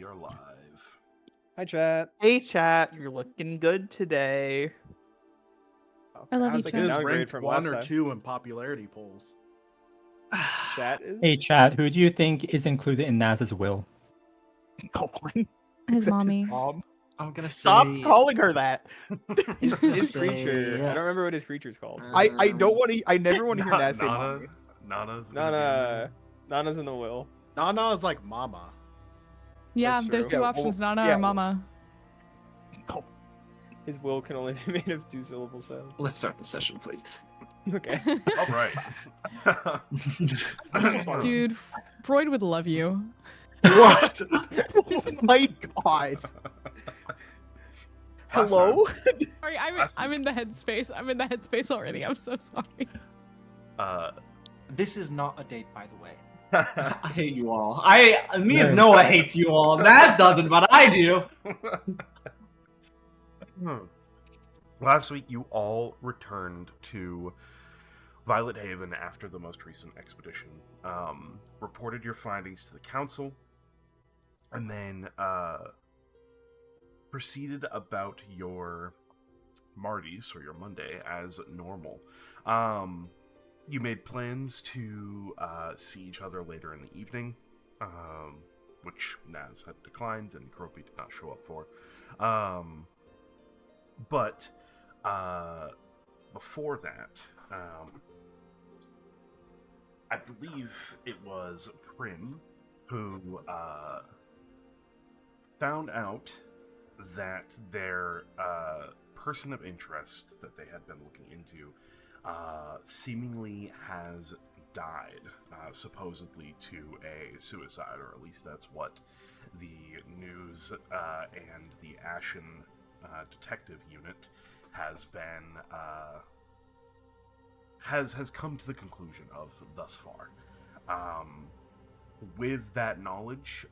we are live. Hi, chat. Hey, chat. You're looking good today. Okay, I love how's you, it chat. a Is downgrade ranked from 1 last or time? 2 in popularity polls. Chat is. Hey, Chad, who do you think is included in Naz's will? No one. His Except mommy. mom. I'm gonna say. Stop calling her that. His say, creature. I yeah. don't remember what his creature's called. I don't want to. I never want to hear Naz say mommy. Nana's Nana's in the will. Nana is like mama. Yeah, That's there's true. two Yeah, options, well, Nana yeah, or Mama. His will can only be made of 2-syllable sounds. Let's start the session, please. Okay. All right. Dude, Freud would love you. What? Oh my god. Hello? Sorry, Last I'm week. in the headspace. I'm in the headspace already. I'm so sorry. This is not a date, by the way. I hate you all. Me as Noah hates you all. That doesn't, but I do. Last week, you all returned to Violet Haven after the most recent expedition. Reported your findings to the council, and then proceeded about your Mardies, or your Monday, as normal. You made plans to see each other later in the evening, which Naz had declined and Kropi did not show up for. But before that, I believe it was Prim who found out that their person of interest that they had been looking into seemingly has died, supposedly to a suicide, or at least that's what the news and the Ashen detective unit has been has come to the conclusion of thus far. With that knowledge,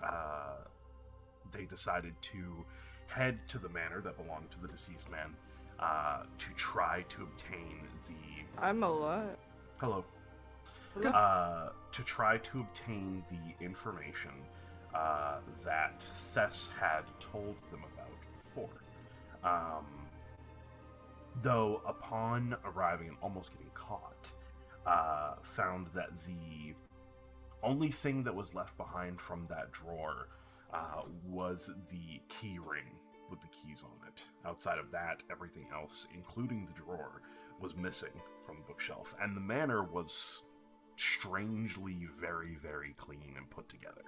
they decided to head to the manor that belonged to the deceased man to try to obtain the... I'm a what? Hello. To try to obtain the information that Thess had told them about before. Though upon arriving and almost getting caught, found that the only thing that was left behind from that drawer was the key ring with the keys on it. Outside of that, everything else, including the drawer, was missing from the bookshelf, and the manor was strangely very, very clean and put together.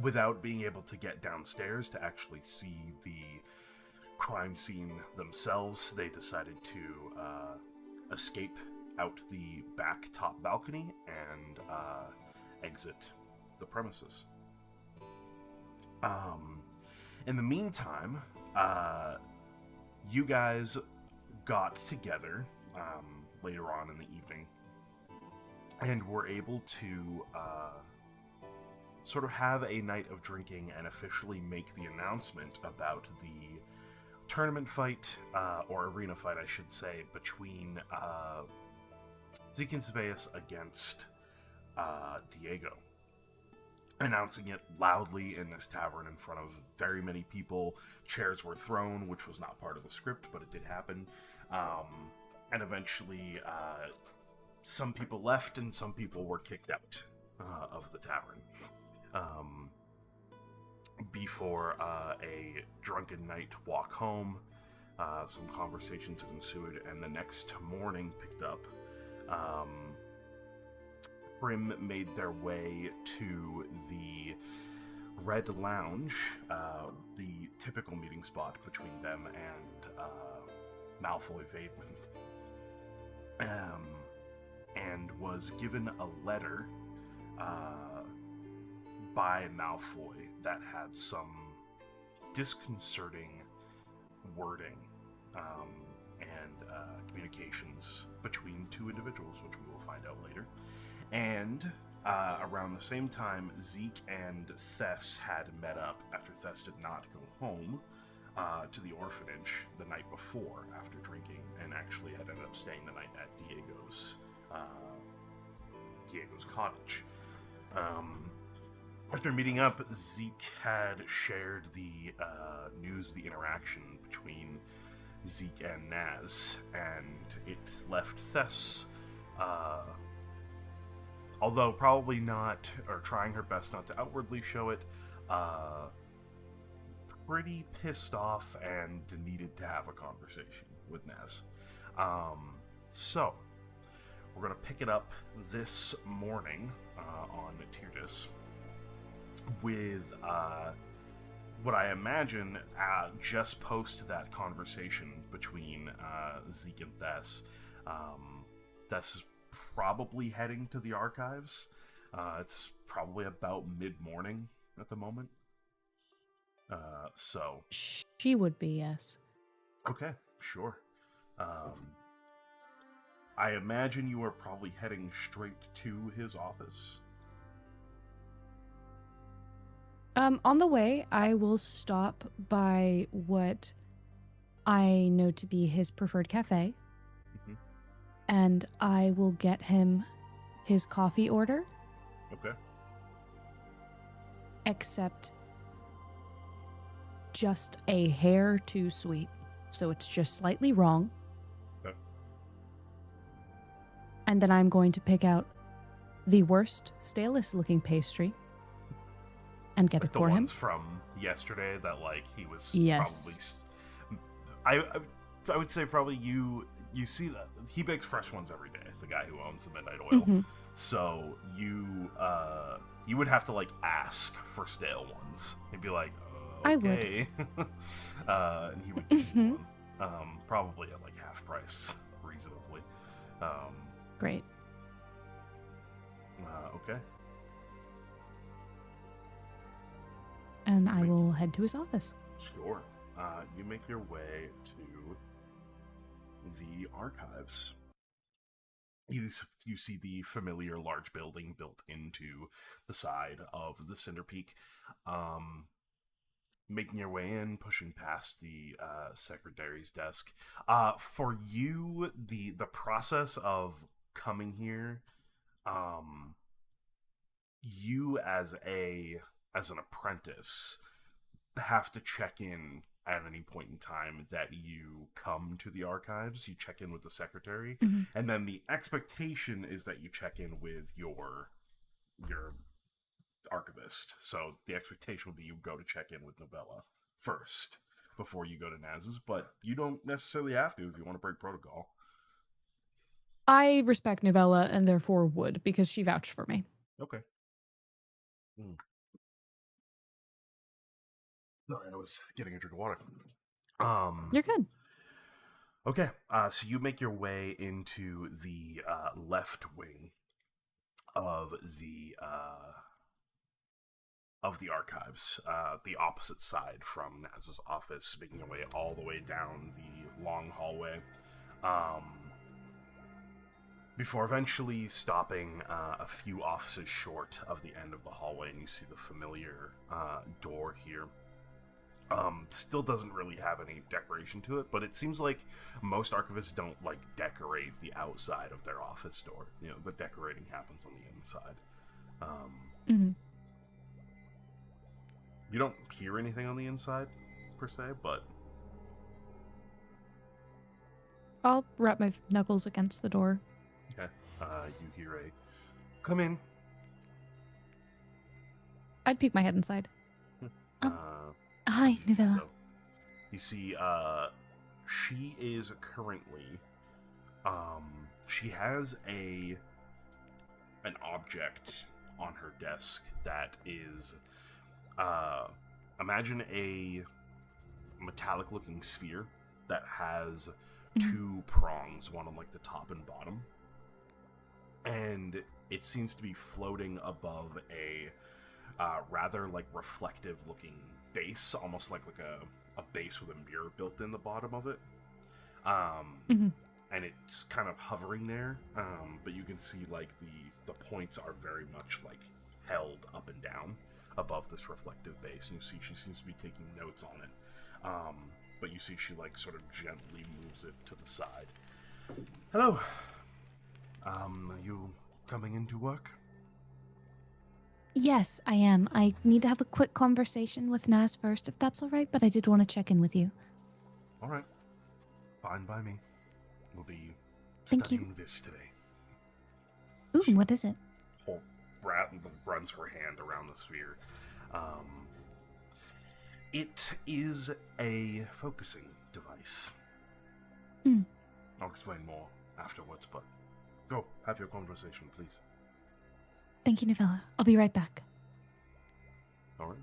Without being able to get downstairs to actually see the crime scene themselves, they decided to escape out the back top balcony and exit the premises. In the meantime, you guys got together later on in the evening and were able to sort of have a night of drinking and officially make the announcement about the tournament fight, or arena fight, I should say, between Zeke and Sabaeus against Diego. Announcing it loudly in this tavern in front of very many people. Chairs were thrown, which was not part of the script, but it did happen. And eventually, some people left and some people were kicked out of the tavern. Before a drunken night walk home, some conversations ensued, and the next morning picked up. Prim made their way to the Red Lounge, the typical meeting spot between them and Malfoy Vaidman, and was given a letter by Malfoy that had some disconcerting wording and communications between two individuals, which we will find out later. And around the same time, Zeke and Thess had met up after Thess did not go home to the orphanage the night before after drinking, and actually had ended up staying the night at Diego's cottage. After meeting up, Zeke had shared the news of the interaction between Zeke and Naz, and it left Thess, although probably not, or trying her best not to outwardly show it, pretty pissed off and needed to have a conversation with Naz. So, we're going to pick it up this morning on Tyrdes with what I imagine just post that conversation between Zeke and Thess. Thess is probably heading to the archives. It's probably about mid-morning at the moment. So... She would be, yes. Okay, sure. I imagine you are probably heading straight to his office. On the way, I will stop by what I know to be his preferred cafe, and I will get him his coffee order. Okay. Except just a hair too sweet, so it's just slightly wrong. Okay. And then I'm going to pick out the worst, stalest looking pastry and get Like it the for him. ones from yesterday that, like, he was Yes. probably... I would say probably you see that he bakes fresh ones every day, the guy who owns the Midnight Oil. Mhm. So you would have to, like, ask for stale ones. He'd be like, I would. okay. And he would give you one. Probably at, like, half price, reasonably. Great. Okay. And I will head to his office. Sure. You make your way to the archives. You see the familiar large building built into the side of the Cinder Peak. Making your way in, pushing past the secretary's desk. For you, the process of coming here, you as an apprentice have to check in at any point in time that you come to the archives. You check in with the secretary, and then the expectation is that you check in with your archivist. So the expectation would be you go to check in with Novella first before you go to Naz's, but you don't necessarily have to if you want to break protocol. I respect Novella and therefore would, because she vouched for me. Okay. Sorry, I was getting a drink of water. You're good. Okay, so you make your way into the left wing of the archives, the opposite side from Naz's office, making your way all the way down the long hallway, before eventually stopping a few offices short of the end of the hallway, and you see the familiar door here. Still doesn't really have any decoration to it, but it seems like most archivists don't, like, decorate the outside of their office door. You know, the decorating happens on the inside. You don't hear anything on the inside, per se, but... I'll wrap my knuckles against the door. Okay. You hear a, come in. I'd peek my head inside. Hi, Novella. So, you see, she is currently, she has an object on her desk that is, imagine a metallic-looking sphere that has two prongs, one on, like, the top and bottom, and it seems to be floating above a rather, like, reflective-looking base, almost like a base with a mirror built in the bottom of it. And it's kind of hovering there, but you can see, like, the points are very much, like, held up and down above this reflective base, and you see she seems to be taking notes on it. But you see she, like, sort of gently moves it to the side. Hello. Are you coming into work? Yes, I am. I need to have a quick conversation with Naz first, if that's all right, but I did want to check in with you. All right. Fine by me. We'll be Thank you. studying this today. Ooh, what is it? Whole runs her hand around the sphere. It is a focusing device. Hmm. I'll explain more afterwards, but go, have your conversation, please. Thank you, Novella. I'll be right back. All right.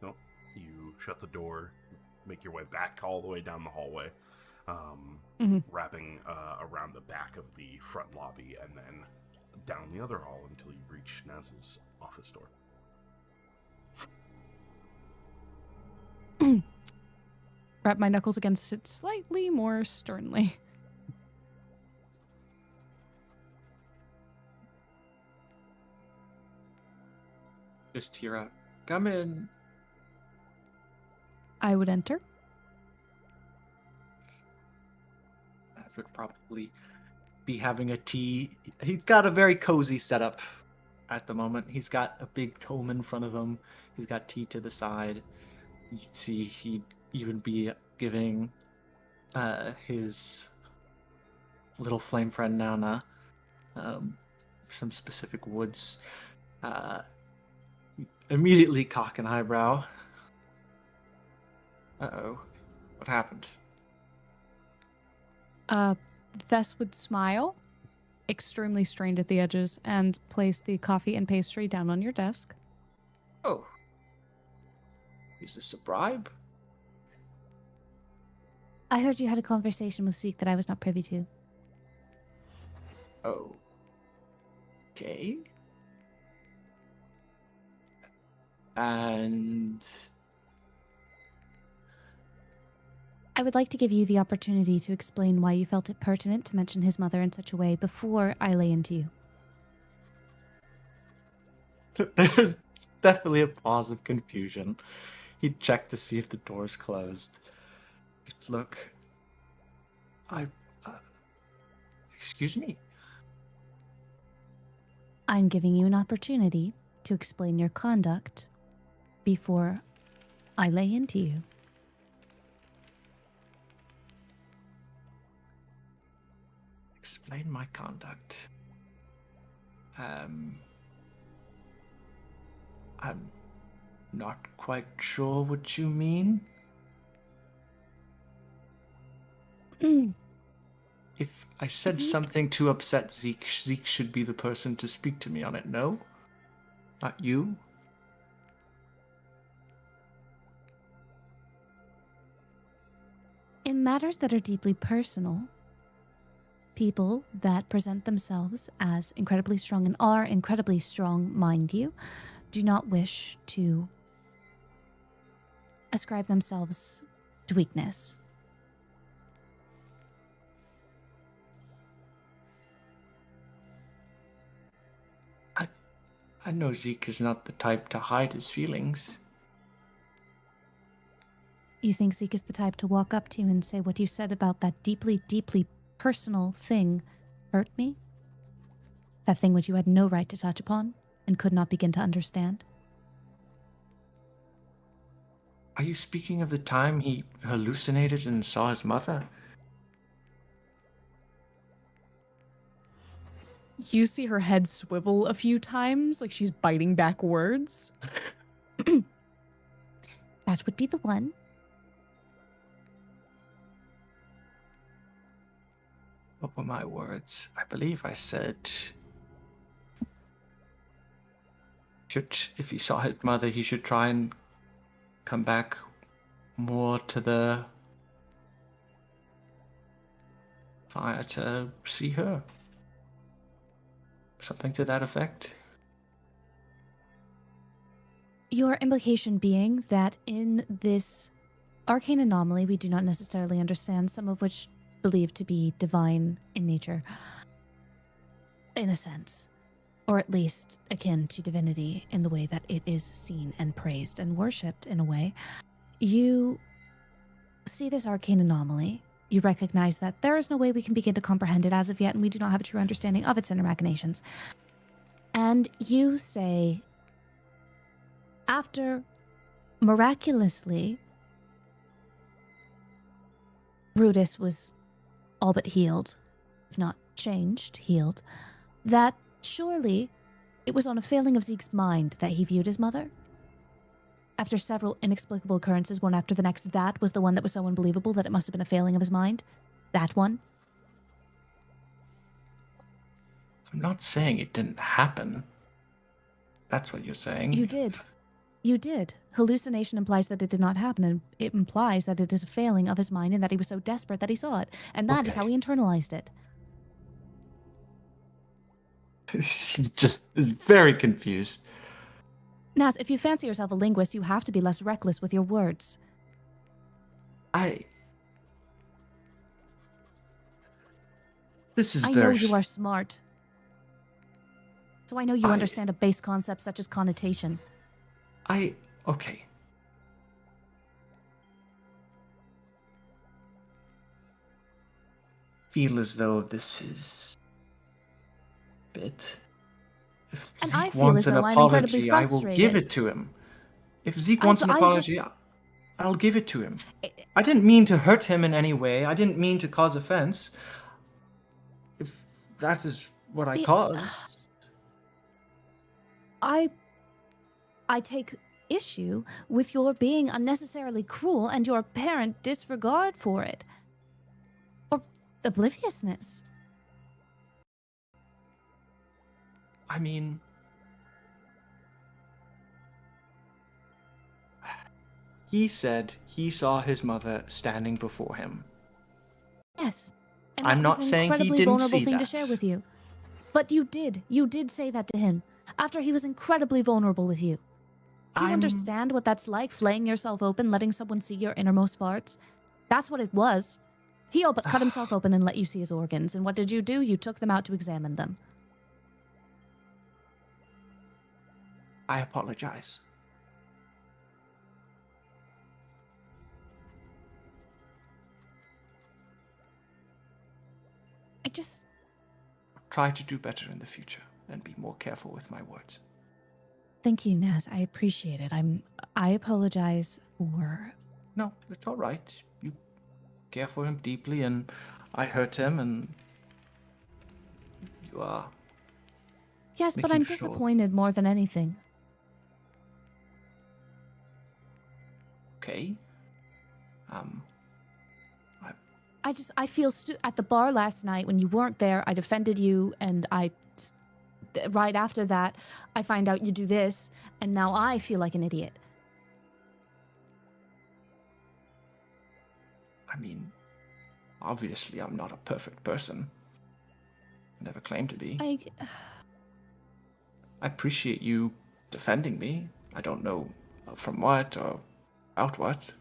No, you shut the door, make your way back all the way down the hallway, wrapping around the back of the front lobby, and then down the other hall until you reach Naz's office door. Wrap my knuckles against it slightly more sternly. Just hear out. Come in. I would enter. I would probably be having a tea. He's got a very cozy setup at the moment. He's got a big tome in front of him. He's got tea to the side. You see, he'd even be giving his little flame friend Nana some specific woods. Immediately cock an eyebrow. Uh-oh. What happened? Vess would smile, extremely strained at the edges, and place the coffee and pastry down on your desk. Oh. Is this a bribe? I heard you had a conversation with Zeke that I was not privy to. Oh. Okay. And I would like to give you the opportunity to explain why you felt it pertinent to mention his mother in such a way before I lay into you. there's definitely a pause of confusion. He checked to see if the door's closed. Look, excuse me. I'm giving you an opportunity to explain your conduct before I lay into you. Explain my conduct. I'm not quite sure what you mean. If I said Zeke? something to upset Zeke, Zeke should be the person to speak to me on it, no? Not you? In matters that are deeply personal, people that present themselves as incredibly strong and are incredibly strong, mind you, do not wish to ascribe themselves to weakness. I know Zeke is not the type to hide his feelings. You think Zeke is the type to walk up to you and say what you said about that deeply, deeply personal thing hurt me? That thing which you had no right to touch upon and could not begin to understand? Are you speaking of the time he hallucinated and saw his mother? You see her head swivel a few times, like she's biting back words. That would be the one. What were my words? I believe I said... if he saw his mother, he should try and come back more to the fire to see her. Something to that effect. Your implication being that in this arcane anomaly we do not necessarily understand, some of which believed to be divine in nature, in a sense, or at least akin to divinity in the way that it is seen and praised and worshipped in a way. You see this arcane anomaly you recognize that there is no way we can begin to comprehend it as of yet, and we do not have a true understanding of its inner machinations. And you say, after miraculously, Brutus was all but healed, if not changed, healed, that surely it was on a failing of Zeke's mind that he viewed his mother. After several inexplicable occurrences, one after the next, that was the one that was so unbelievable that it must have been a failing of his mind. That one. I'm not saying it didn't happen. That's what you're saying. You did. You did. Hallucination implies that it did not happen, and it implies that it is a failing of his mind and that he was so desperate that he saw it. And that is Okay. how he internalized it. She just is very confused. Naz, if you fancy yourself a linguist, you have to be less reckless with your words. This is I very... know you are smart. So I know you understand a base concept such as connotation. Okay. Feel as though this is a bit... If And Zeke I feel wants as an though I'm incredibly apology, I will give frustrated. it to him. If Zeke wants an apology, just- I'll give it to him. I didn't mean to hurt him in any way. I didn't mean to cause offense. If that is what I caused. I take issue with your being unnecessarily cruel and your apparent disregard for it. Or obliviousness. I mean... He said he saw his mother standing before him. Yes. And I'm that not was an saying he incredibly didn't vulnerable see thing to that. share with you. But you did. You did say that to him. After he was incredibly vulnerable with you. Do you understand what that's like, flaying yourself open, letting someone see your innermost parts? That's what it was. He all but cut himself open and let you see his organs. And what did you do? You took them out to examine them. I apologize. Try to do better in the future and be more careful with my words. Thank you, Naz. I appreciate it. I apologize for... No, it's all right. You care for him deeply, and I hurt him, and you are... Yes, but making I'm sure. disappointed more than anything. Okay. I feel at the bar last night when you weren't there, I defended you, and right after that, I find out you do this, and now I feel like an idiot. I mean, obviously I'm not a perfect person. Never claimed to be. I appreciate you defending me. I don't know from what or out what.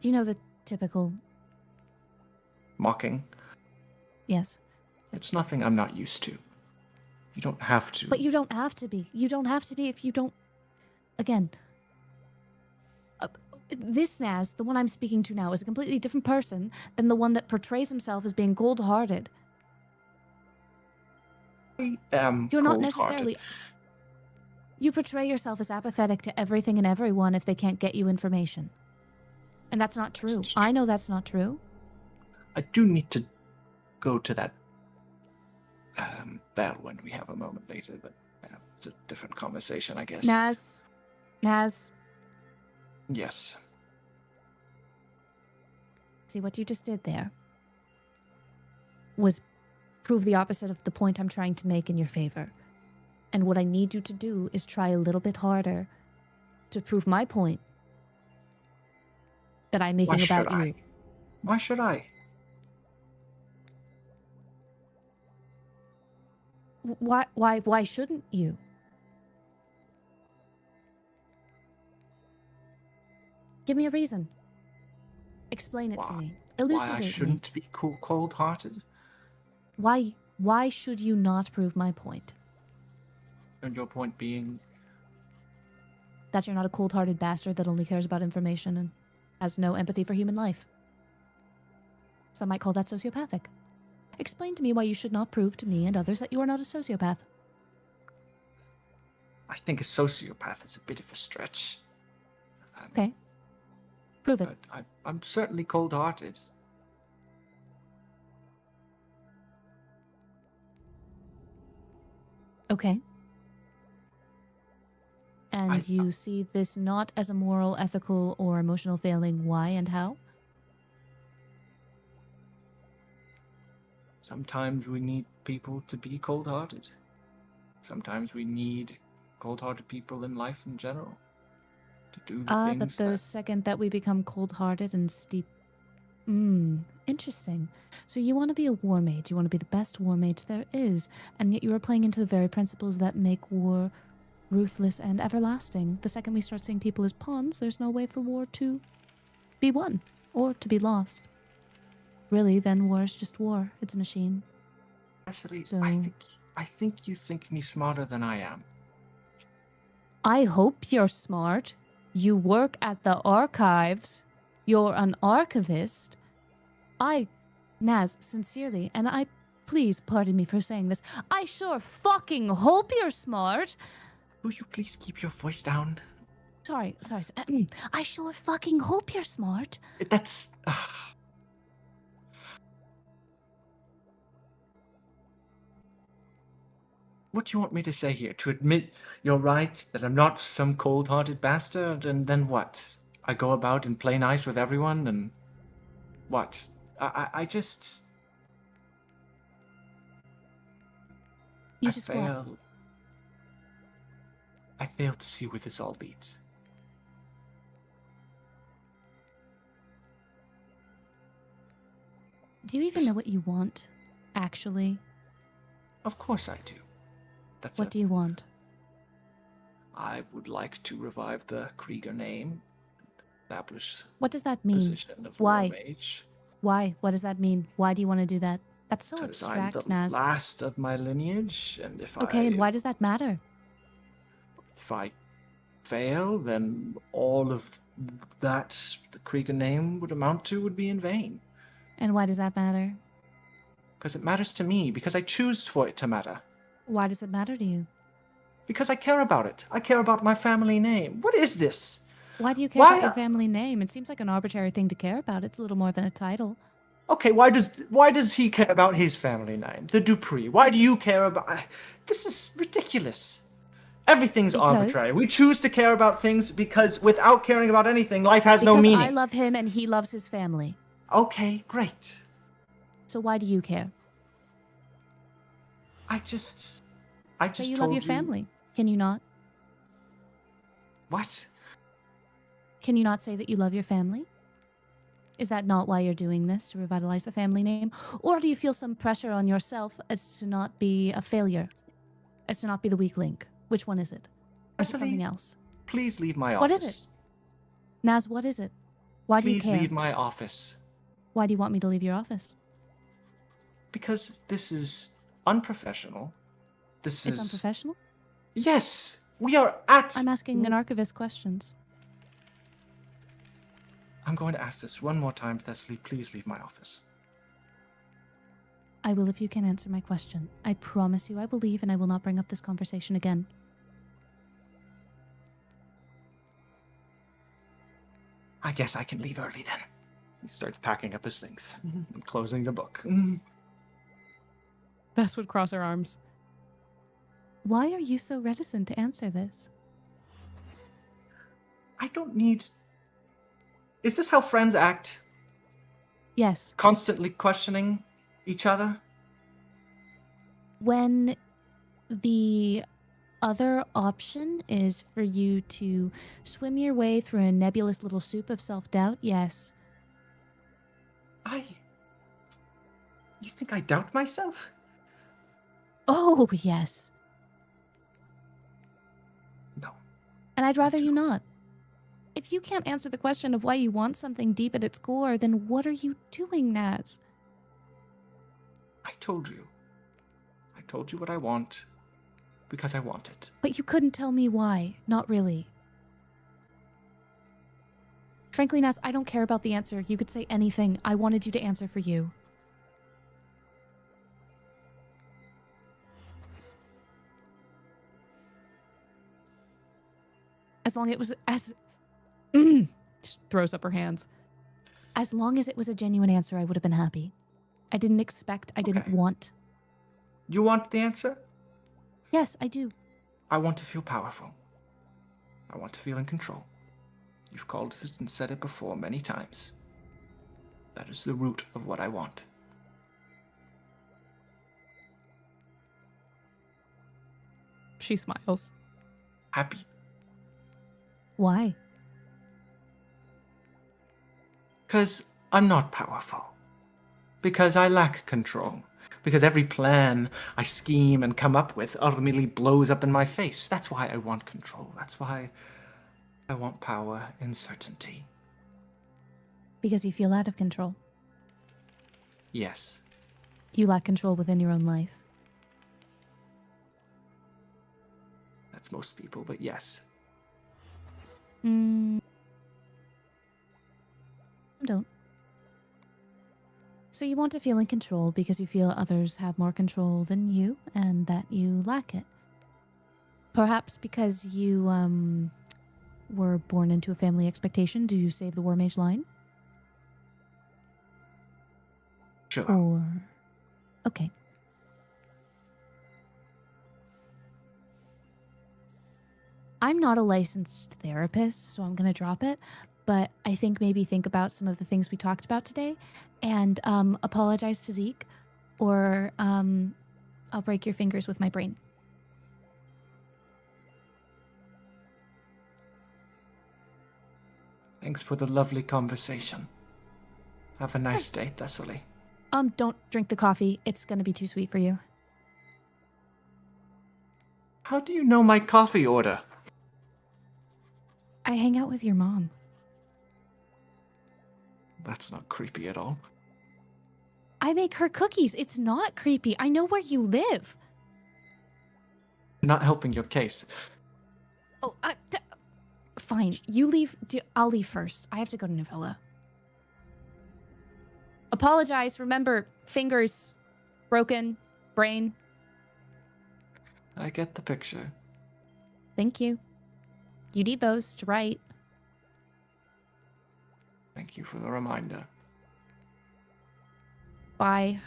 You know the typical... Mocking. Yes. It's nothing I'm not used to. You don't have to. But you don't have to be. You don't have to be if you don't... Again, this Naz, the one I'm speaking to now, is a completely different person than the one that portrays himself as being cold-hearted. I am You're not cold-hearted. necessarily... You portray yourself as apathetic to everything and everyone if they can't get you information. And that's not true. I know that's not true. I do need to go to that bell when we have a moment later, but it's a different conversation, I guess. Naz. Yes. See, what you just did there was prove the opposite of the point I'm trying to make in your favor. And what I need you to do is try a little bit harder to prove my point that I'm making about you. Why should I? Why shouldn't you? Give me a reason. Explain it to me. Elucidate Why I me. shouldn't be cold-hearted? Why should you not prove my point? And your point being? That you're not a cold-hearted bastard that only cares about information and has no empathy for human life. Some might call that sociopathic. Explain to me why you should not prove to me and others that you are not a sociopath. I think a sociopath is a bit of a stretch. Okay. Prove it. But I'm certainly cold-hearted. Okay. And you see this not as a moral, ethical, or emotional failing. Why and how? Sometimes we need people to be cold-hearted. Sometimes we need cold-hearted people in life in general to do the things but the second that we become cold-hearted and steep... interesting. So you want to be a war mage. You want to be the best war mage there is, and yet you are playing into the very principles that make war ruthless and everlasting. The second we start seeing people as pawns, there's no way for war to be won or to be lost. Really, then war is just war. It's a machine. Cecily, So... I think you think me smarter than I am. I hope you're smart. You work at the archives. You're an archivist. Naz, sincerely, and please pardon me for saying this, I sure fucking hope you're smart. Will you please keep your voice down? Sorry. I sure fucking hope you're smart. That's... What do you want me to say here? To admit you're right, that I'm not some cold-hearted bastard, and then what? I go about and play nice with everyone, and what? I just... You just what? I fail to see where this all leads. Do you even know what you want, actually? Of course I do. What do you want? I would like to revive the Krieger name, establish what does that mean? Position of Why? War Mage. Why? What does that mean? Why do you want to do that? That's so abstract, I'm the Naz. last of my lineage, and and why does that matter? If I fail, then all of that the Krieger name would amount to would be in vain. And why does that matter? Because it matters to me, because I choose for it to matter. Why does it matter to you? Because I care about it. I care about my family name. What is this? Why do you care about your family name? It seems like an arbitrary thing to care about. It's a little more than a title. Okay, why does he care about his family name? The Dupree. Why do you care about... This is ridiculous. Everything's arbitrary. We choose to care about things because without caring about anything, life has no meaning. Because I love him and he loves his family. Okay, great. So why do you care? I just So you love your family. Can you not? What? Can you not say that you love your family? Is that not why you're doing this, to revitalize the family name? Or do you feel some pressure on yourself as to not be a failure? As to not be the weak link? Which one is it? Or is it something else? Please leave my office. What is it? Naz, what is it? Why do you care? Please leave my office. Why do you want me to leave your office? Because this is unprofessional. It's unprofessional? Yes! We are at... I'm asking an archivist questions. I'm going to ask this one more time, Thessaly. Please leave my office. I will if you can answer my question. I promise you I will leave and I will not bring up this conversation again. I guess I can leave early then. He starts packing up his things and closing the book. Bess would cross her arms. Why are you so reticent to answer this? I don't need... Is this how friends act? Yes. Constantly questioning each other? When the other option is for you to swim your way through a nebulous little soup of self-doubt, yes. You think I doubt myself? Oh, yes. No. And I'd rather you not. If you can't answer the question of why you want something deep at its core, then what are you doing, Naz? I told you. I told you what I want because I want it. But you couldn't tell me why. Not really. Frankly, Ness, I don't care about the answer. You could say anything. I wanted you to answer for you. As long as it was as... Just throws up her hands. As long as it was a genuine answer, I would have been happy. I didn't expect, I didn't Okay. want. You want the answer? Yes, I do. I want to feel powerful. I want to feel in control. You've called it and said it before many times. That is the root of what I want. She smiles. Happy. Why? Because I'm not powerful. Because I lack control. Because every plan I scheme and come up with ultimately blows up in my face. That's why I want control. That's why I want power and certainty. Because you feel out of control. Yes. You lack control within your own life. That's most people, but yes. I don't. So you want to feel in control because you feel others have more control than you and that you lack it. Perhaps because you were born into a family expectation. Do you save the War Mage line? Sure. Or... Okay. I'm not a licensed therapist, so I'm going to drop it. But I think maybe think about some of the things we talked about today and apologize to Zeke, or I'll break your fingers with my brain. Thanks for the lovely conversation. Have a nice Yes. day, Thessaly. Don't drink the coffee. It's going to be too sweet for you. How do you know my coffee order? I hang out with your mom. That's not creepy at all. I make her cookies. It's not creepy. I know where you live. You're not helping your case. Oh, fine. You leave. I'll leave first. I have to go to Novella. Apologize. Remember, fingers, broken, brain. I get the picture. Thank you. You need those to write. Thank you for the reminder. Bye.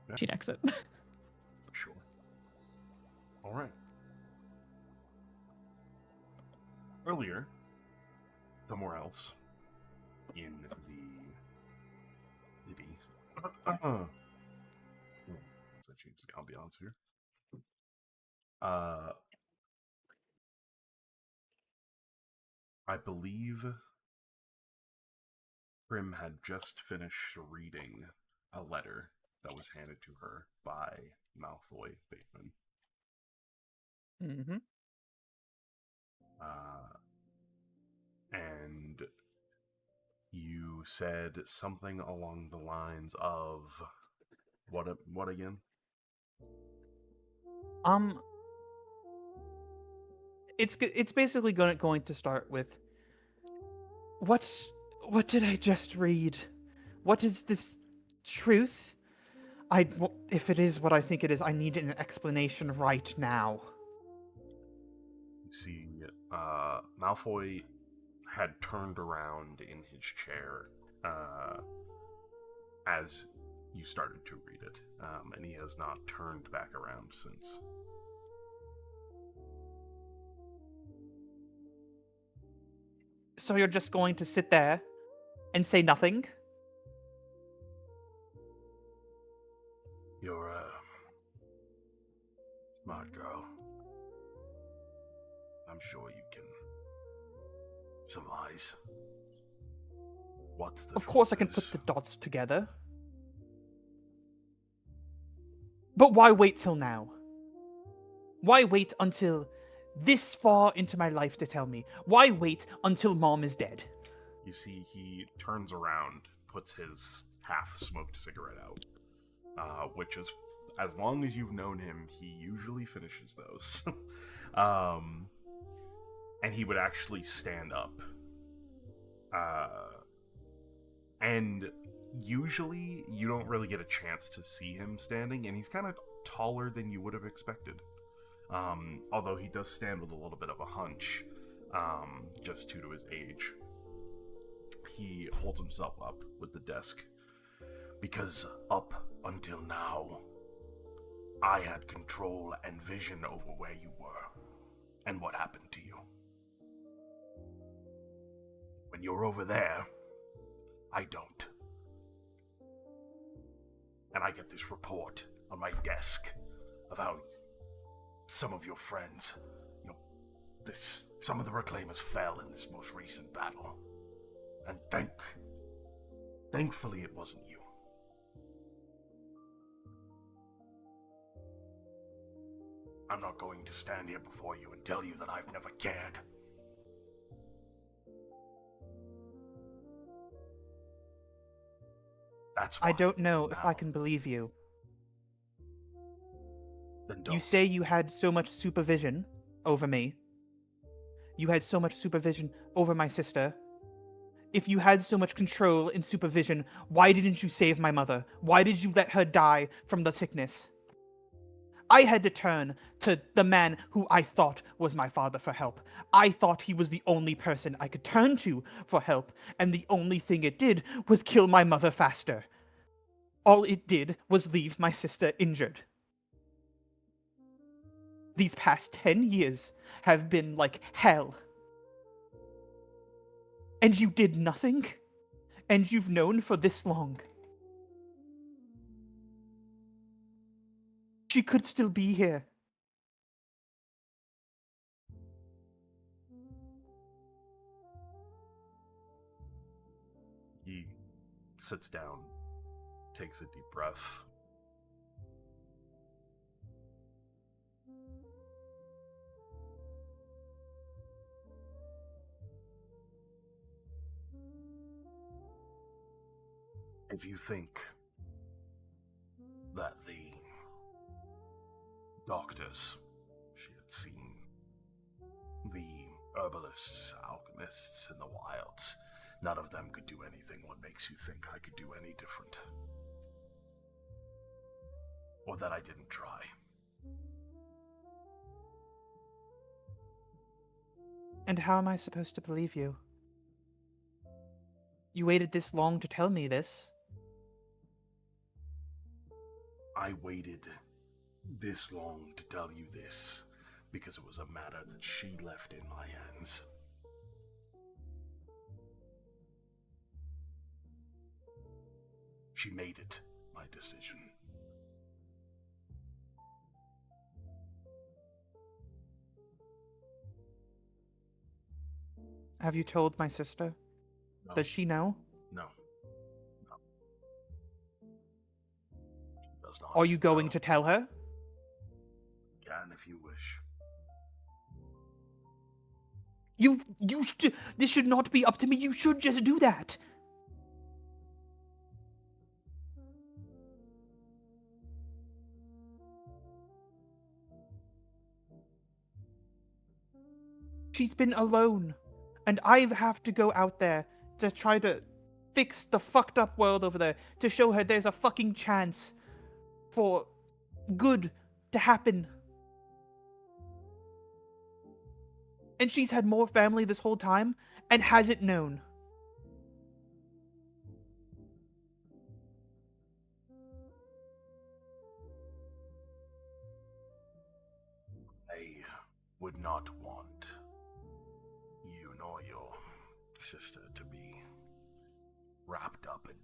Yeah. She'd exit. Sure. All right. Earlier, somewhere else in the city. Does that change the ambiance here? I believe Prim had just finished reading a letter that was handed to her by Malfoy Bateman. Mm-hmm. And you said something along the lines of what again? It's basically going to start with what did I just read? What is this truth? If it is what I think it is, I need an explanation right now. You see, Malfoy had turned around in his chair as you started to read it, and he has not turned back around since. So you're just going to sit there and say nothing? You're a smart girl. I'm sure you can surmise what the Of course I can truth put is. the dots together. But why wait till now? Why wait until this far into my life to tell me? Why wait until Mom is dead? You see, he turns around, puts his half-smoked cigarette out, which is, as long as you've known him, he usually finishes those. and he would actually stand up. And usually you don't really get a chance to see him standing, and he's kind of taller than you would have expected. Although he does stand with a little bit of a hunch, just due to his age. He holds himself up with the desk. Because up until now, I had control and vision over where you were, and what happened to you. When you're over there, I don't. And I get this report on my desk of how some of your friends, some of the Reclaimers fell in this most recent battle. And thankfully it wasn't you. I'm not going to stand here before you and tell you that I've never cared. That's why I don't know if now, I can believe you. Then don't. You say you had so much supervision over me. You had so much supervision over my sister. If you had so much control and supervision, why didn't you save my mother? Why did you let her die from the sickness? I had to turn to the man who I thought was my father for help. I thought he was the only person I could turn to for help, and the only thing it did was kill my mother faster. All it did was leave my sister injured. These past 10 years have been like hell. And you did nothing? And you've known for this long? She could still be here. He sits down, takes a deep breath. If you think that the doctors she had seen, the herbalists, alchemists in the wilds, none of them could do anything, what makes you think I could do any different? Or that I didn't try? And how am I supposed to believe you? You waited this long to tell me this. I waited this long to tell you this because it was a matter that she left in my hands. She made it my decision. Have you told my sister? No. Does she know? No. No. She does not. Are you going No. to tell her? Can if you wish. This should not be up to me. You should just do that. She's been alone, and I have to go out there to try to fix the fucked up world over there, to show her there's a fucking chance for good to happen. And she's had more family this whole time and hasn't known. I would not want you nor your sister to be wrapped up in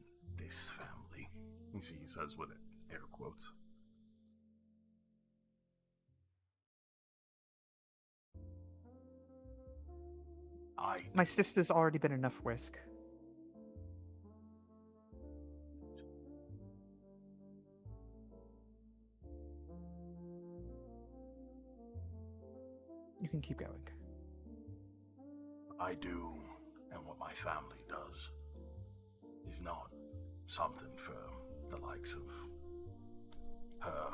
this family. You see, he says with air quotes. My sister's already been enough risk. You can keep going. I do, and what my family does, is not something for the likes of her.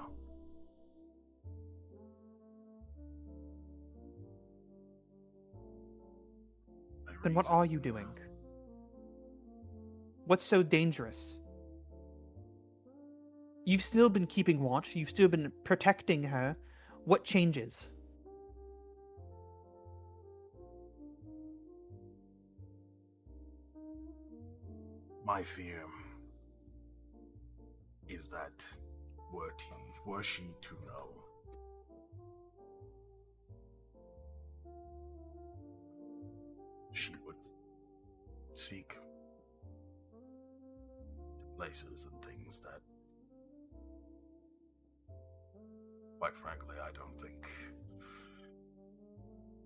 Then what are you doing? What's so dangerous? You've still been keeping watch. You've still been protecting her. What changes? My fear is that were she to know, she would seek places and things that, quite frankly, I don't think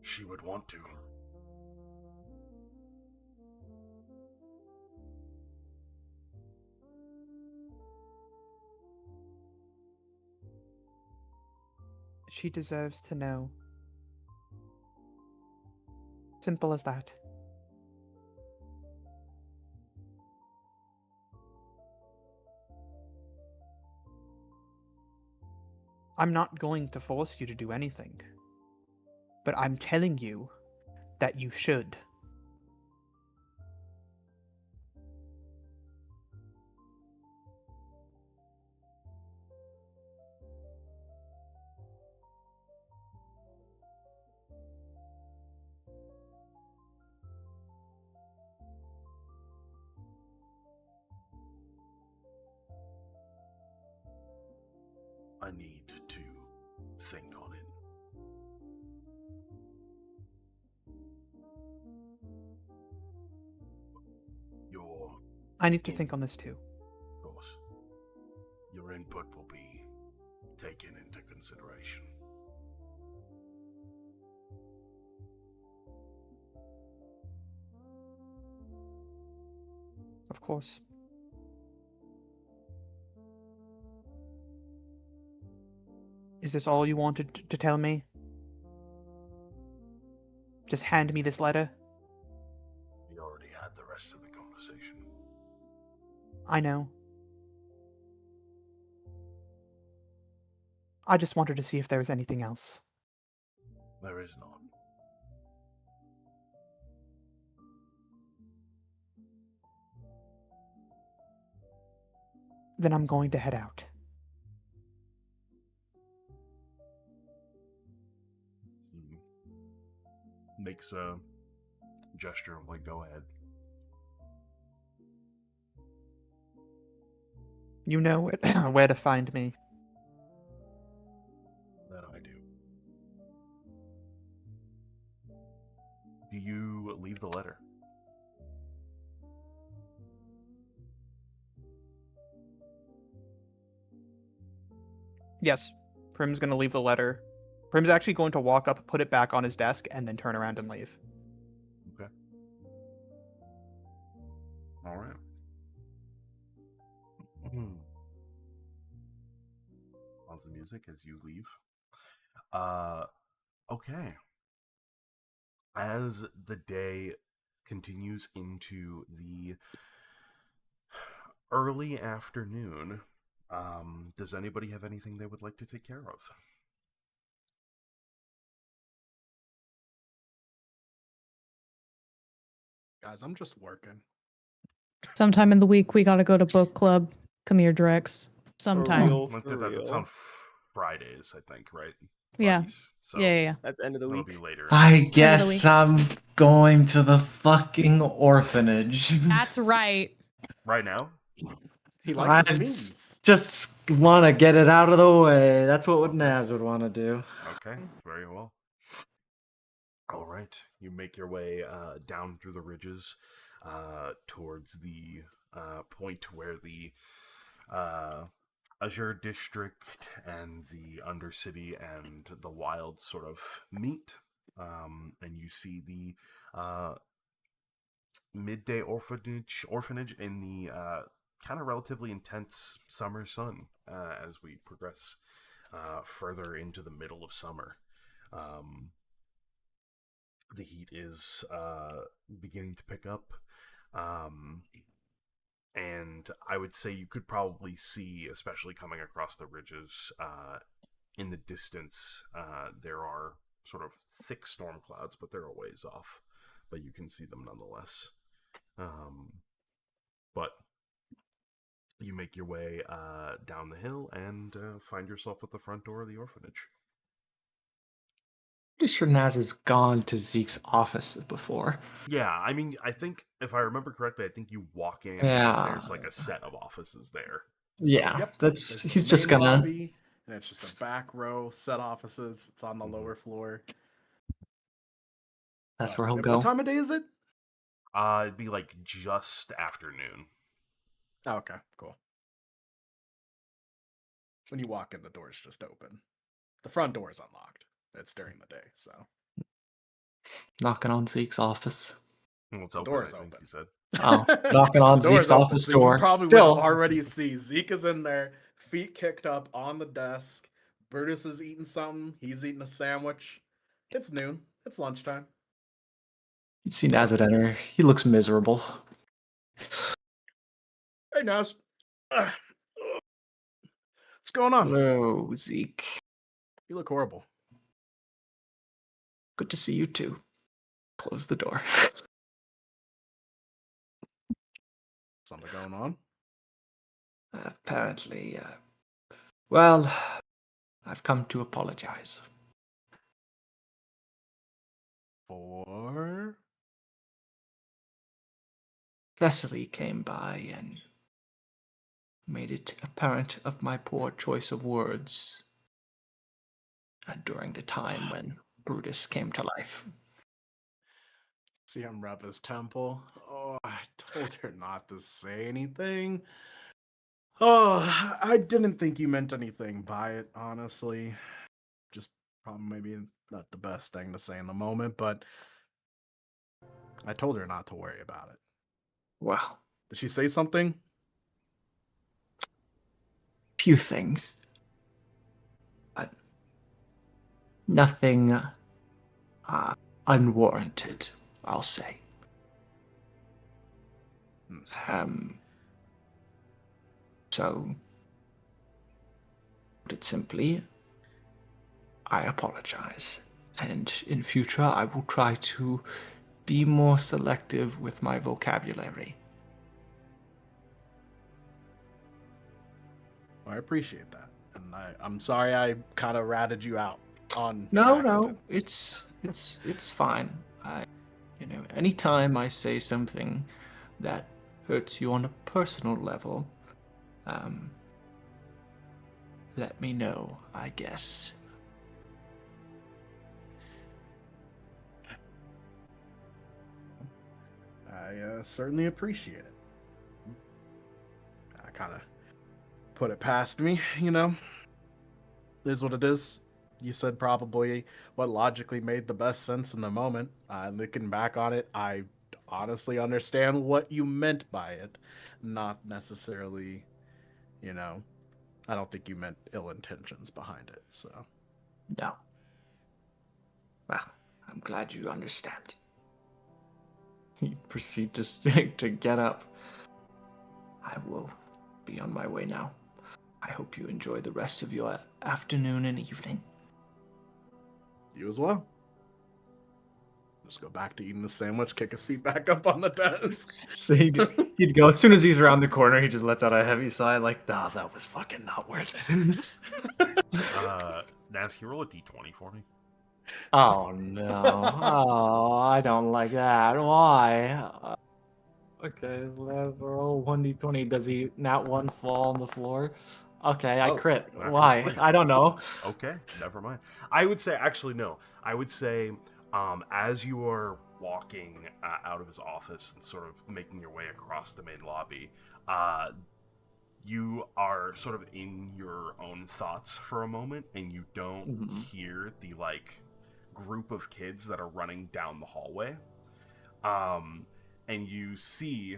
she would want to. She deserves to know. Simple as that. I'm not going to force you to do anything, but I'm telling you that you should. I need to think on it. I need to think on this too. Of course, your input will be taken into consideration. Of course. Is this all you wanted to tell me? Just hand me this letter? We already had the rest of the conversation. I know. I just wanted to see if there was anything else. There is not. Then I'm going to head out. He makes a gesture of like, go ahead. You know where to find me. That I do. Do you leave the letter? Yes, Prim's going to leave the letter. Prim's actually going to walk up, put it back on his desk, and then turn around and leave. Okay. All right. Pause the music as you leave. Okay. As the day continues into the early afternoon, does anybody have anything they would like to take care of? Guys, I'm just working. Sometime in the week, we gotta go to book club. Come here, Drex. Sometime. real. Like For that's real. on Fridays, I think, right? Yeah. Fridays. So Yeah. That's end of the it'll week. be later. I week. guess I'm going to the fucking orphanage. That's right. Right now? He likes I his fiends. just want to get it out of the way. That's what Naz would want to do. Okay, very well. All right, you make your way down through the ridges towards the point where the Azure District and the Undercity and the Wilds sort of meet, and you see the midday orphanage in the kind of relatively intense summer sun as we progress further into the middle of summer. The heat is beginning to pick up, and I would say you could probably see, especially coming across the ridges in the distance, there are sort of thick storm clouds, but they're a ways off. but you can see them nonetheless. But you make your way down the hill and find yourself at the front door of the orphanage. Pretty sure Naz has gone to Zeke's office before. Yeah, I mean, I think if I remember correctly, I think you walk in Yeah. and there's like a set of offices there. Yeah, Yep. that's There's he's the just main gonna. lobby, and it's just a back row set offices. It's on the lower floor. That's But where he'll what go. time of day is it? It'd be like just afternoon. Oh, okay, cool. When you walk in, the door's just open. The front door is unlocked. It's during the day, so Knocking on Zeke's office. Well, it's the open, door I is think open. you said. Oh, knocking on The door Zeke's is open, office so door. You probably Still, would already see Zeke is in there, feet kicked up on the desk. Brutus is eating something. He's eating a sandwich. It's noon. It's lunchtime. you'd see Naz would enter. He looks miserable. Hey, Naz. What's going on? Hello, Zeke. You look horrible. Good to see you too. Close the door. Something going on? Apparently, well, I've come to apologize. For? Thessaly came by and made it apparent of my poor choice of words during the time when Brutus came to life. See him rub his temple. Oh, I told her not to say anything. Oh, I didn't think you meant anything by it, honestly. Just probably maybe not the best thing to say in the moment, but I told her not to worry about it. Well, Did she say something? few things. But nothing unwarranted, I'll say. So, put it simply, I apologize. And in future, I will try to be more selective with my vocabulary. Well, I appreciate that. And I'm sorry I kind of ratted you out on No, accident. it's fine. Anytime I say something that hurts you on a personal level, let me know, I guess. I certainly appreciate it. I kind of put it past me, you know? It is what it is. You said probably what logically made the best sense in the moment. Looking back on it, I honestly understand what you meant by it. Not necessarily, I don't think you meant ill intentions behind it, so. No. Well, I'm glad you understand. You proceed to get up. I will be on my way now. I hope you enjoy the rest of your afternoon and evening. You as well. Just go back to eating the sandwich, kick his feet back up on the desk. So he'd go, as soon as he's around the corner, he just lets out a heavy sigh, like, nah, that was fucking not worth it. Naz, can you roll a d20 for me? Oh, no. Oh, I don't like that. Why? Okay, so let's roll 1d20. Does he not one fall on the floor? Okay, I crit. natural Why? 20. I don't know. Okay, never mind. I would say, actually, no. I would say, as you are walking out of his office and sort of making your way across the main lobby, you are sort of in your own thoughts for a moment, and you don't hear the, group of kids that are running down the hallway. And you see,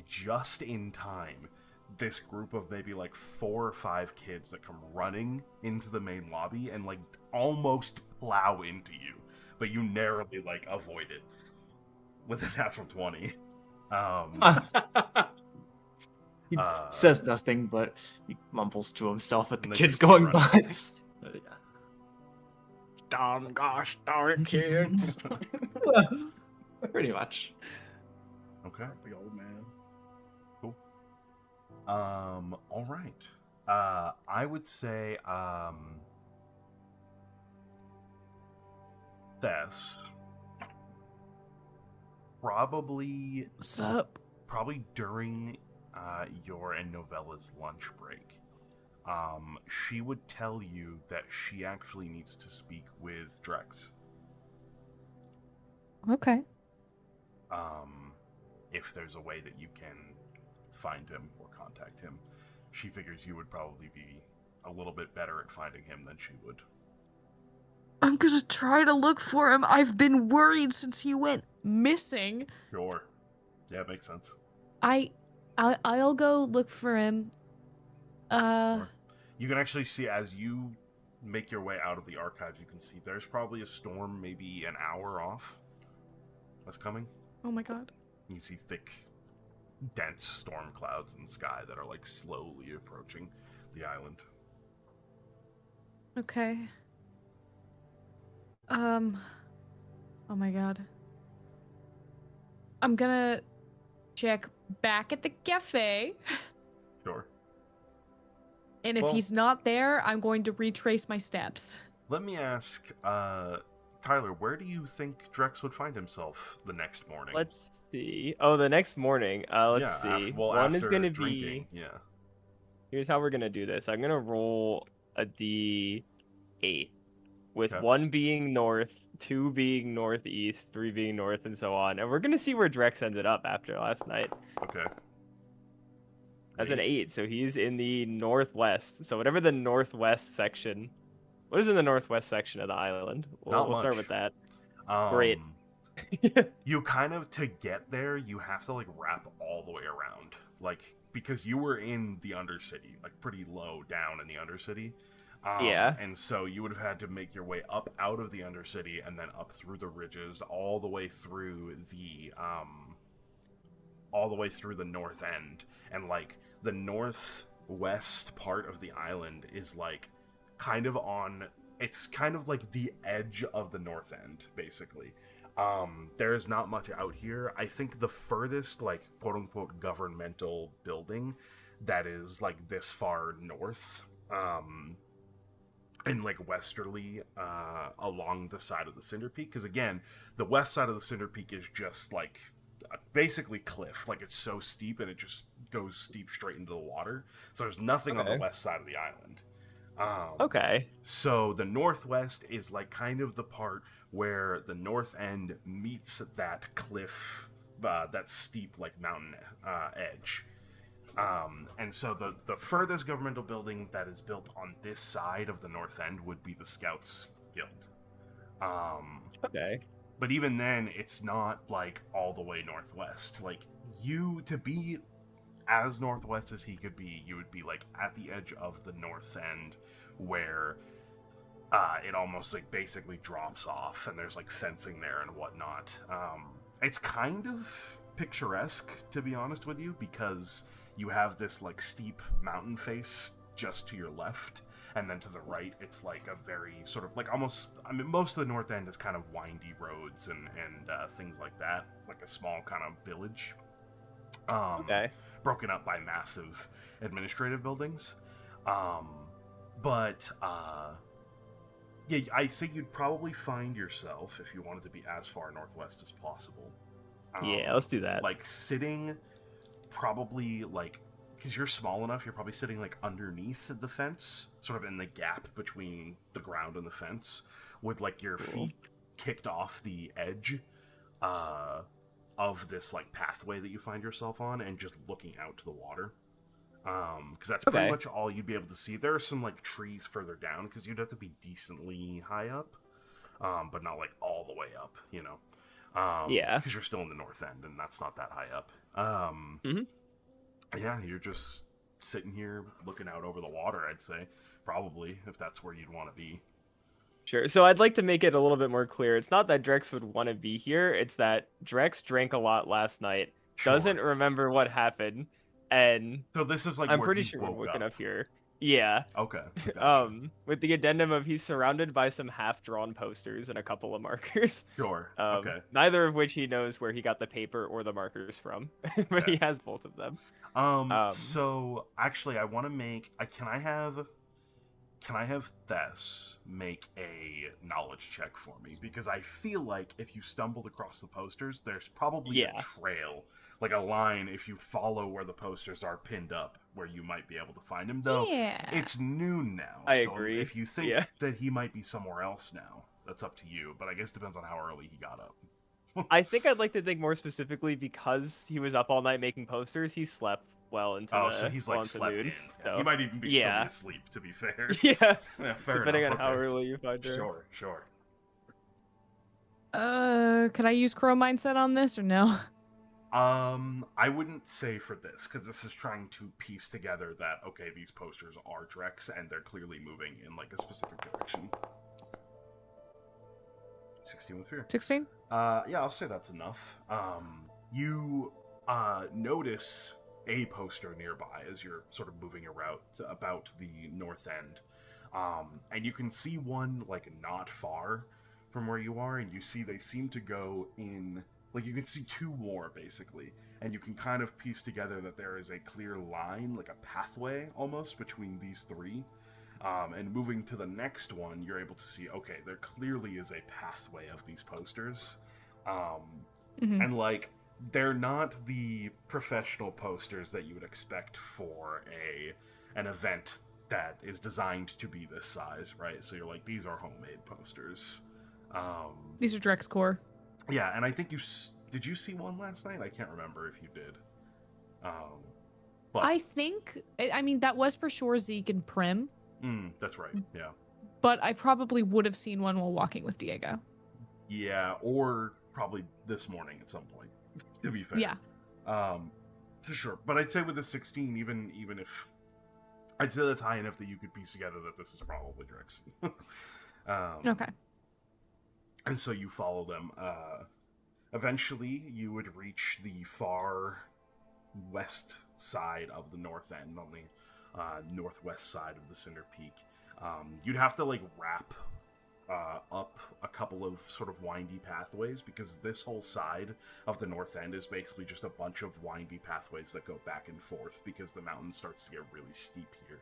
just in time, this group of maybe 4 or 5 kids that come running into the main lobby and almost plow into you, but you narrowly avoid it with a natural 20. He says nothing, but he mumbles to himself at the And they kids just keep going running. by. Darn gosh darn it, kids. Pretty much. Okay. The old man. Cool. All right. I would say, Thess, probably What's up? during your and Novella's lunch break, she would tell you that she actually needs to speak with Drex. Okay. If there's a way that you can find him or contact him. She figures you would probably be a little bit better at finding him than she would. I'm gonna try to look for him. I've been worried since he went missing. Sure. Yeah, it makes sense. I'll go look for him. Sure. You can actually see as you make your way out of the archives, you can see there's probably a storm maybe an hour off that's coming. Oh my god. You see thick, dense storm clouds in the sky that are like slowly approaching the island. Okay. Oh my god. I'm gonna check back at the cafe. Sure. And if Well- he's not there, I'm going to retrace my steps. Let me ask, Tyler, where do you think Drex would find himself the next morning? Let's see. Oh, the next morning. Let's yeah, see. Well, One is after going to drinking, be. Yeah. Here's how we're going to do this. I'm going to roll a d8, with Okay. 1 being north, 2 being northeast, 3 being north, and so on. And we're going to see where Drex ended up after last night. Okay. That's an 8, so he's in the northwest. So whatever the northwest section. What is in the northwest section of the island? Not We'll start much. with that. Um, Great. You kind of, to get there, you have to like wrap all the way around, like because you were in the Undercity, like pretty low down in the Undercity. Yeah. And so you would have had to make your way up out of the Undercity and then up through the ridges, all the way through the north end, and like the northwest part of the island is like kind of on. It's kind of like the edge of the north end, basically. There's not much out here. I think the furthest, like, quote-unquote, governmental building that is, like, this far north, and, like, westerly, along the side of the Cinder Peak, because, again, the west side of the Cinder Peak is just, like, basically cliff. Like, it's so steep, and it just goes steep straight into the water. So there's nothing on the west side of the island. Okay. So the northwest is like kind of the part where the north end meets that cliff, that steep like mountain edge. And so the furthest governmental building that is built on this side of the north end would be the Scouts Guild. Okay. But even then, it's not like all the way northwest. Like you to be as northwest as he could be, you would be like at the edge of the north end where it almost like basically drops off and there's like fencing there and whatnot. It's kind of picturesque, to be honest with you, because you have this like steep mountain face just to your left, and then to the right it's like a very sort of like almost, I mean, most of the north end is kind of windy roads and things like that, like a small kind of village. Okay. Broken up by massive administrative buildings. Yeah, I think you'd probably find yourself, if you wanted to be as far northwest as possible. Yeah, let's do that. Like sitting probably like, because you're small enough, you're probably sitting like underneath the fence, sort of in the gap between the ground and the fence, with like your feet kicked off the edge of this like pathway that you find yourself on, and just looking out to the water. Because that's pretty much all you'd be able to see. There are some like trees further down, because you'd have to be decently high up, but not like all the way up, you know. Yeah. Because you're still in the north end, and that's not that high up. Yeah, you're just sitting here looking out over the water, I'd say, probably, if that's where you'd want to be. Sure. So I'd like to make it a little bit more clear. It's not that Drex would want to be here. It's that Drex drank a lot last night, Sure. doesn't remember what happened, and So this is like I'm where pretty he sure we're woke waking up. up here. Yeah. Okay. Gotcha. With the addendum of he's surrounded by some half-drawn posters and a couple of markers. Sure. Okay. Neither of which he knows where he got the paper or the markers from, but Okay. he has both of them. So actually, I want to make. Can I have Thess make a knowledge check for me? Because I feel like if you stumbled across the posters, there's probably a trail, like a line, if you follow where the posters are pinned up, where you might be able to find him. Though it's noon now, I so agree. if you think that he might be somewhere else now, that's up to you. But I guess it depends on how early he got up. I think I'd like to think more specifically because he was up all night making posters, he slept well into so he's like slept noon, in. so. He might even be still be asleep, to be fair. Yeah, fair depending enough. on how early you find her. Sure. Could I use Crow Mindset on this or no? I wouldn't say for this, because this is trying to piece together that, okay, these posters are Drex, and they're clearly moving in, like, a specific direction. 16 with fear. 16? Yeah, I'll say that's enough. You notice a poster nearby as you're sort of moving about the north end. And you can see one, like, not far from where you are, and you see they seem to go in... Like, you can see two more, basically, and you can kind of piece together that there is a clear line, like a pathway, almost, between these three. And moving to the next one, you're able to see, okay, there clearly is a pathway of these posters. And, like, they're not the professional posters that you would expect for an event that is designed to be this size, right? So you're like, these are homemade posters. These are Drex core. Yeah, and I think did you see one last night? I can't remember if you did. But I think, I mean, that was for sure Zeke and Prim. That's right, yeah. But I probably would have seen one while walking with Diego. Yeah, or probably this morning at some point, to be fair. Yeah. Sure. But I'd say with the 16, even if... I'd say that's high enough that you could piece together that this is probably Drex. Okay. And so you follow them. Eventually, you would reach the far west side of the north end, on the northwest side of the Cinder Peak. You'd have to, like, wrap up a couple of sort of windy pathways, because this whole side of the north end is basically just a bunch of windy pathways that go back and forth, because the mountain starts to get really steep here.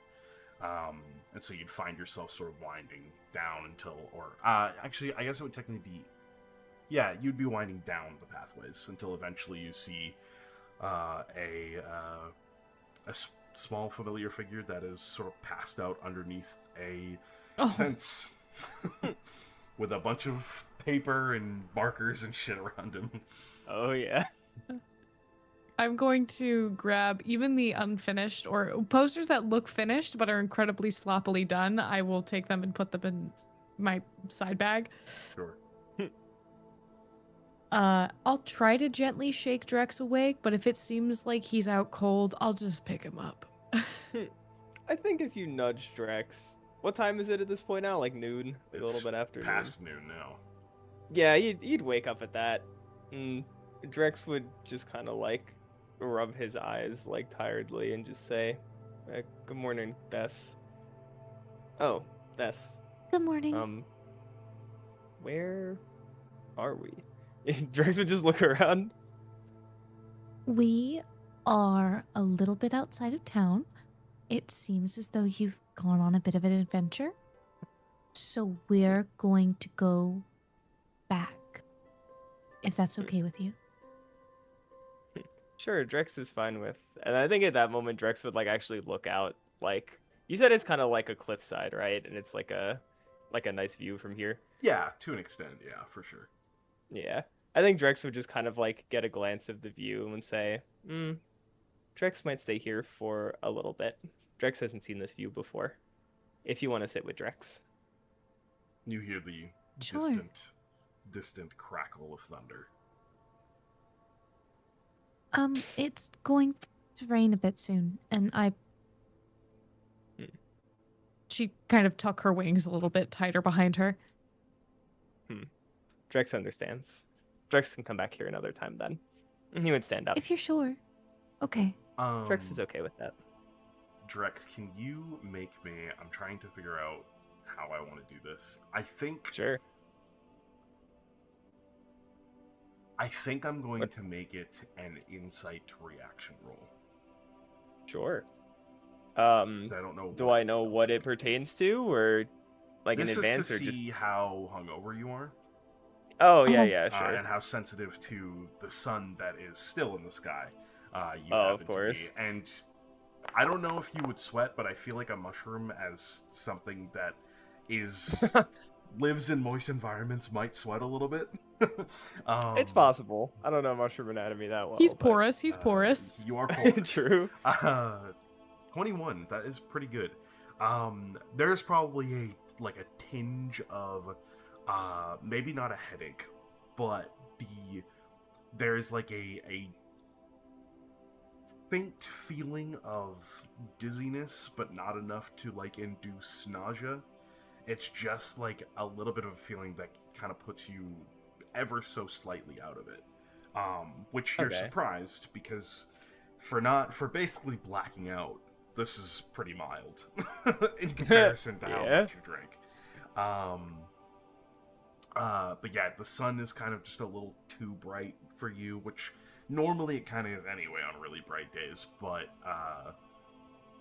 And so you'd find yourself sort of winding down until, actually, I guess it would technically be, yeah, you'd be winding down the pathways until eventually you see a small familiar figure that is sort of passed out underneath a fence with a bunch of paper and markers and shit around him. Oh, yeah. I'm going to grab even the unfinished or posters that look finished but are incredibly sloppily done. I will take them and put them in my side bag. Sure. I'll try to gently shake Drex awake, but if it seems like he's out cold, I'll just pick him up. I think if you nudge Drex, what time is it at this point now? Like noon? Like a little bit after past noon now. Yeah, you'd wake up at that. Drex would just kind of like rub his eyes like tiredly and just say, "Good morning, Bess." Oh, Bess. Good morning. Where are we? Drex would just look around. We are a little bit outside of town. It seems as though you've gone on a bit of an adventure. So we're going to go back, if that's okay with you. Sure, Drex is fine with. And I think at that moment, Drex would like actually look out. Like you said, it's kind of like a cliffside, right? And it's like a nice view from here. Yeah, to an extent, yeah, for sure. Yeah, I think Drex would just kind of like get a glance of the view and say, Drex might stay here for a little bit. Drex hasn't seen this view before. If you want to sit with Drex. You hear the Sure. distant crackle of thunder. It's going to rain a bit soon, and she kind of tuck her wings a little bit tighter behind her. Drex understands. Drex can come back here another time then. He would stand up. If you're sure. Okay. Drex is okay with that. Drex, can you make me? I'm trying to figure out how I want to do this. I think Sure. I'm going to make it an insight reaction roll. Sure. I don't know. Do I know what it pertains to, or like this in advance, is to or just? see how hungover you are. Oh yeah, sure. And how sensitive to the sun that is still in the sky you Oh, happen of course. to be. And I don't know if you would sweat, but I feel like a mushroom as something that is lives in moist environments might sweat a little bit. It's possible. I don't know mushroom anatomy that well. He's but- porous. He's porous. You are porous. True. 21. That is pretty good. There's probably a tinge of maybe not a headache, but there's like a faint feeling of dizziness, but not enough to like induce nausea. It's just like a little bit of a feeling that kind of puts you ever so slightly out of it. Which you're Okay. surprised because for basically blacking out, this is pretty mild in comparison to how Yeah. much you drink. But yeah, the sun is kind of just a little too bright for you, which normally it kind of is anyway on really bright days, but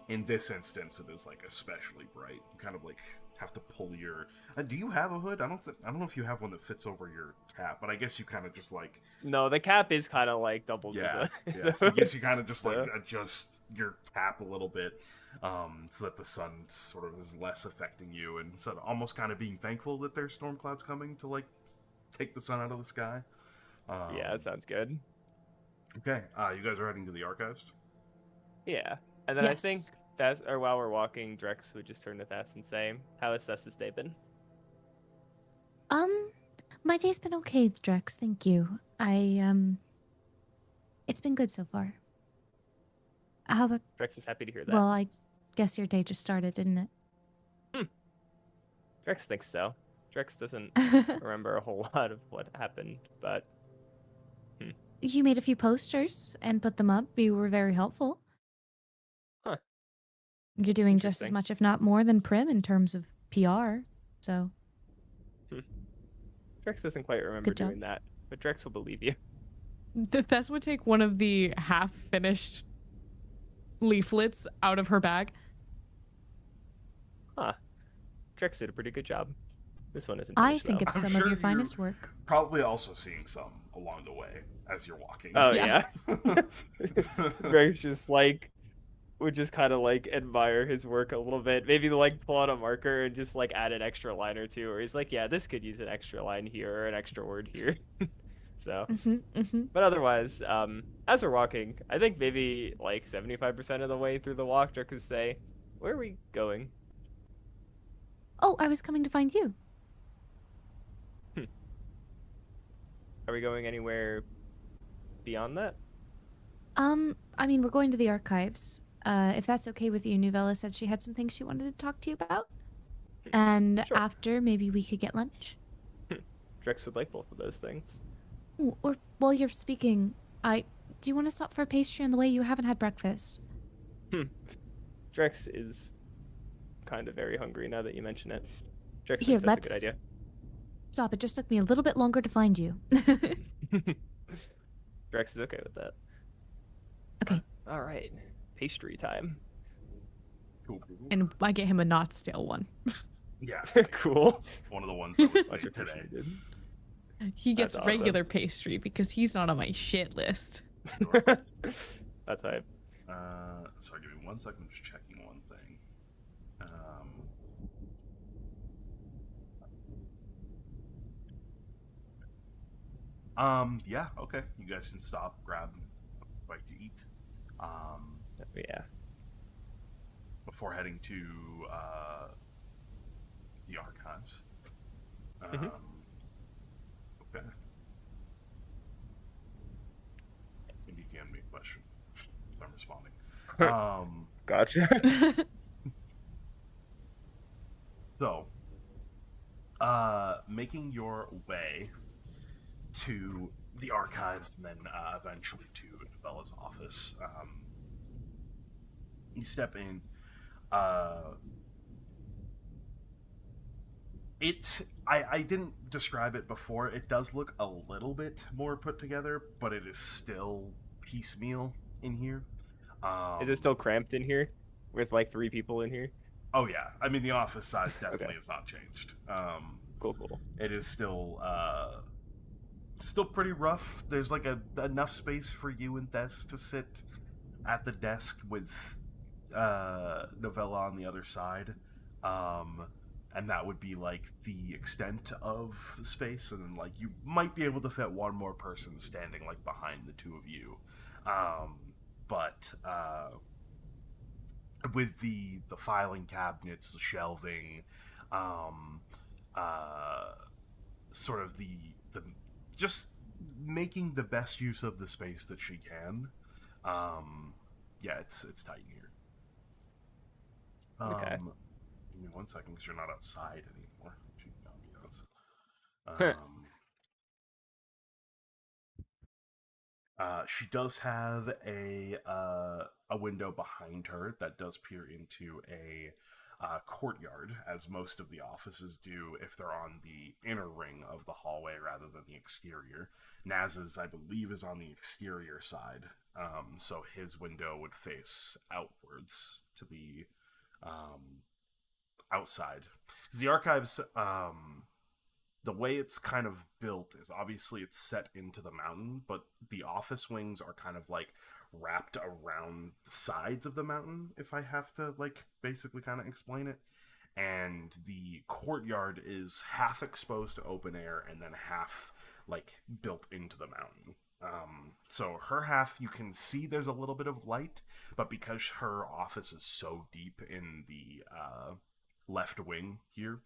in this instance it is like especially bright. You kind of like have to pull your do you have a hood? I don't know if you have one that fits over your cap, but I guess you kind of just like No, the cap is kind of like doubles. yeah, as a... yeah. So I guess you kind of just like Yeah. adjust your cap a little bit, so that the sun sort of is less affecting you, and so almost kind of being thankful that there's storm clouds coming to like take the sun out of the sky. Yeah, that sounds good. Okay, you guys are heading to the archives. Yeah, and then I think Yes. that, or while we're walking, Drex would just turn to Thess and say, "How has Thess's day been?" My day's been okay, Drex. Thank you. It's been good so far. How about? Drex is happy to hear that. Well, I guess your day just started, didn't it? Drex thinks so. Drex doesn't remember a whole lot of what happened, but You made a few posters and put them up. You were very helpful. Huh. You're doing just as Interesting. much, if not more, than Prim in terms of PR. So Drex doesn't quite remember Good job. doing that. But Drex will believe you. Thess would take one of the half-finished leaflets out of her bag. Huh. Drex did a pretty good job. This one isn't. I finished, think though. it's I'm some sure of your you're- finest work. Probably also seeing some along the way as you're walking. Oh Yeah. yeah. Drex just like would just kind of like admire his work a little bit. Maybe like pull out a marker and just like add an extra line or two, or he's like, yeah, this could use an extra line here or an extra word here. So, but otherwise, as we're walking, I think maybe like 75% of the way through the walk, Drex would say, "Where are we going?" Oh, I was coming to find you. Are we going anywhere beyond that? I mean, we're going to the archives. If that's okay with you, Nuvella said she had some things she wanted to talk to you about. And Sure. after, maybe we could get lunch. Drex would like both of those things. Ooh, or while you're speaking, do you want to stop for a pastry on the way? You haven't had breakfast. Drex is kind of very hungry now that you mention it. Drex Here, thinks that's a good let's- idea. Stop, it just took me a little bit longer to find you. Drex is okay with that. Okay. All right. Pastry time. Cool. And I get him a not stale one. Yeah. Cool. One of the ones that was Much made today. appreciated. He gets That's awesome. regular pastry because he's not on my shit list. That's hype. Sorry, give me 1 second. I'm just checking one thing. Yeah, okay. You guys can stop, grab a bite to eat. Yeah. Before heading to the archives. Mhm. Okay. Maybe you can make a question. I'm responding. Gotcha. So, making your way to the archives and then eventually to Bella's office. You step in, I didn't describe it before. It does look a little bit more put together, but it is still piecemeal in here. Is it still cramped in here with like 3 people in here? Oh yeah, I mean the office size definitely Okay. has not changed. Cool. It is still pretty rough. There's like enough space for you and Thess to sit at the desk with Novella on the other side, and that would be like the extent of space. And then like you might be able to fit one more person standing like behind the two of you, but with the filing cabinets, the shelving, sort of the just making the best use of the space that she can. Yeah, it's tight in here. Okay. Give me 1 second because you're not outside anymore. Gee, ambiance. She does have a window behind her that does peer into a courtyard, as most of the offices do if they're on the inner ring of the hallway rather than the exterior. Naz's, I believe, is on the exterior side, so his window would face outwards to the outside. Because the archives, the way it's kind of built is obviously it's set into the mountain, but the office wings are kind of like wrapped around the sides of the mountain, if I have to like basically kind of explain it. And the courtyard is half exposed to open air and then half like built into the mountain. So her half, you can see there's a little bit of light, but because her office is so deep in the left wing here,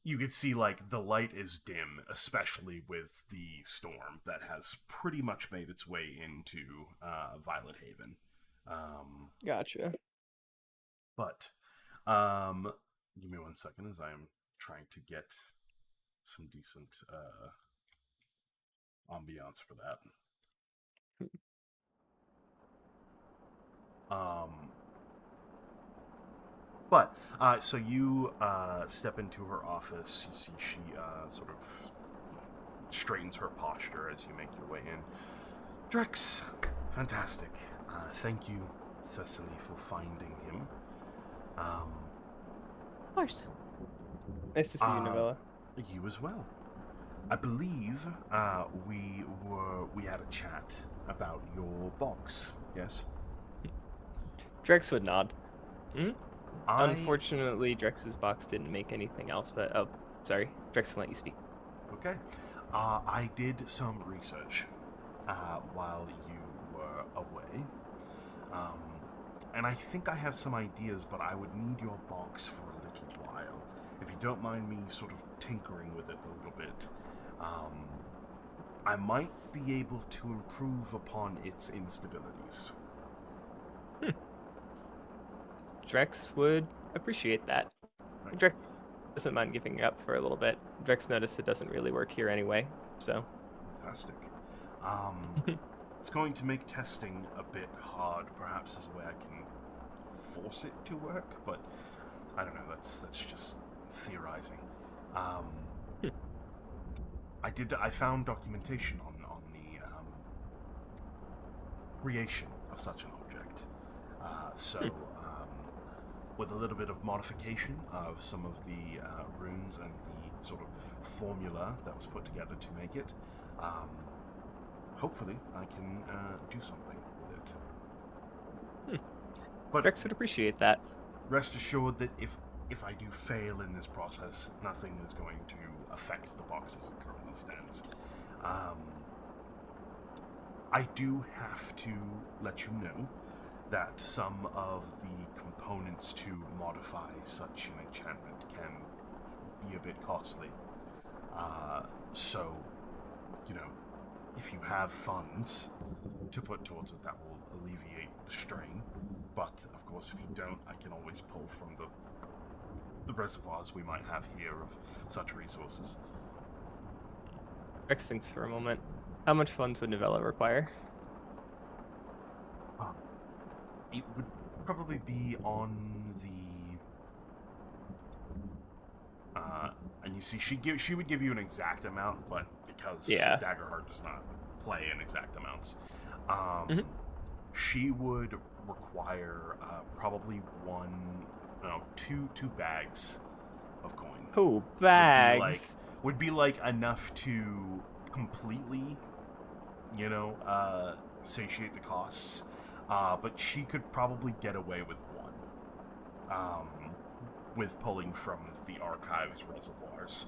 you can see like the light is dim, especially with the storm that has pretty much made its way into Violet Haven. Gotcha. But give me 1 second as I am trying to get some decent ambiance for that. But so you step into her office. You see she sort of straightens her posture as you make your way in. Drex, fantastic. Thank you, Cecily, for finding him. Of course. Nice to see you, Novella. You as well. I believe we had a chat about your box. Yes. Drex would nod. Unfortunately, Drex's box didn't make anything else, but oh, sorry. Drex can let you speak. Okay. I did some research while you were away. And I think I have some ideas, but I would need your box for a little while. If you don't mind me sort of tinkering with it a little bit, I might be able to improve upon its instabilities. Drex would appreciate that. Right. Drex doesn't mind giving up for a little bit. Drex noticed it doesn't really work here anyway, so. Fantastic. It's going to make testing a bit hard. Perhaps there's a way I can force it to work, but I don't know. That's just theorizing. I found documentation on the creation of such an object. With a little bit of modification of some of the runes and the sort of formula that was put together to make it, hopefully I can do something with it. But Drex would appreciate that. rest assured that if I do fail in this process, nothing is going to affect the box as it currently stands. I do have to let you know that some of the components to modify such an enchantment can be a bit costly. So, if you have funds to put towards it, that will alleviate the strain. But, of course, if you don't, I can always pull from the reservoirs we might have here of such resources. Drex thinks for a moment. How much funds would Novella require? It would probably be on the. And you see, she would give you an exact amount, but because Yeah. Daggerheart does not play in exact amounts, Mhm. she would require probably two bags of coin. Oh, bags. Would be like enough to completely, satiate the costs. But she could probably get away with one. With pulling from the archives reservoirs.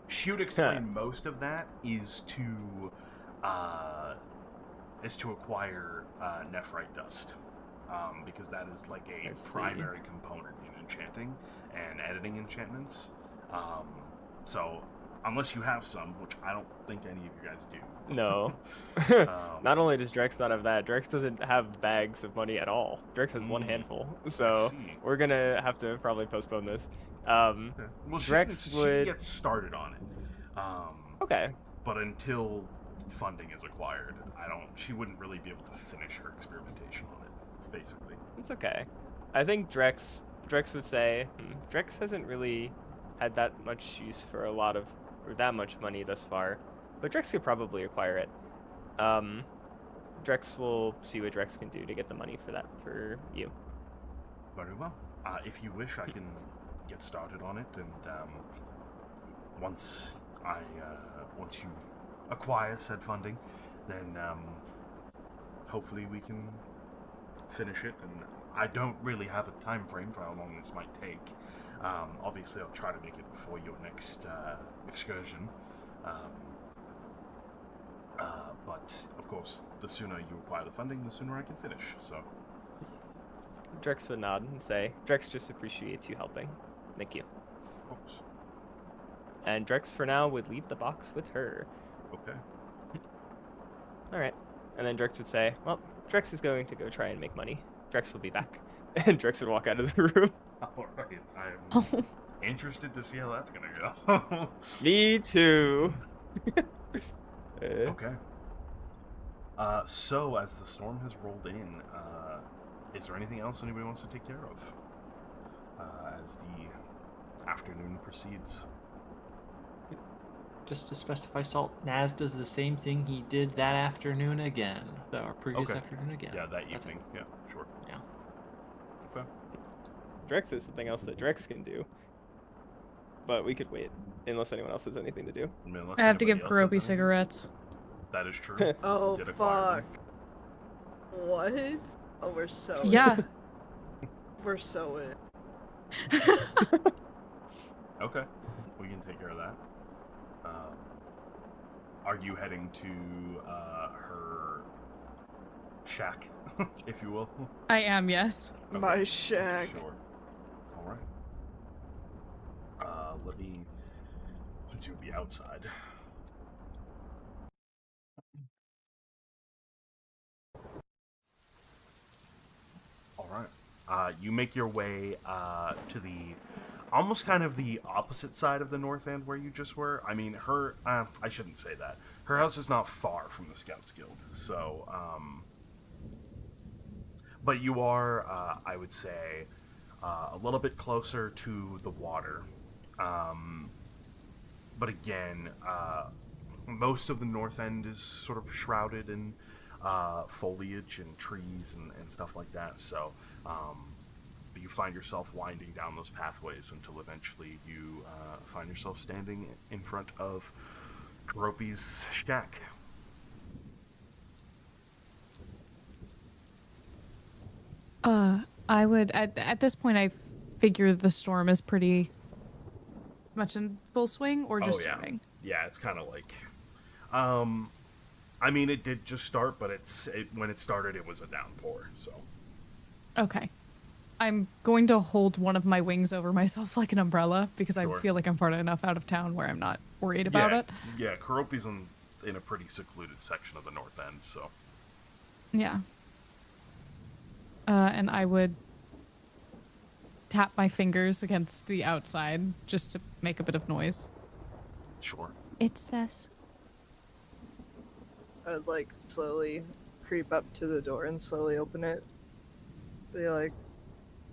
She would explain most of that is to acquire nephrite dust. Because that is like a primary component in enchanting and editing enchantments. So unless you have some, which I don't think any of you guys do. No. Not only does Drex not have that, Drex doesn't have bags of money at all. Drex has one handful. So we're going to have to probably postpone this. Well, Drex she can get started on it. Okay. But until funding is acquired, she wouldn't really be able to finish her experimentation on it, basically. It's okay. I think Drex would say, Drex hasn't really had that much use for that much money thus far. But Drex could probably acquire it. Drex will see what Drex can do to get the money for that for you. Very well. If you wish, I can get started on it, and once you acquire said funding, then hopefully we can finish it. And I don't really have a time frame for how long this might take. Obviously, I'll try to make it before your next excursion. But, of course, the sooner you acquire the funding, the sooner I can finish, so... Drex would nod and say, Drex just appreciates you helping. Thank you. Of course. And Drex, for now, would leave the box with her. Okay. Alright. And then Drex would say, well, Drex is going to go try and make money. Drex will be back. And Drex would walk out of the room. Alright, I'm interested to see how that's gonna go. Me too. Okay. So, as the storm has rolled in, is there anything else anybody wants to take care of as the afternoon proceeds? Just to specify, Salt, Naz does the same thing he did that afternoon again. Our previous afternoon again. Yeah, that evening. Yeah, sure. Yeah. Okay. Drex is something else that Drex can do. But we could wait, unless anyone else has anything to do. I have to give Karopi cigarettes. That is true. Oh, fuck. What? Oh, we're so Yeah. We're so in. Okay. We can take care of that. Are you heading to her shack, if you will? I am, yes. Okay. My shack. Sure. All right. Let me... Since you'll be outside... Alright. You make your way to the... almost kind of the opposite side of the north end where you just were. I mean, her... I shouldn't say that. Her house is not far from the Scouts Guild, so... But you are, I would say, a little bit closer to the water. But again, most of the north end is sort of shrouded in foliage and trees and stuff like that. So you find yourself winding down those pathways until eventually you find yourself standing in front of Karopi's shack. I would at this point I figure the storm is pretty much in full swing or just starting. Yeah, it's kind of like I mean, it did just start, but when it started it was a downpour, so. Okay. I'm going to hold one of my wings over myself like an umbrella because I feel like I'm far enough out of town where I'm not worried about it. Yeah, Karopi's in a pretty secluded section of the north end, so. Yeah. And I would tap my fingers against the outside just to make a bit of noise. Sure. It's this. I would like slowly creep up to the door and slowly open it. Be like,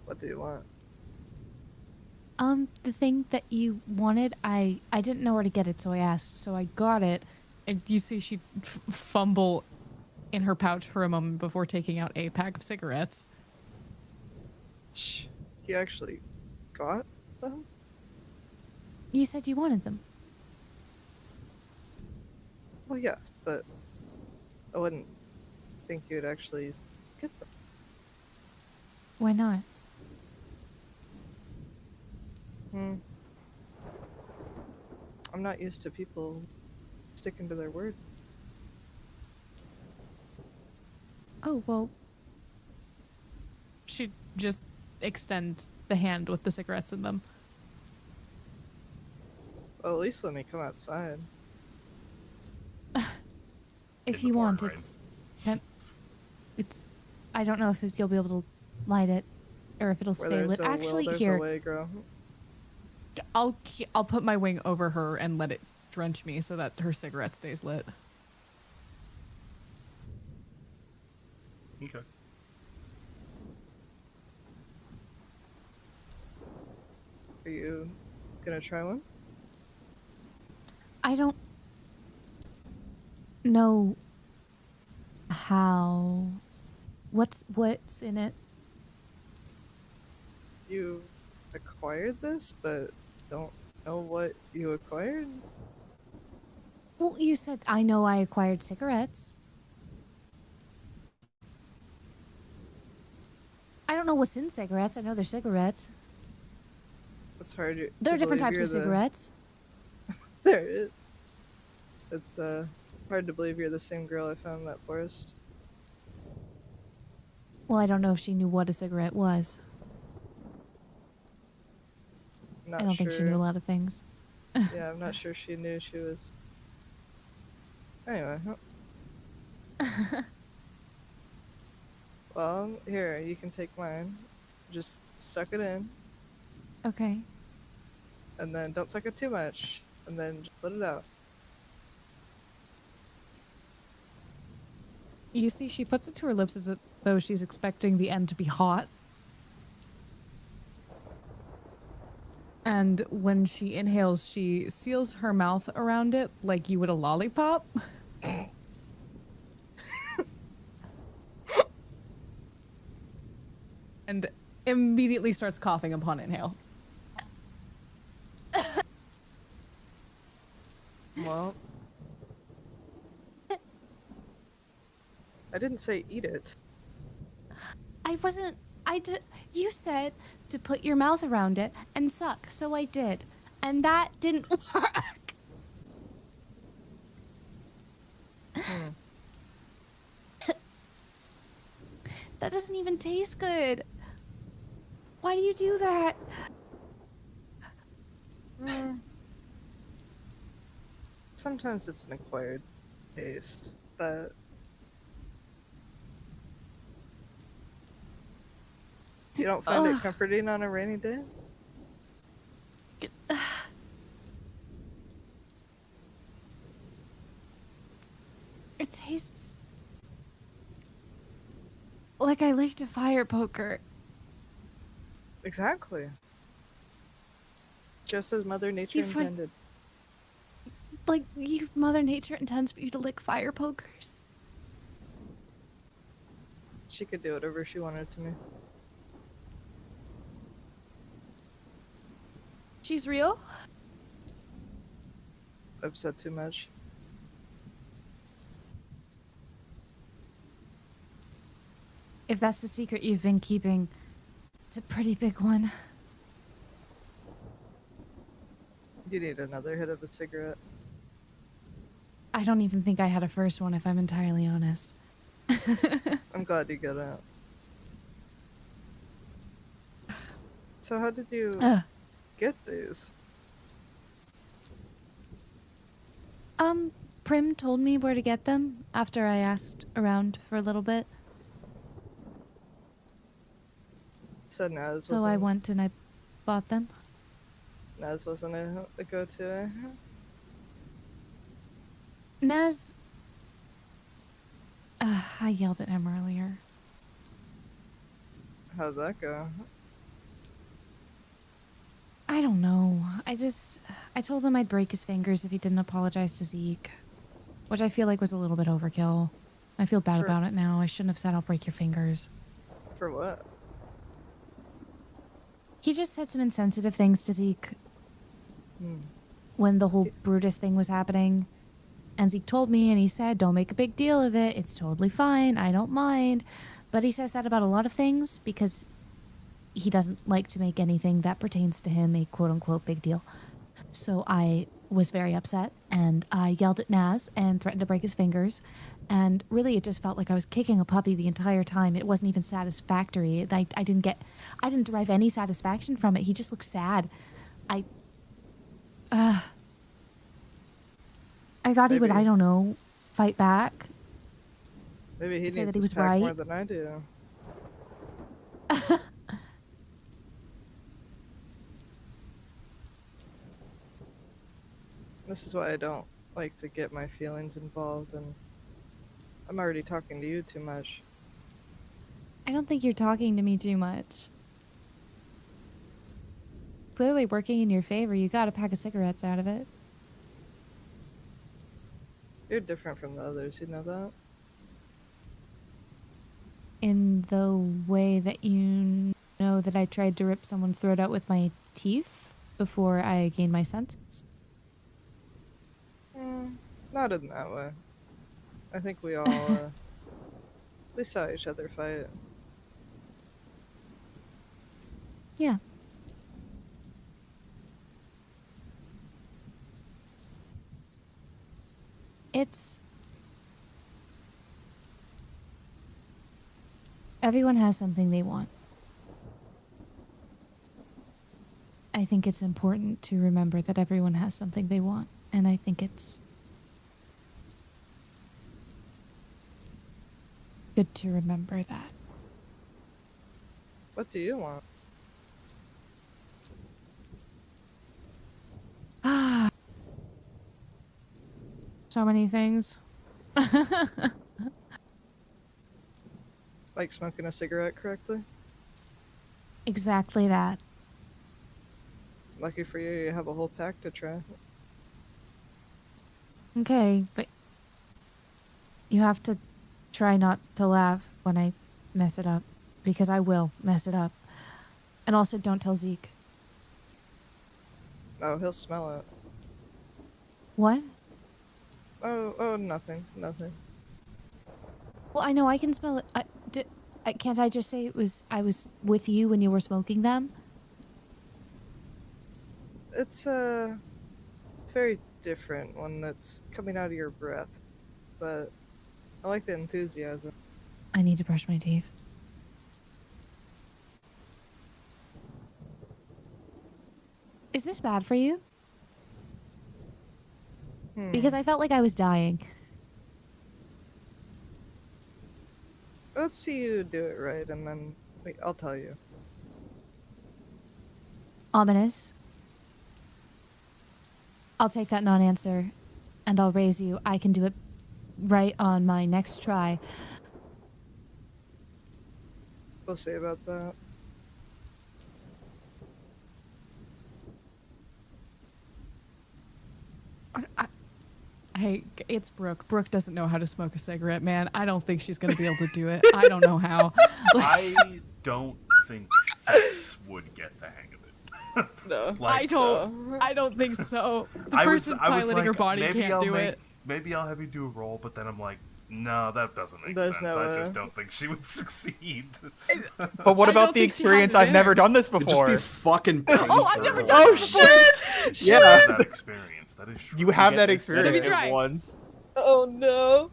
what do you want? The thing that you wanted, I didn't know where to get it, so I asked. So I got it. And you see she fumble in her pouch for a moment before taking out a pack of cigarettes. He actually got them? You said you wanted them. Well, yes, but I wouldn't think you'd actually get them. Why not? I'm not used to people sticking to their word. Oh, well, She'd just extend the hand with the cigarettes in them. Well, at least let me come outside. if In you the want, barn, right? it's, I don't know if you'll be able to light it, or if it'll Where stay there's lit. a will, Actually, there's here, a way, girl. I'll put my wing over her and let it drench me so that her cigarette stays lit. Okay. Are you gonna try one? I don't know how. What's in it? You acquired this, but don't know what you acquired? Well, you said I know I acquired cigarettes. I don't know what's in cigarettes. I know they're cigarettes. It's hard to There are different believe types you're of the- cigarettes. There it is. It's hard to believe you're the same girl I found in that forest. Well, I don't know if she knew what a cigarette was. I'm not I don't sure. think she knew a lot of things. Yeah, I'm not sure she knew she was. Anyway. Well, here, you can take mine. Just suck it in, Okay. and then don't suck it too much, and then just let it out. You see, she puts it to her lips as though she's expecting the end to be hot. And when she inhales, she seals her mouth around it like you would a lollipop. And immediately starts coughing upon inhale. Well, I didn't say eat it. You said to put your mouth around it and suck, so I did. And that didn't work. That doesn't even taste good. Why do you do that? Sometimes it's an acquired taste, but you don't find it comforting on a rainy day? It tastes like I licked a fire poker. Exactly. Just as Mother Nature intended. Like Mother Nature intends for you to lick fire pokers. She could do whatever she wanted to me. She's real? I've said too much. If that's the secret you've been keeping, it's a pretty big one. You need another hit of a cigarette. I don't even think I had a first one, if I'm entirely honest. I'm glad you got out. So how did you get these? Prim told me where to get them after I asked around for a little bit. So Naz So wasn't, I went and I bought them. Naz wasn't a go-to, eh? Naz I yelled at him earlier. How'd that go? I don't know. I told him I'd break his fingers if he didn't apologize to Zeke, which I feel like was a little bit overkill. I feel bad about it now. I shouldn't have said I'll break your fingers. For what? He just said some insensitive things to Zeke Hmm. when the whole Brutus thing was happening. And Zeke told me, and he said, don't make a big deal of it. It's totally fine. I don't mind. But he says that about a lot of things because he doesn't like to make anything that pertains to him a quote-unquote big deal. So I was very upset, and I yelled at Naz and threatened to break his fingers. And really, it just felt like I was kicking a puppy the entire time. It wasn't even satisfactory. I didn't derive any satisfaction from it. He just looked sad. I thought he would, I don't know, fight back. Maybe he say needs that he this was pack right. more than I do. This is why I don't like to get my feelings involved, and I'm already talking to you too much. I don't think you're talking to me too much. Clearly working in your favor. You got a pack of cigarettes out of it. You're different from the others, you know that? In the way that you know that I tried to rip someone's throat out with my teeth before I gained my senses. Not in that way. I think we all, we saw each other fight. Yeah. Everyone has something they want. I think it's important to remember that everyone has something they want, and I think it's good to remember that. What do you want? So many things. Like smoking a cigarette correctly? Exactly that. Lucky for you, you have a whole pack to try. Okay, but you have to try not to laugh when I mess it up, because I will mess it up. And also, don't tell Zeke. Oh, he'll smell it. What? Oh, nothing. Well, I know I can smell it. Can't I just say I was with you when you were smoking them? It's a very different one that's coming out of your breath, but I like the enthusiasm. I need to brush my teeth. Is this bad for you? Because I felt like I was dying. Let's see you do it right, and then I'll tell you. Ominous. I'll take that non-answer, and I'll raise you. I can do it right on my next try. We'll see about that. Hey, it's Brooke. Brooke doesn't know how to smoke a cigarette, man. I don't think she's going to be able to do it. I don't know how. I don't think this would get the hang of it. No. Like, I don't think so. The person piloting her body can't do it. Maybe I'll have you do a roll, but then I'm like, no, that doesn't make There's sense. no I way. just don't think she would succeed. But what I about don't the think she has experience? it I've in never her. done this It'd just before. be fucking painful. Oh, I've never done Oh this before. shit! You Yeah, have that experience. That is true. you have that Get experience. Let me try. Ones. Oh no!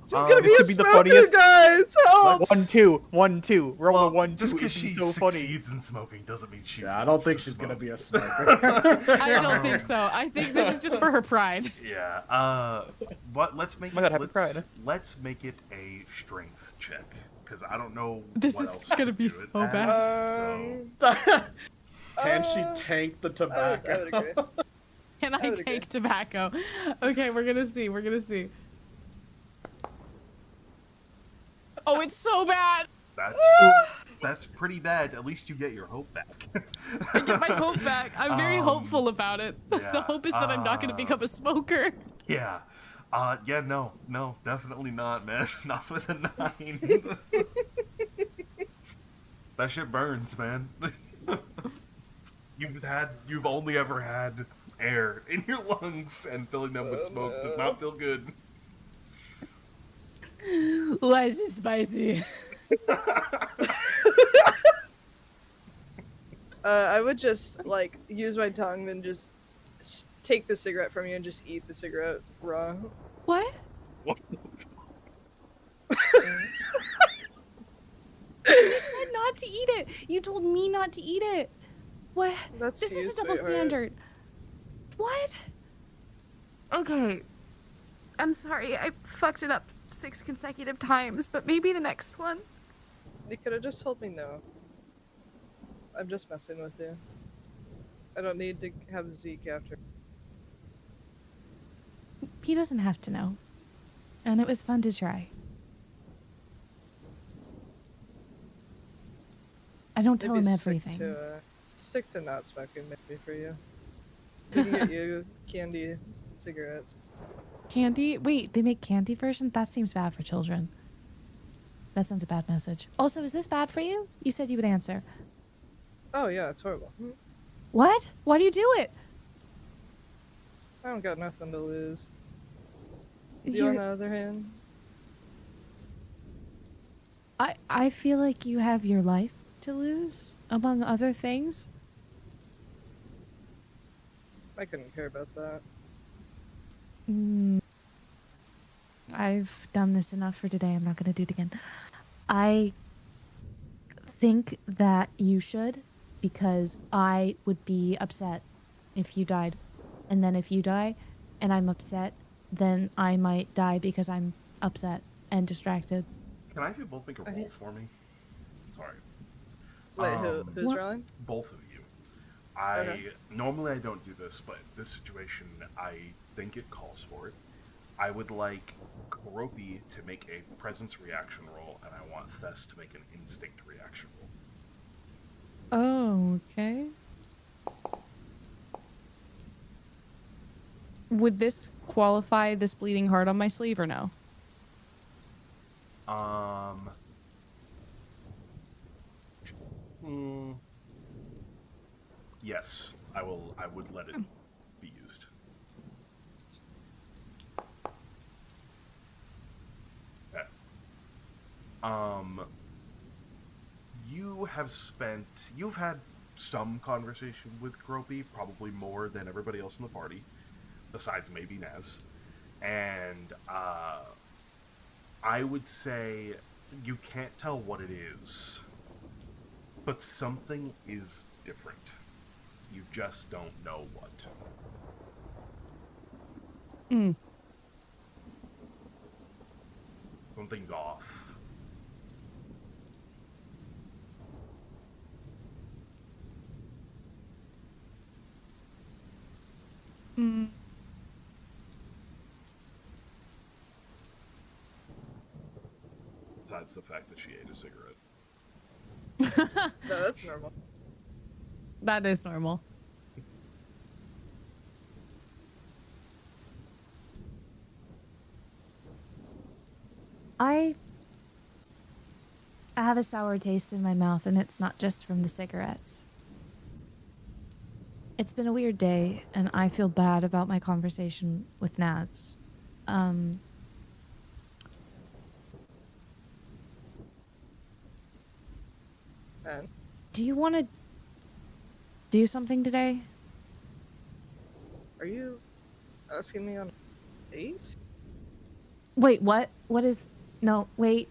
She's Um, gonna be this a could be the smoker, funniest- guys! Help! Let's- 1-2. Roll Well, a 1-2. just It'd because be she so funny. succeeds in smoking doesn't mean she. Yeah, I don't wants think to she's smoke. gonna be a smoker. I don't think so. I think this is just for her pride. Yeah. But let's make Oh my God, happy let's, Pride. let's make it a strength check because I don't know This what is else gonna to be do so it as, bad. so- Can she tank the tobacco? I would agree. Can I I would take agree. tobacco? Okay, we're gonna see. Oh, it's so bad. That's pretty bad. At least you get your hope back. I get my hope back. I'm very hopeful about it. yeah, The hope is that I'm not going to become a smoker. Yeah. Yeah, no, definitely not, man. Not with a 9. That shit burns, man. You've only ever had air in your lungs, and filling them with smoke does not feel good. Why is it spicy? I would just like use my tongue and just take the cigarette from you and just eat the cigarette raw. What? What? You said not to eat it. You told me not to eat it. What? That's This you, is a double sweetheart. standard. What? Okay. I'm sorry. I fucked it up 6 consecutive times, but maybe the next one. You could have just told me no. I'm just messing with you. I don't need to have Zeke after. He doesn't have to know. And it was fun to try. I don't tell Maybe him stick everything. Stick to not smoking, maybe, for you. We can get you candy cigarettes. Candy? Wait, they make candy version? That seems bad for children. That sends a bad message. Also, is this bad for you? You said you would answer. Oh yeah, it's horrible. What? Why do you do it? I don't got nothing to lose. You, You're- on the other hand, I feel like you have your life to lose, among other things. I couldn't care about that. I've done this enough for today. I'm not going to do it again. I think that you should, because I would be upset if you died. And then if you die and I'm upset, then I might die because I'm upset and distracted. Can I have you both make a roll for me? Sorry. Wait, who's What? rolling? Both of you. Normally I don't do this, but this situation, I think it calls for it. I would like Karopi to make a presence reaction roll, and I want Thess to make an instinct reaction roll. Oh, okay. Would this qualify this bleeding heart on my sleeve or no? Yes, I would let it be used. Okay. You've had some conversation with Gropey, probably more than everybody else in the party, besides maybe Naz. And I would say you can't tell what it is, but something is different. You just don't know what. Something's off. Besides the fact that she ate a cigarette. No, that's normal. That is normal. I have a sour taste in my mouth, and it's not just from the cigarettes. It's been a weird day, and I feel bad about my conversation with Nats. And Do you want to do something today? are you asking me on a date? Wait, what? What is... No, wait.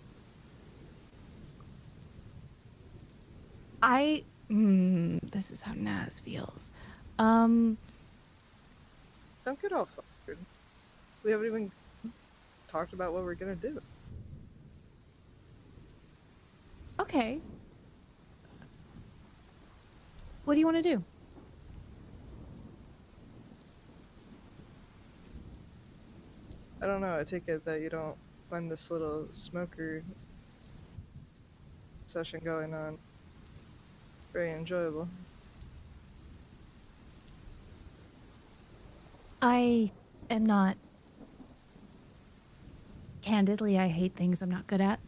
This is how Naz feels. Don't get all fuckered. We haven't even talked about what we're gonna do. Okay. What do you want to do? I don't know. I take it that you don't find this little smoker session going on. Very enjoyable. I am not. Candidly, I hate things I'm not good at.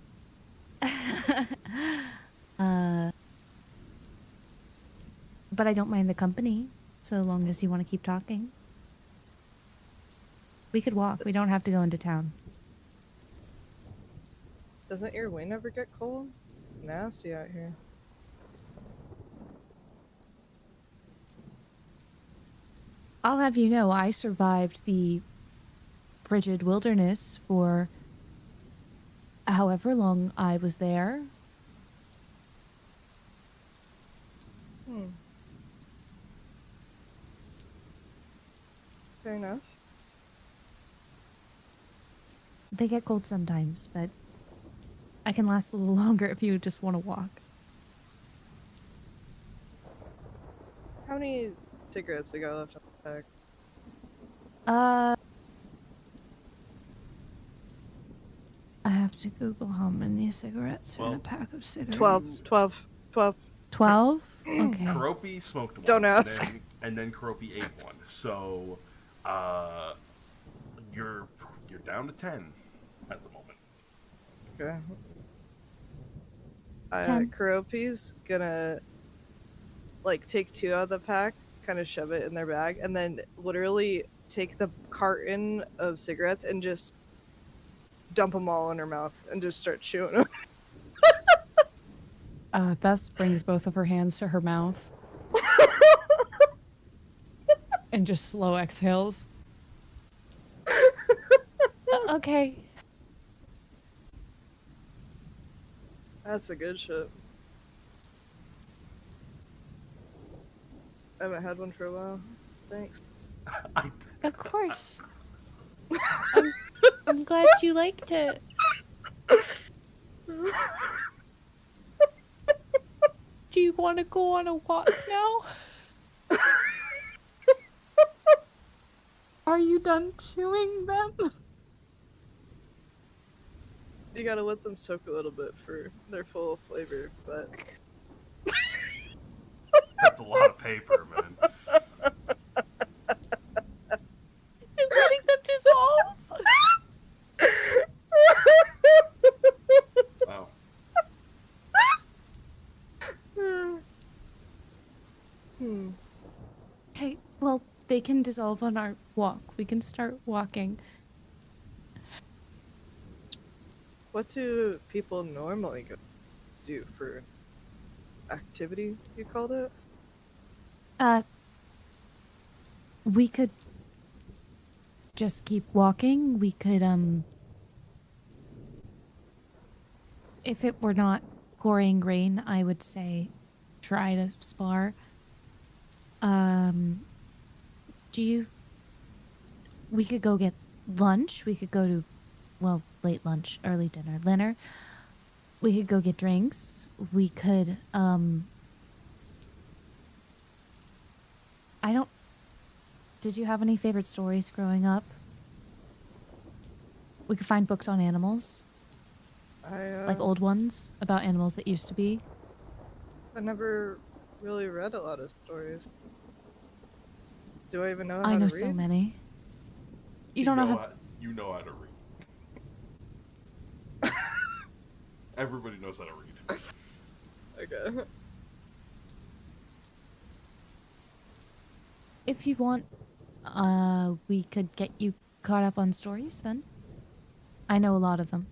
But I don't mind the company, so long as you want to keep talking. We could walk. We don't have to go into town. Doesn't your wind ever get cold? Nasty out here. I'll have you know, I survived the frigid wilderness for however long I was there. Fair enough. They get cold sometimes, but I can last a little longer if you just want to walk. How many cigarettes we got left on the pack? I have to Google how many cigarettes are in a Well, pack of cigarettes. 12. 12? Okay. Karopi smoked one. Don't ask. And then Karopi ate one. So, you're down to 10 at the moment. Okay. 10. Karopi's gonna like take 2 out of the pack, kind of shove it in their bag, and then literally take the carton of cigarettes and just dump them all in her mouth and just start chewing them. Thus brings both of her hands to her mouth. And just slow exhales. Okay. That's a good shit. I haven't had one for a while. Thanks. Of course. I'm glad you liked it. Do you want to go on a walk now? Are you done chewing them? You gotta let them soak a little bit for their full flavor, but That's a lot of paper, man. You're letting them dissolve? Oh. Hey, well, they can dissolve on our walk. We can start walking. what do people normally do for activity, you called it? We could just keep walking. We could, if it were not pouring rain, I would say try to spar. We could go get lunch. We could go to, well, late lunch, early dinner. We could go get drinks. We could, did you have any favorite stories growing up? We could find books on animals. Like old ones about animals that used to be. I never really read a lot of stories. Do I even know how I know to read? so many. You don't know how. You know how to read. Everybody knows how to read. Okay. If you want, we could get you caught up on stories then. I know a lot of them.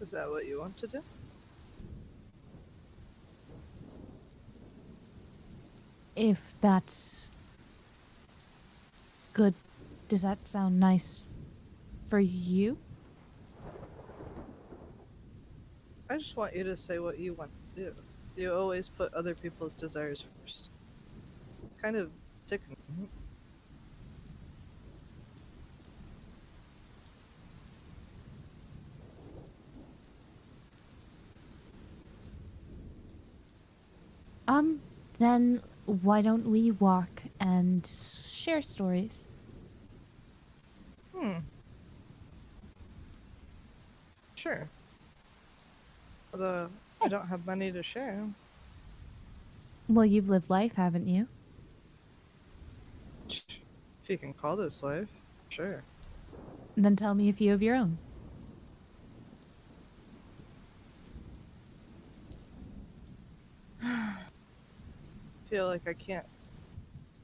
Is that what you want to do? If that's good, does that sound nice for you? I just want you to say what you want to do. You always put other people's desires first. Kind of ticking. Then why don't we walk and share stories? Sure. Although I don't have money to share. Well, you've lived life, haven't you? If you can call this life, sure. Then tell me a few of your own. Feel like I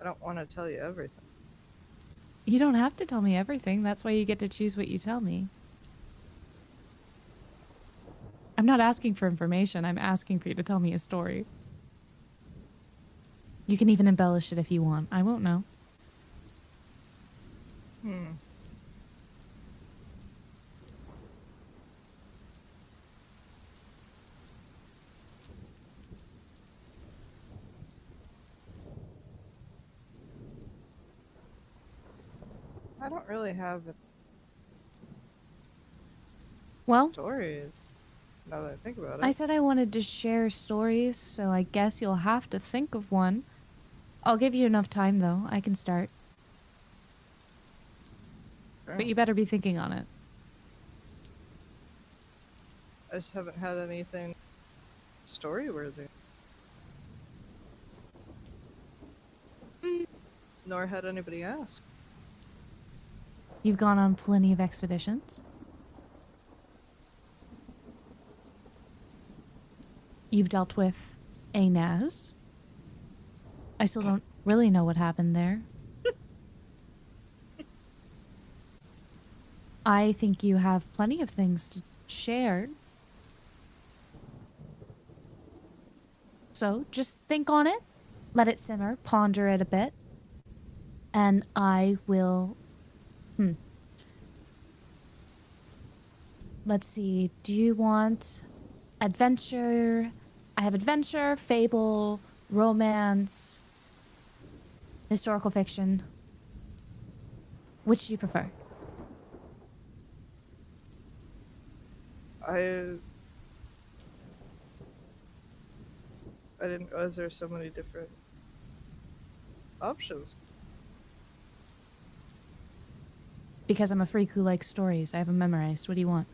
don't want to tell you everything. You don't have to tell me everything. That's why you get to choose what you tell me. I'm not asking for information. I'm asking for you to tell me a story. You can even embellish it if you want. I won't know. I don't really have a Well, story, now that I think about it. I said I wanted to share stories, so I guess you'll have to think of one. I'll give you enough time, though. I can start. Sure. But you better be thinking on it. I just haven't had anything story-worthy. Nor had anybody ask. You've gone on plenty of expeditions. You've dealt with a Naz. I still don't really know what happened there. I think you have plenty of things to share. So just think on it, let it simmer, ponder it a bit, and I will... Let's see, do you want adventure? I have adventure, fable, romance, historical fiction. Which do you prefer? I didn't realize there were so many different options. Because I'm a freak who likes stories. I have them memorized. What do you want?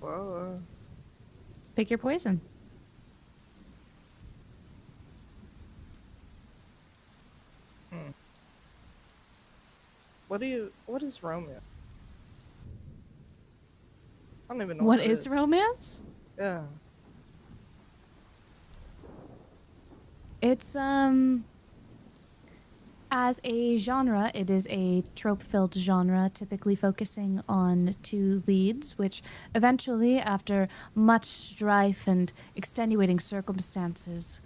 Well, Pick your poison. what is romance? I don't even know What it is romance? Yeah. It's, as a genre, it is a trope-filled genre, typically focusing on two leads, which eventually, after much strife and extenuating circumstances,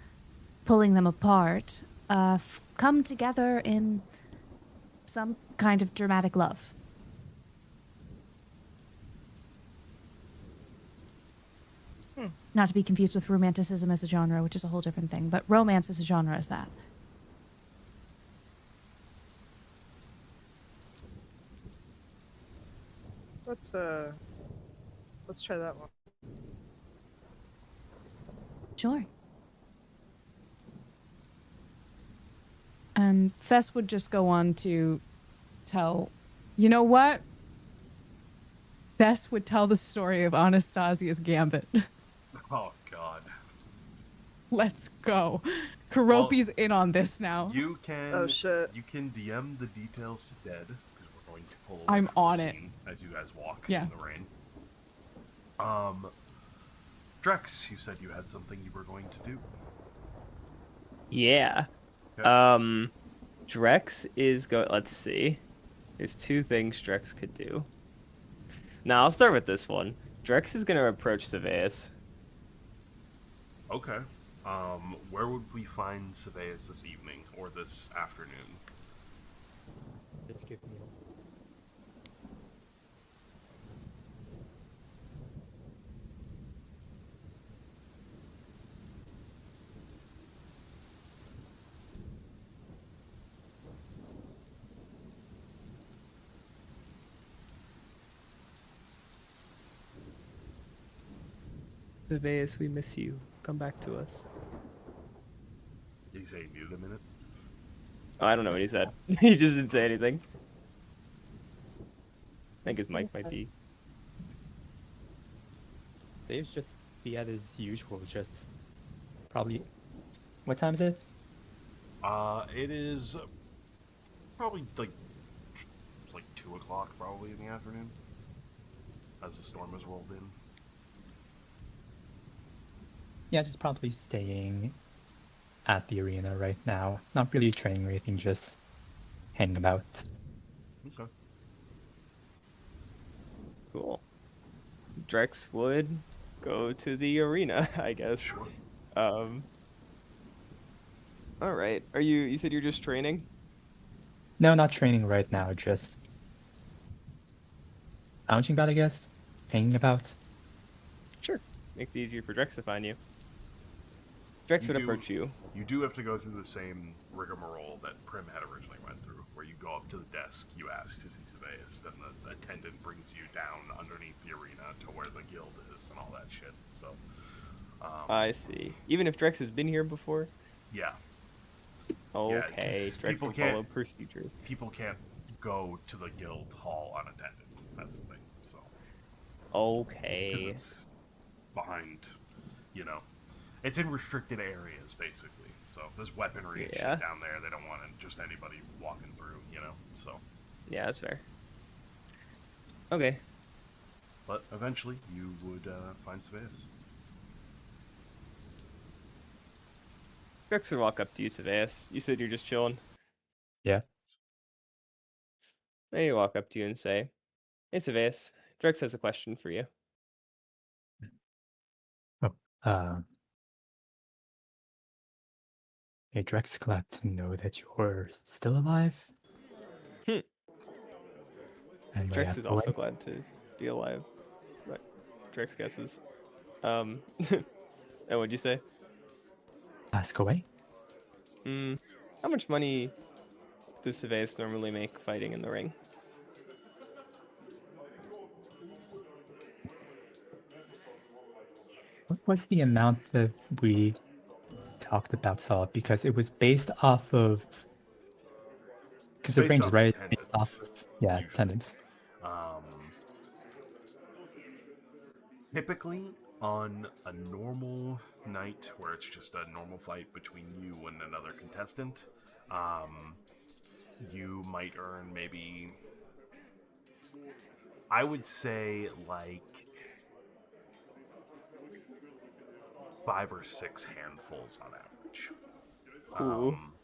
pulling them apart, come together in some kind of dramatic love. Not to be confused with romanticism as a genre, which is a whole different thing, but romance as a genre is that. Let's try that one. Sure. And Fess would just go on to tell, you know what? Fess would tell the story of Anastasia's gambit. Oh God. Let's go. Karopi's in on this now. You can. Oh, shit. You can DM the details to Dead because we're going to pull. I'm from the on it. scene as you guys walk Yeah. in the rain. Drex, you said you had something you were going to do. Yeah. Okay. Drex is go. Let's see. There's two things Drex could do. Now I'll start with this one. Drex is gonna approach Saveus. Okay. Where would we find Saveus this evening or this afternoon? Just give me Saveus, we miss you. Come back to us. Did he say he needed a minute? Oh, I don't know what he said. He just didn't say anything. think his mic might be. Dave's just be at his usual, just probably. What time is it? It is probably like 2 o'clock, probably in the afternoon, as the storm has rolled in. Yeah, just probably staying at the arena right now. Not really training or anything, just hanging about. Okay. Cool. Drex would go to the arena, I guess. Sure. All right. You said you're just training? No, not training right now, just lounging about, I guess. Hanging about. Sure. Makes it easier for Drex to find you. Drex would approach you. You do have to go through the same rigmarole that Prim had originally went through, where you go up to the desk, you ask to see Saveus, then the attendant brings you down underneath the arena to where the guild is and all that shit. So, I see. Even if Drex has been here before? Yeah. Okay, 'cause Drex will follow procedure. People can't go to the guild hall unattended. That's the thing. So. Okay. Because it's behind, it's in restricted areas, basically. So if there's weaponry and shit down there, they don't want just anybody walking through, so. Yeah, that's fair. Okay. But eventually, you would find Saveus. Drex would walk up to you, Saveus. You said you're just chilling. Yeah. They walk up to you and say, "Hey, Saveus, Drex has a question for you." Oh, hey, Drex, glad to know that you're still alive. Hmm. And Drex is also glad to be alive. But Drex guesses. And what'd you say? Ask away. How much money does Saveus normally make fighting in the ring? What was the amount that we talked about, Saul? Because it was based off of. Because the Based range, off right? attendance, Based off of, yeah, usually. attendance. Typically, on a normal night where it's just a normal fight between you and another contestant, you might earn maybe, I would say, like 5 or 6 handfuls on average.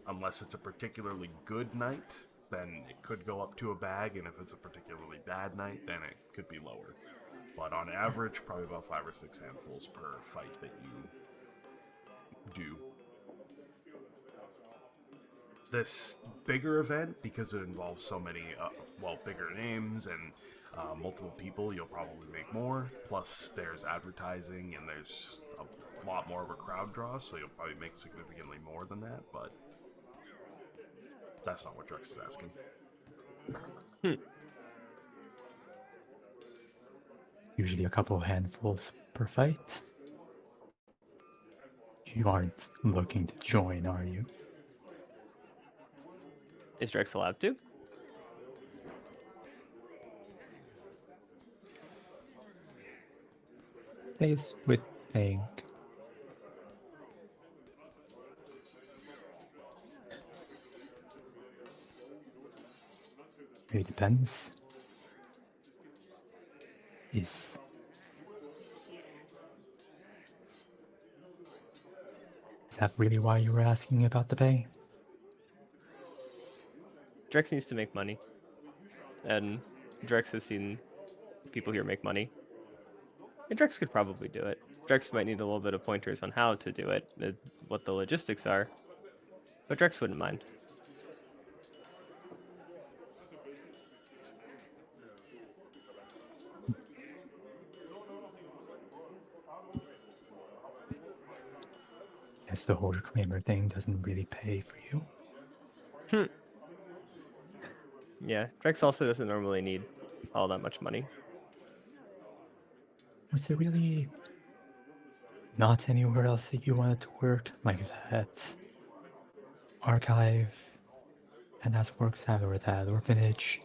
Unless it's a particularly good night, then it could go up to a bag, and if it's a particularly bad night, then it could be lower. But on average, probably about 5 or 6 handfuls per fight that you do. This bigger event, because it involves so many, bigger names and multiple people, you'll probably make more. Plus, there's advertising, and there's a lot more of a crowd draw, so you'll probably make significantly more than that, but that's not what Drex is asking. Usually a couple handfuls per fight. You aren't looking to join, are you? Is Drex allowed to? Face would think. It depends. Is that really why you were asking about the pay? Drex needs to make money. And Drex has seen people here make money. And Drex could probably do it. Drex might need a little bit of pointers on how to do it, what the logistics are. But Drex wouldn't mind. Guess the whole reclaimer thing doesn't really pay for you. Yeah, Drex also doesn't normally need all that much money. Was there really not anywhere else that you wanted to work like that archive and that works out, or that orphanage?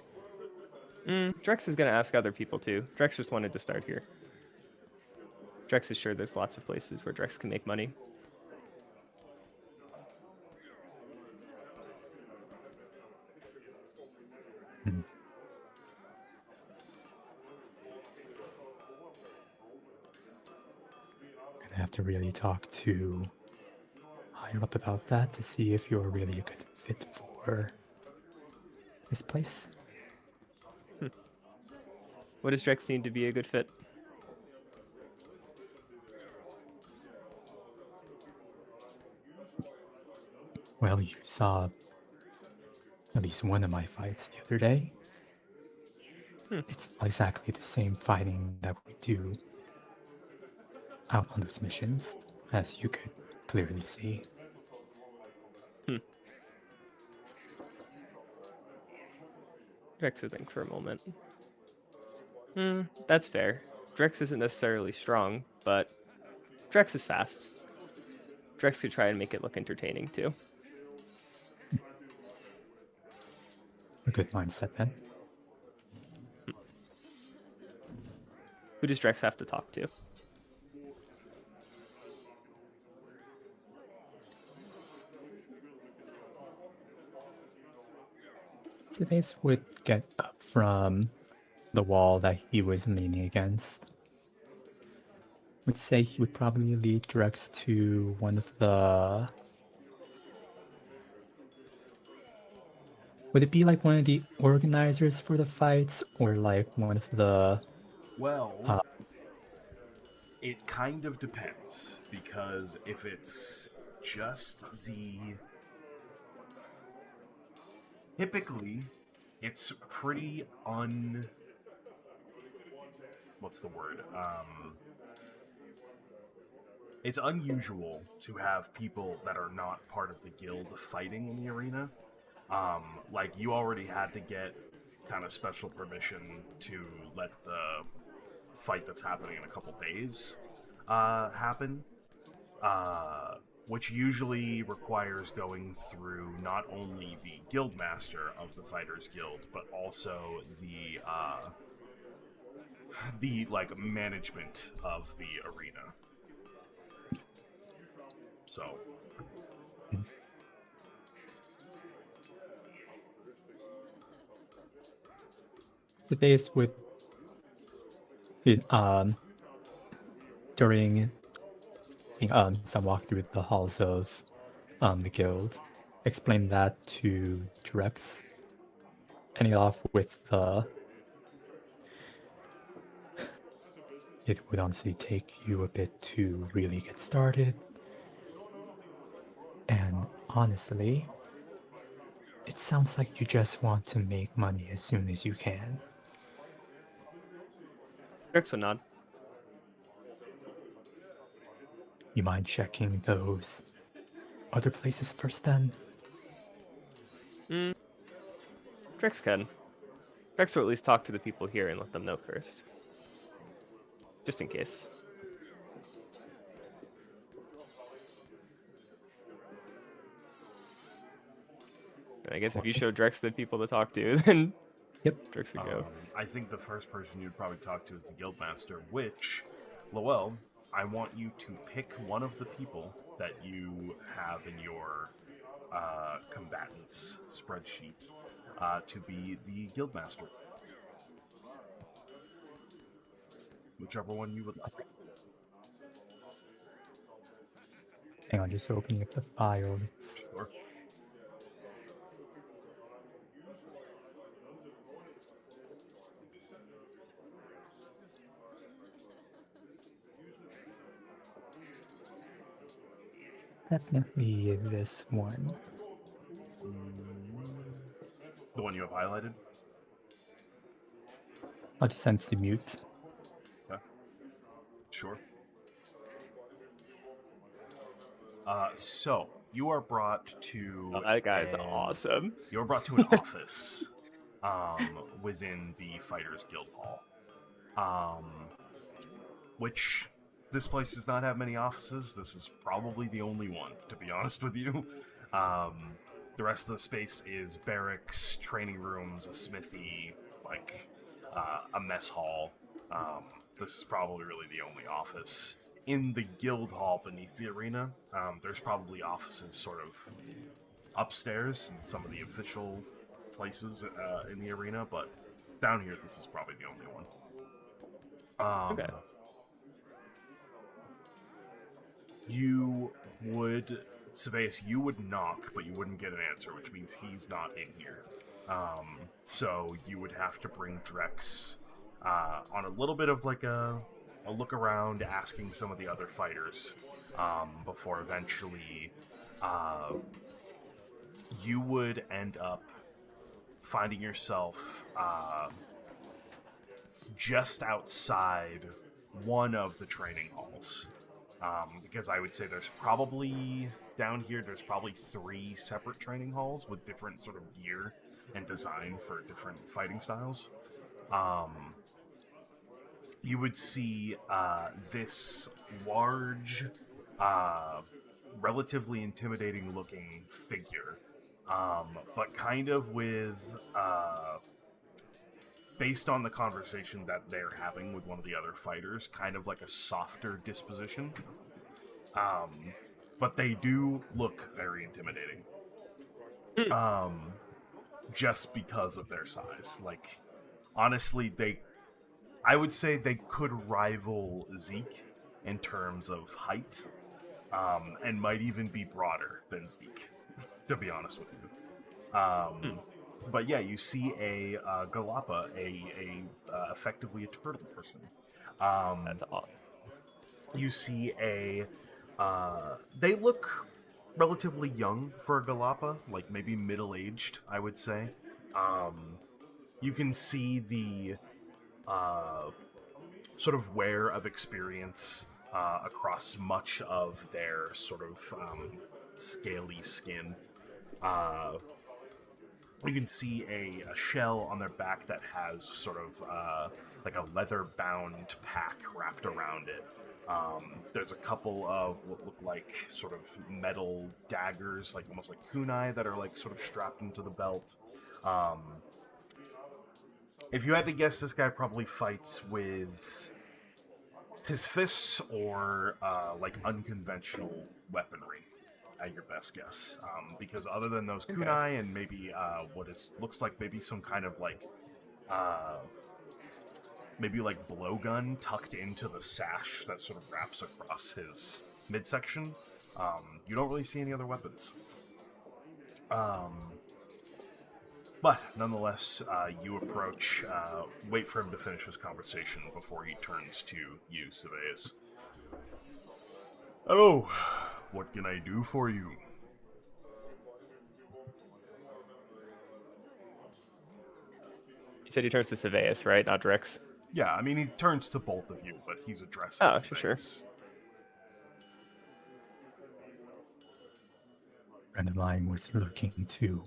Drex is going to ask other people too. Drex just wanted to start here. Drex is sure there's lots of places where Drex can make money. Gonna have to really talk to higher up about that to see if you're really a good fit for this place. What does Drex need to be a good fit? Well, you saw at least one of my fights the other day. It's not exactly the same fighting that we do out on those missions, as you could clearly see. Drex would think for a moment. That's fair. Drex isn't necessarily strong, but Drex is fast. Drex could try and make it look entertaining too. A good mindset then. Who does Drex have to talk to? Zephyrus would get up from the wall that he was leaning against. Would say he would probably lead Drex to one of the... Would it be like one of the organizers for the fights, or like one of the... Well, it kind of depends, because if it's just the... Typically, it's pretty what's the word? It's unusual to have people that are not part of the guild fighting in the arena. Like, you already had to get kind of special permission to let the fight that's happening in a couple days happen. Which usually requires going through not only the guildmaster of the Fighters Guild, but also the like management of the arena. So the base with it, during some walk through the halls of the guild, explain that to Drex, ending off with it would honestly take you a bit to really get started, and honestly, it sounds like you just want to make money as soon as you can. Drex would nod. You mind checking those other places first then? Drex can. Drex will at least talk to the people here and let them know first. Just in case. And I guess if you show Drex the people to talk to, then Drex would go. I think the first person you'd probably talk to is the guildmaster, which, Lowell, I want you to pick one of the people that you have in your combatants spreadsheet to be the guildmaster. Whichever one you would like. Hang on, just opening up the file. It's... Sure. Definitely this one. The one you have highlighted? I'll just send it to mute. Okay. Sure. So, you are brought to... Oh, that guy's awesome. You are brought to an office within the Fighters Guild Hall. Which... This place does not have many offices. This is probably the only one, to be honest with you. The rest of the space is barracks, training rooms, a smithy, like a mess hall. This is probably really the only office. In the guild hall beneath the arena, there's probably offices sort of upstairs in some of the official places in the arena, but down here, this is probably the only one. Okay. You would, Sebaeus, you would knock, but you wouldn't get an answer, which means he's not in here. So you would have to bring Drex on a little bit of like a look around, asking some of the other fighters before eventually you would end up finding yourself just outside one of the training halls. Because I would say there's probably, down here, there's probably 3 separate training halls with different sort of gear and design for different fighting styles. You would see this large, relatively intimidating looking figure, but kind of with, based on the conversation that they're having with one of the other fighters, kind of like a softer disposition. But they do look very intimidating. Just because of their size. Like, honestly, I would say they could rival Zeke in terms of height, and might even be broader than Zeke, to be honest with you. But yeah, you see a Galapa, effectively a turtle person. That's awesome. You see they look relatively young for a Galapa, like maybe middle-aged, I would say. You can see the sort of wear of experience across much of their sort of scaly skin. You can see a shell on their back that has sort of like a leather-bound pack wrapped around it. There's a couple of what look like sort of metal daggers, like almost like kunai, that are like sort of strapped into the belt. If you had to guess, this guy probably fights with his fists or like unconventional weaponry. At your best guess, because other than those kunai and maybe looks like maybe some kind of like maybe like blowgun tucked into the sash that sort of wraps across his midsection, you don't really see any other weapons. But nonetheless, you approach, wait for him to finish his conversation before he turns to you, Sebaeus. Hello. What can I do for you? You said he turns to Sebaeus, right? Not Drex. Yeah, I mean, he turns to both of you, but he's addressing Sebaeus. Sure. Friend of mine was looking to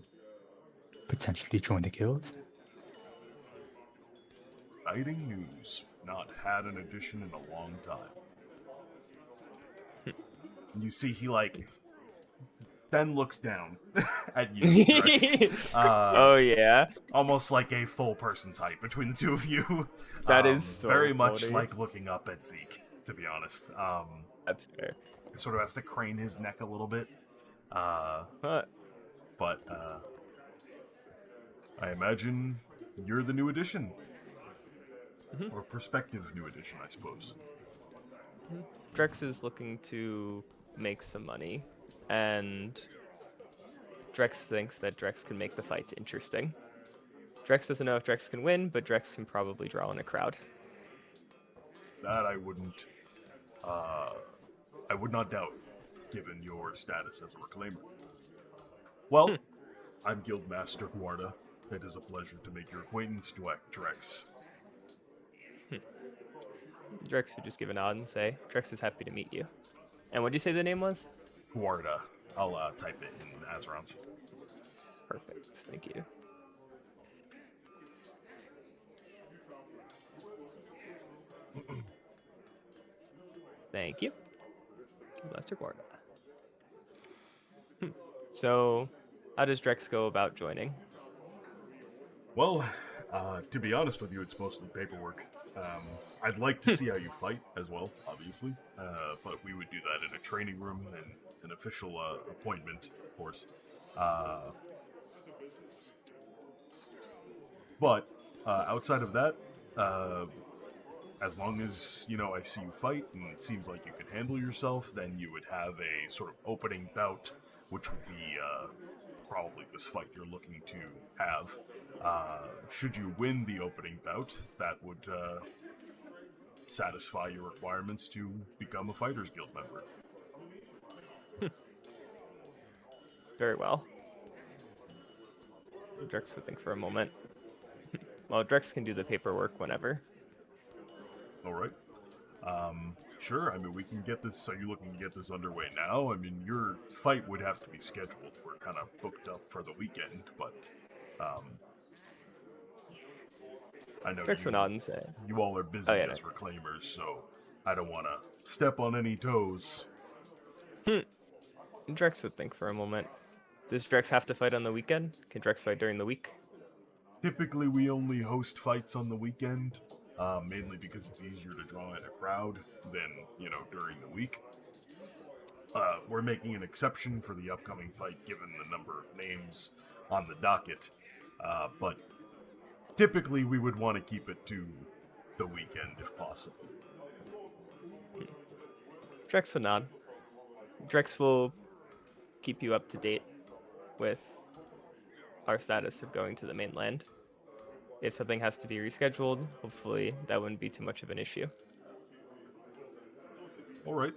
potentially join the guild. Exciting news. Not had an addition in a long time. You see he, like, then looks down at you, Drex. Oh, yeah? Almost like a full person's height between the two of you. That is so very much funny. like looking up at Zeke, to be honest. That's fair. Sort of has to crane his neck a little bit. But I imagine you're the new addition. Or prospective new addition, I suppose. Drex is looking to make some money, and Drex thinks that Drex can make the fight interesting. Drex doesn't know if Drex can win, but Drex can probably draw in a crowd. That I wouldn't, I would not doubt, given your status as a reclaimer. Well, I'm Guildmaster Guarda. It is a pleasure to make your acquaintance, Drex. Drex would just give a nod and say, Drex is happy to meet you. And what did you say the name was? Guarda. I'll type it in Azzuron. Perfect. Thank you. Thank you. Master Guarda. So, how does Drex go about joining? Well, To be honest with you, it's mostly paperwork. I'd like to see how you fight as well, obviously, but we would do that in a training room and an official appointment, of course. But outside of that, as long as, I see you fight and it seems like you can handle yourself, then you would have a sort of opening bout, which would be probably this fight you're looking to have. Should you win the opening bout, that would satisfy your requirements to become a Fighters Guild member. Very well. Drex would think for a moment. Well, Drex can do the paperwork whenever. All right. Sure. I mean, we can get this. Are you looking to get this underway now? I mean, your fight would have to be scheduled. We're kind of booked up for the weekend, but I know Drex would nod and say, you all are busy as reclaimers, so I don't want to step on any toes. Drex would think for a moment. Does Drex have to fight on the weekend? Can Drex fight during the week? Typically, we only host fights on the weekend, mainly because it's easier to draw in a crowd than, during the week. We're making an exception for the upcoming fight, given the number of names on the docket, but typically we would want to keep it to the weekend if possible. Drex would nod. Drex will keep you up to date with our status of going to the mainland. If something has to be rescheduled, hopefully that wouldn't be too much of an issue. All right.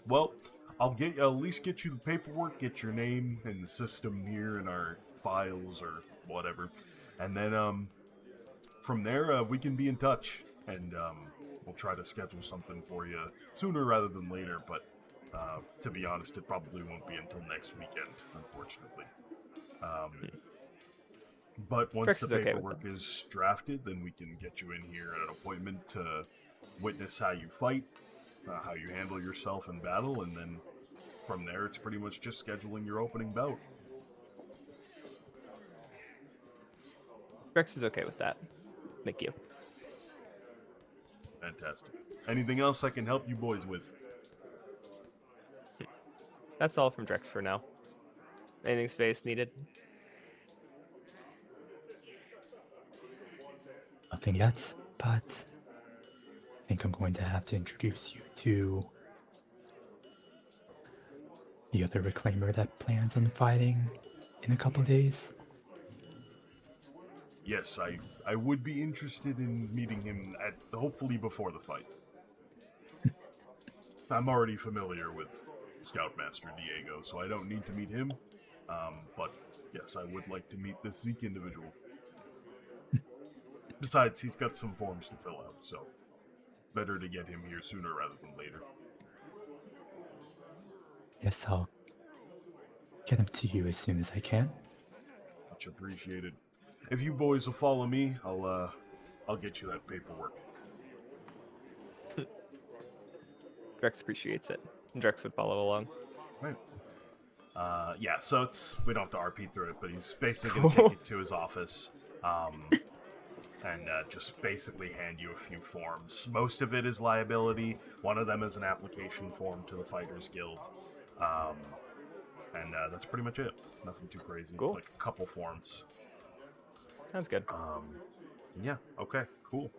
Well, I'll at least get you the paperwork, get your name in the system here in our files or whatever, and then from there we can be in touch, and we'll try to schedule something for you sooner rather than later. But to be honest, it probably won't be until next weekend, unfortunately. But once the paperwork is drafted, then we can get you in here at an appointment to witness how you fight, how you handle yourself in battle, and then from there it's pretty much just scheduling your opening bout. Drex is okay with that. Thank you. Fantastic. Anything else I can help you boys with? That's all from Drex for now. Anything space needed? Nothing yet, but I think I'm going to have to introduce you to the other reclaimer that plans on fighting in a couple days. Yes, I would be interested in meeting him hopefully before the fight. I'm already familiar with Scoutmaster Diego, so I don't need to meet him. But yes, I would like to meet this Zeke individual. Besides, he's got some forms to fill out, so better to get him here sooner rather than later. Yes, I'll get him to you as soon as I can. Much appreciated. If you boys will follow me, I'll get you that paperwork. Drex appreciates it. And Drex would follow along. Right. Yeah, so we don't have to RP through it, but he's basically going to take you to his office. And just basically hand you a few forms. Most of it is liability. One of them is an application form to the Fighters Guild. And that's pretty much it. Nothing too crazy. Cool. Like a couple forms. Sounds good. Yeah, okay, cool.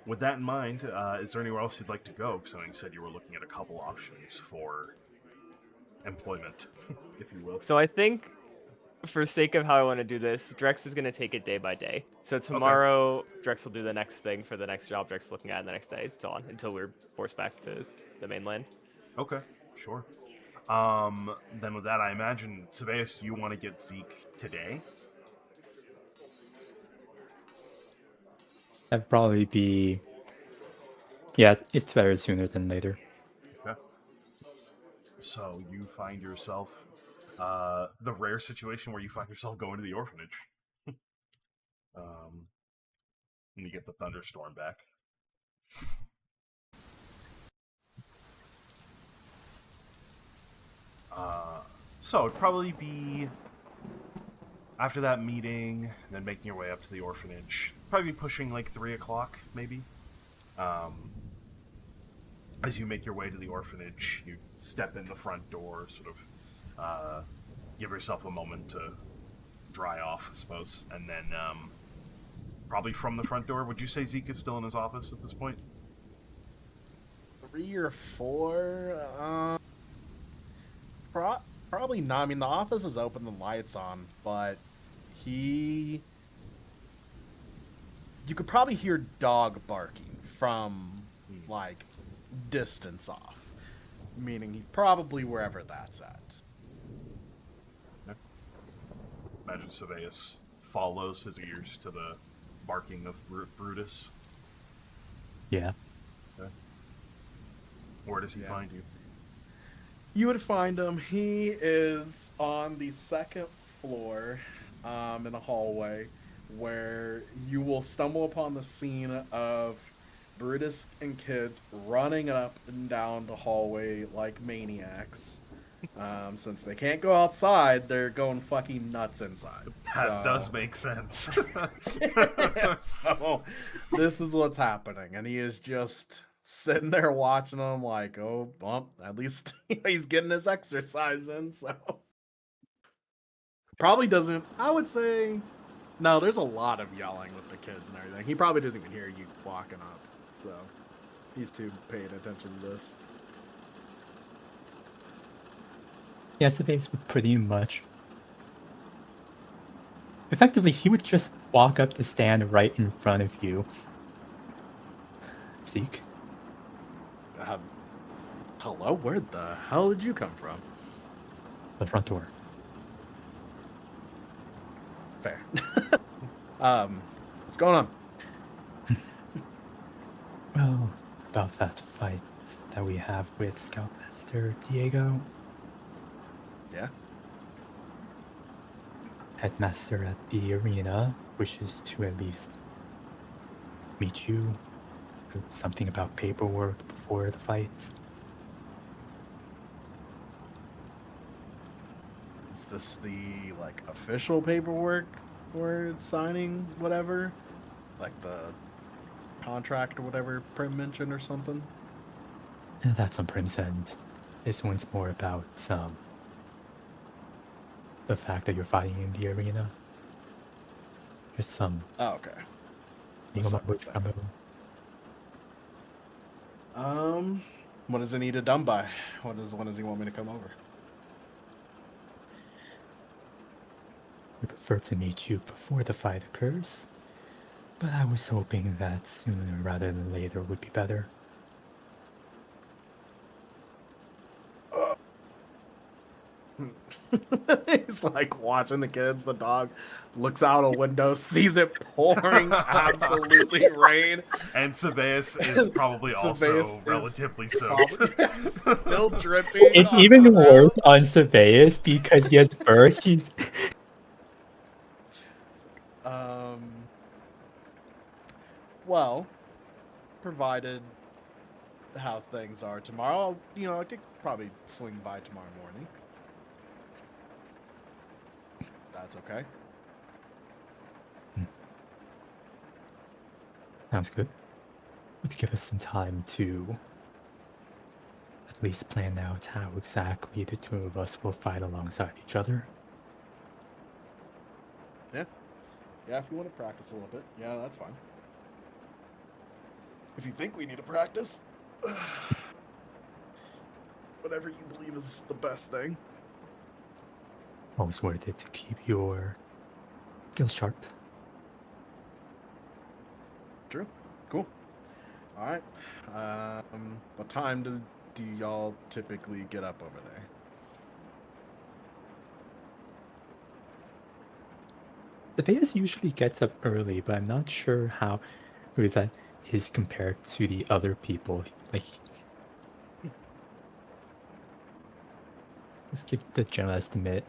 With that in mind, is there anywhere else you'd like to go? Because I know you said you were looking at a couple options for employment, if you will. So I think, for sake of how I want to do this, Drex is going to take it day by day. So tomorrow, Drex will do the next thing for the next job Drex is looking at, and the next day, so on, until we're forced back to the mainland. Okay, sure. Then with that, I imagine, Sebaeus, you want to get Zeke today? That'd probably be... Yeah, it's better sooner than later. Okay. So you find yourself... the rare situation where you find yourself going to the orphanage. And you get the thunderstorm back. So it'd probably be... after that meeting, then making your way up to the orphanage, probably pushing like 3 o'clock, maybe. As you make your way to the orphanage, you step in the front door, sort of give yourself a moment to dry off, I suppose, and then probably from the front door. Would you say Zeke is still in his office at this point? 3 or 4? Probably not. I mean, the office is open, the lights on, but you could probably hear dog barking from like distance off, meaning he's probably wherever that's at. Imagine Saveus follows his ears to the barking of Brutus. Yeah. Okay. Where does he find you? You would find him. He is on the second floor in a hallway where you will stumble upon the scene of Brutus and kids running up and down the hallway like maniacs. Since they can't go outside, they're going fucking nuts inside. That does make sense. So this is what's happening, and he is just sitting there watching them like, oh, well, at least he's getting his exercise in, so probably doesn't, I would say, no, there's a lot of yelling with the kids and everything. He probably doesn't even hear you walking up, so he's too paying attention to this. Yeah, Saveus would pretty much. Effectively, he would just walk up to stand right in front of you. Zeke. Hello? Where the hell did you come from? The front door. Fair. What's going on? Well, about that fight that we have with Scoutmaster Diego. Yeah? Headmaster at the arena wishes to at least meet you. Something about paperwork before the fight. Is this the, like, official paperwork we're signing, whatever? Like the contract or whatever Prim mentioned or something? That's on Prim's end. This one's more about, the fact that you're fighting in the arena. Just some... Oh, okay. What does it need it done by? When does he want me to come over? We prefer to meet you before the fight occurs, but I was hoping that sooner rather than later would be better. He's like watching the kids. The dog looks out a window, sees it pouring absolutely rain. And Saveus is probably also relatively soaked. Still dripping. It's even worse on Saveus because he has fur. He's... Well, provided how things are tomorrow, I could probably swing by tomorrow morning. That's okay. Sounds good. Would give us some time to at least plan out how exactly the two of us will fight alongside each other. Yeah, if you want to practice a little bit, yeah, that's fine. If you think we need to practice, whatever you believe is the best thing. Always worth it to keep your skills sharp. True. Cool. All right. What time do y'all typically get up over there? The Vegas usually gets up early, but I'm not sure how that is compared to the other people. Like, let's give the general estimate.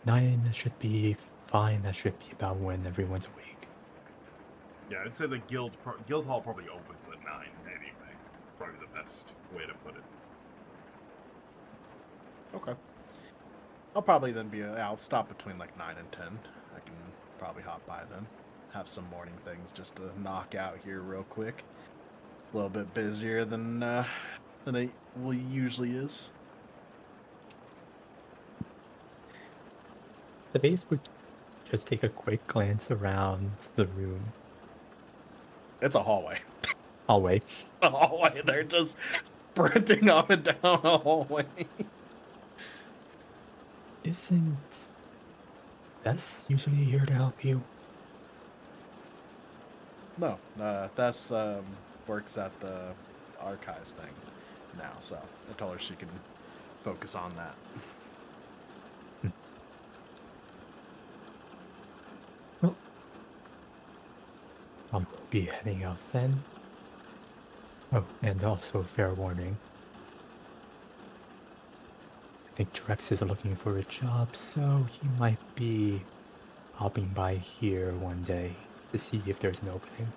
9 should be fine. That should be about when everyone's awake. Yeah, I'd say the guild hall probably opens at 9 anyway. Probably the best way to put it. Okay. I'll probably then I'll stop between like 9 and 10. I can probably hop by then. Have some morning things just to knock out here real quick. A little bit busier than it usually is. The base would just take a quick glance around the room. It's a hallway. Hallway. A hallway. They're just sprinting up and down a hallway. Isn't Tess usually here to help you? No, Tess works at the archives thing now, so I told her she can focus on that. Well, I'll be heading out then. Oh, and also fair warning. I think Drex is looking for a job, so he might be hopping by here one day to see if there's an opening.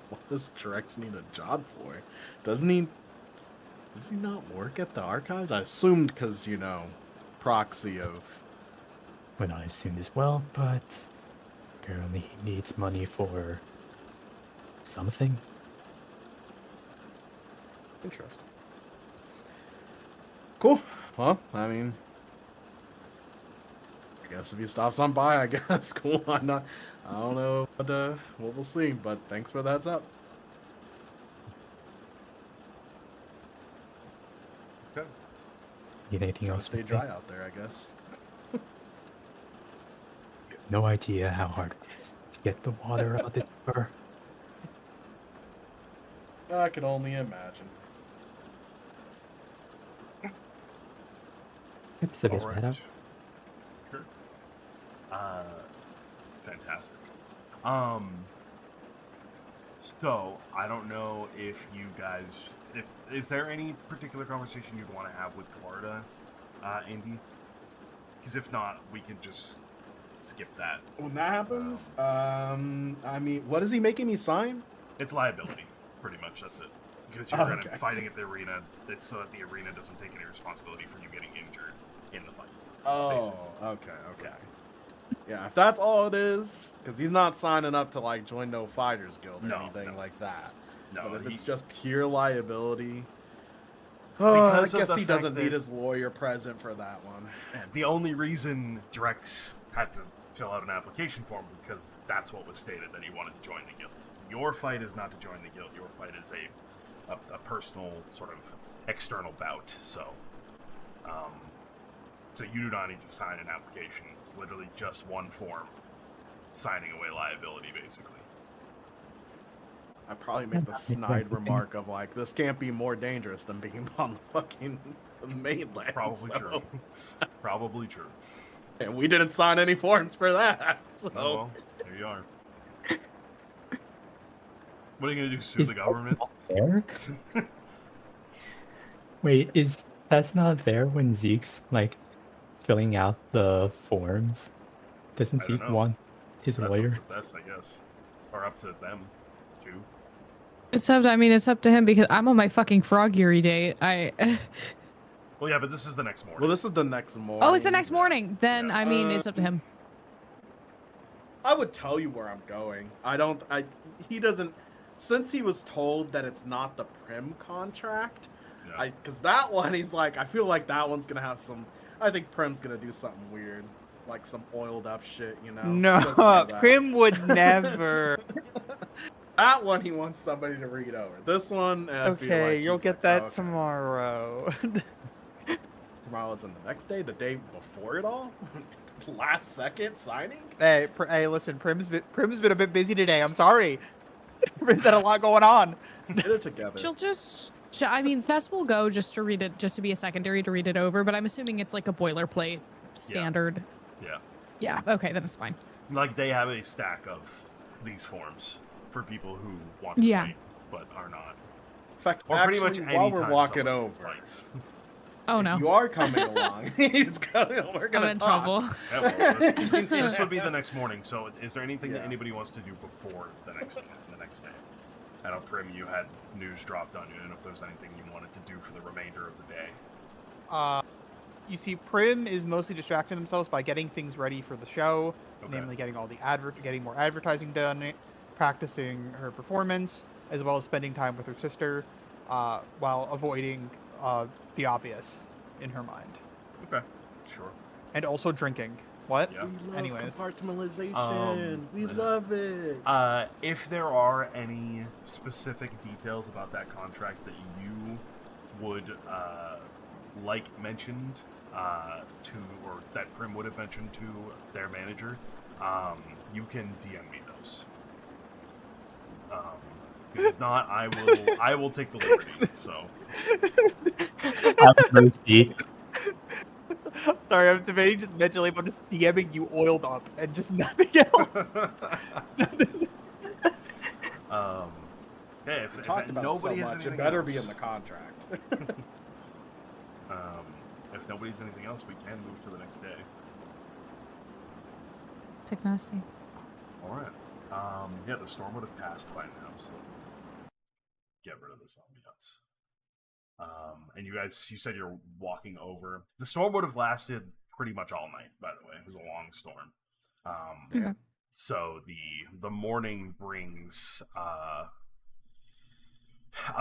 What does Drex need a job for? Does he not work at the archives? I assumed because, proxy of... Well, I assumed as well, but apparently he needs money for something. Interesting. Cool. Well, I mean, I guess if he stops on by, I guess. Cool. I don't know what we'll see, but thanks for the heads up. Okay. Need anything else? Stay dry out there, I guess. No idea how hard it is to get the water out of this river. I can only imagine. It's a bit All better. right. Sure. Fantastic. So I don't know if you guys, is there any particular conversation you'd want to have with Florida, Andy? Because if not, we can just skip that. When that happens, I mean, what is he making me sign? It's liability, pretty much. That's it. Because you're going to be fighting at the arena. It's so that the arena doesn't take any responsibility for you getting injured in the fight. Oh, basically. okay. Yeah, if that's all it is, because he's not signing up to like join no fighters guild or anything like that. No, but if it's just pure liability, I Because of guess the he fact doesn't that- need his lawyer present for that one. And the only reason Drex had to fill out an application form because that's what was stated, that he wanted to join the guild. Your fight is not to join the guild. Your fight is a personal sort of external bout. So you do not need to sign an application. It's literally just one form, signing away liability, basically. I probably make the snide remark of like, this can't be more dangerous than being on the fucking mainland. Probably so. true. Probably true. And we didn't sign any forms for that. So. Oh, well, there you are. What are you gonna do? Sue the government? There? Wait, is Tess not there when Zeke's like filling out the forms? Doesn't I don't Zeke know. want his That's lawyer? up to Bess, I guess. Or up to them, too. It's up to him because I'm on my fucking froggery date. Well, yeah, but this is the next morning. Well, this is the next morning. Oh, it's the next morning. Then it's up to him. I would tell you where I'm going. He doesn't, since he was told that it's not the Prim contract, because that one, he's like, I feel like that one's going to have some, I think Prim's going to do something weird, like some oiled up shit, He doesn't No, do that. Prim would never. That one he wants somebody to read over. This one, I feel Okay, like you'll he's get like, that "Oh, okay." tomorrow. Tomorrow isn't the next day, the day before it all? Last second signing? Hey, listen, Prim's been a bit busy today. I'm sorry. Prim's had a lot going on. Get it together. She'll just. Thess will go just to read it, just to be a secondary to read it over. But I'm assuming it's like a boilerplate standard. Yeah. Yeah. Okay, then it's fine. Like, they have a stack of these forms for people who want to fight, but are not. In fact, Or actually, pretty much any while we're time walking someone over, fights. Oh no. if you are coming along, we're gonna I'm in talk. trouble. Yeah, well, this would be the next morning, so is there anything that anybody wants to do before the next day? I know, Prim, you had news dropped on you, and if there's anything you wanted to do for the remainder of the day. You see, Prim is mostly distracting themselves by getting things ready for the show, namely getting all the getting more advertising done, practicing her performance, as well as spending time with her sister, while avoiding the obvious in her mind. Okay, sure. And also drinking. What? Yeah. We love Anyways. compartmentalization. We love it. If there are any specific details about that contract that you would like mentioned to, or that Prim would have mentioned to their manager, you can DM me those. If not, I will take the liberty. So. Have mercy. Sorry, I'm debating just mentally about just DMing you oiled up and just nothing else. Hey, We talked about nobody so has much. It anything better else, be in the contract. if nobody has anything else, we can move to the next day. Sick nasty. All right. Yeah, the storm would have passed by now, so get rid of this ambiance. And you said you're walking over. The storm would have lasted pretty much all night, by the way. It was a long storm. Okay. So the morning brings a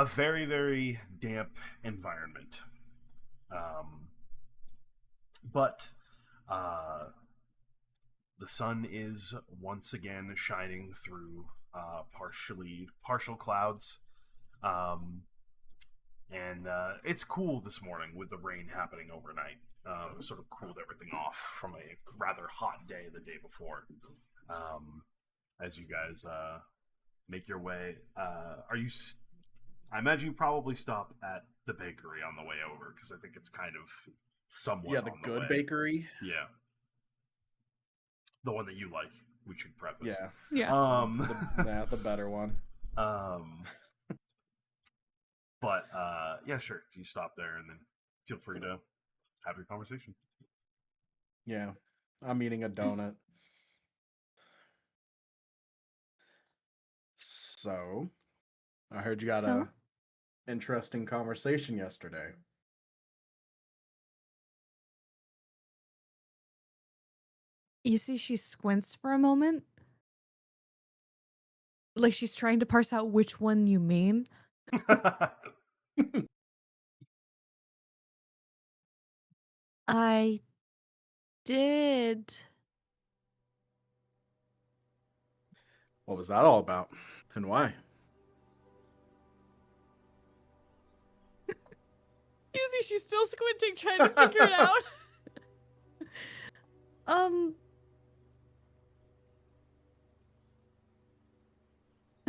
very, very damp environment. But the sun is once again shining through partial clouds. And it's cool this morning with the rain happening overnight. It sort of cooled everything off from a rather hot day the day before. As you guys make your way, I imagine you probably stop at the bakery on the way over, because I think it's kind of somewhat the on good way. bakery. Yeah. The one that you like, we should preface. Yeah. The better one. But yeah, sure. You stop there and then feel free to have your conversation. Yeah. I'm eating a donut. So, I heard you got a interesting conversation yesterday. You see, she squints for a moment. Like she's trying to parse out which one you mean. I did. What was that all about? And why? You see, she's still squinting, trying to figure it out.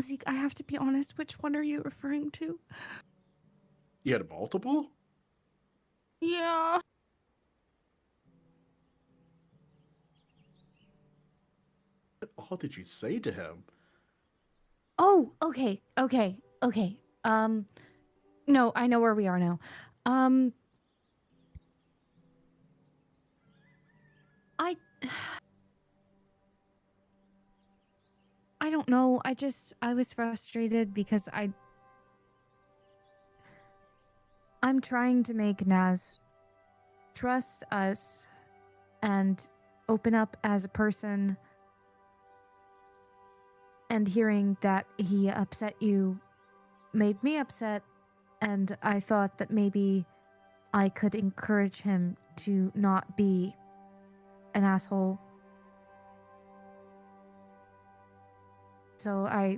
Zeke, I have to be honest. Which one are you referring to? You had multiple? Yeah. What all did you say to him? Oh, okay. No, I know where we are now. I don't know. I was frustrated because I'm trying to make Naz trust us and open up as a person, and hearing that he upset you made me upset, and I thought that maybe I could encourage him to not be an asshole. So I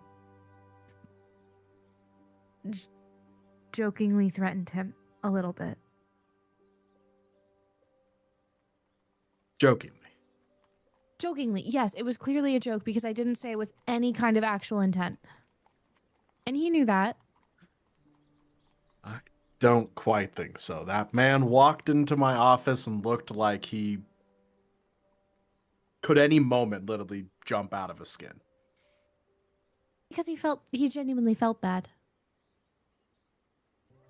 jokingly threatened him a little bit. Jokingly, yes, it was clearly a joke because I didn't say it with any kind of actual intent. And he knew that. I don't quite think so. That man walked into my office and looked like he could any moment literally jump out of his skin. Because he genuinely felt bad.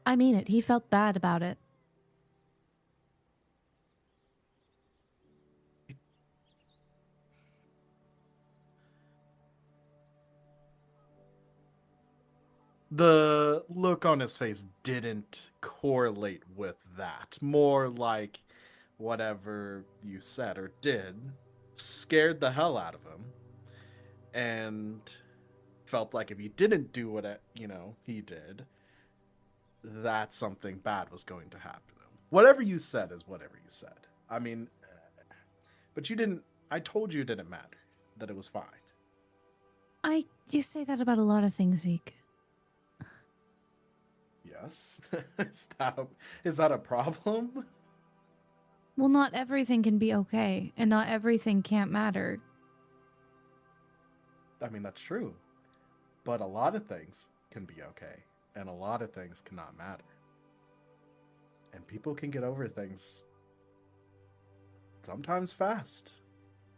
I mean it, he felt bad about it. The look on his face didn't correlate with that. More like whatever you said or did scared the hell out of him, and felt like if he didn't do what he did, that something bad was going to happen to him. Whatever you said is whatever you said. I mean, but you didn't. I told you it didn't matter. That it was fine. You say that about a lot of things, Zeke. Yes. Is that a problem? Well, not everything can be okay, and not everything can't matter. I mean, that's true. But a lot of things can be okay, and a lot of things cannot matter. And people can get over things sometimes fast.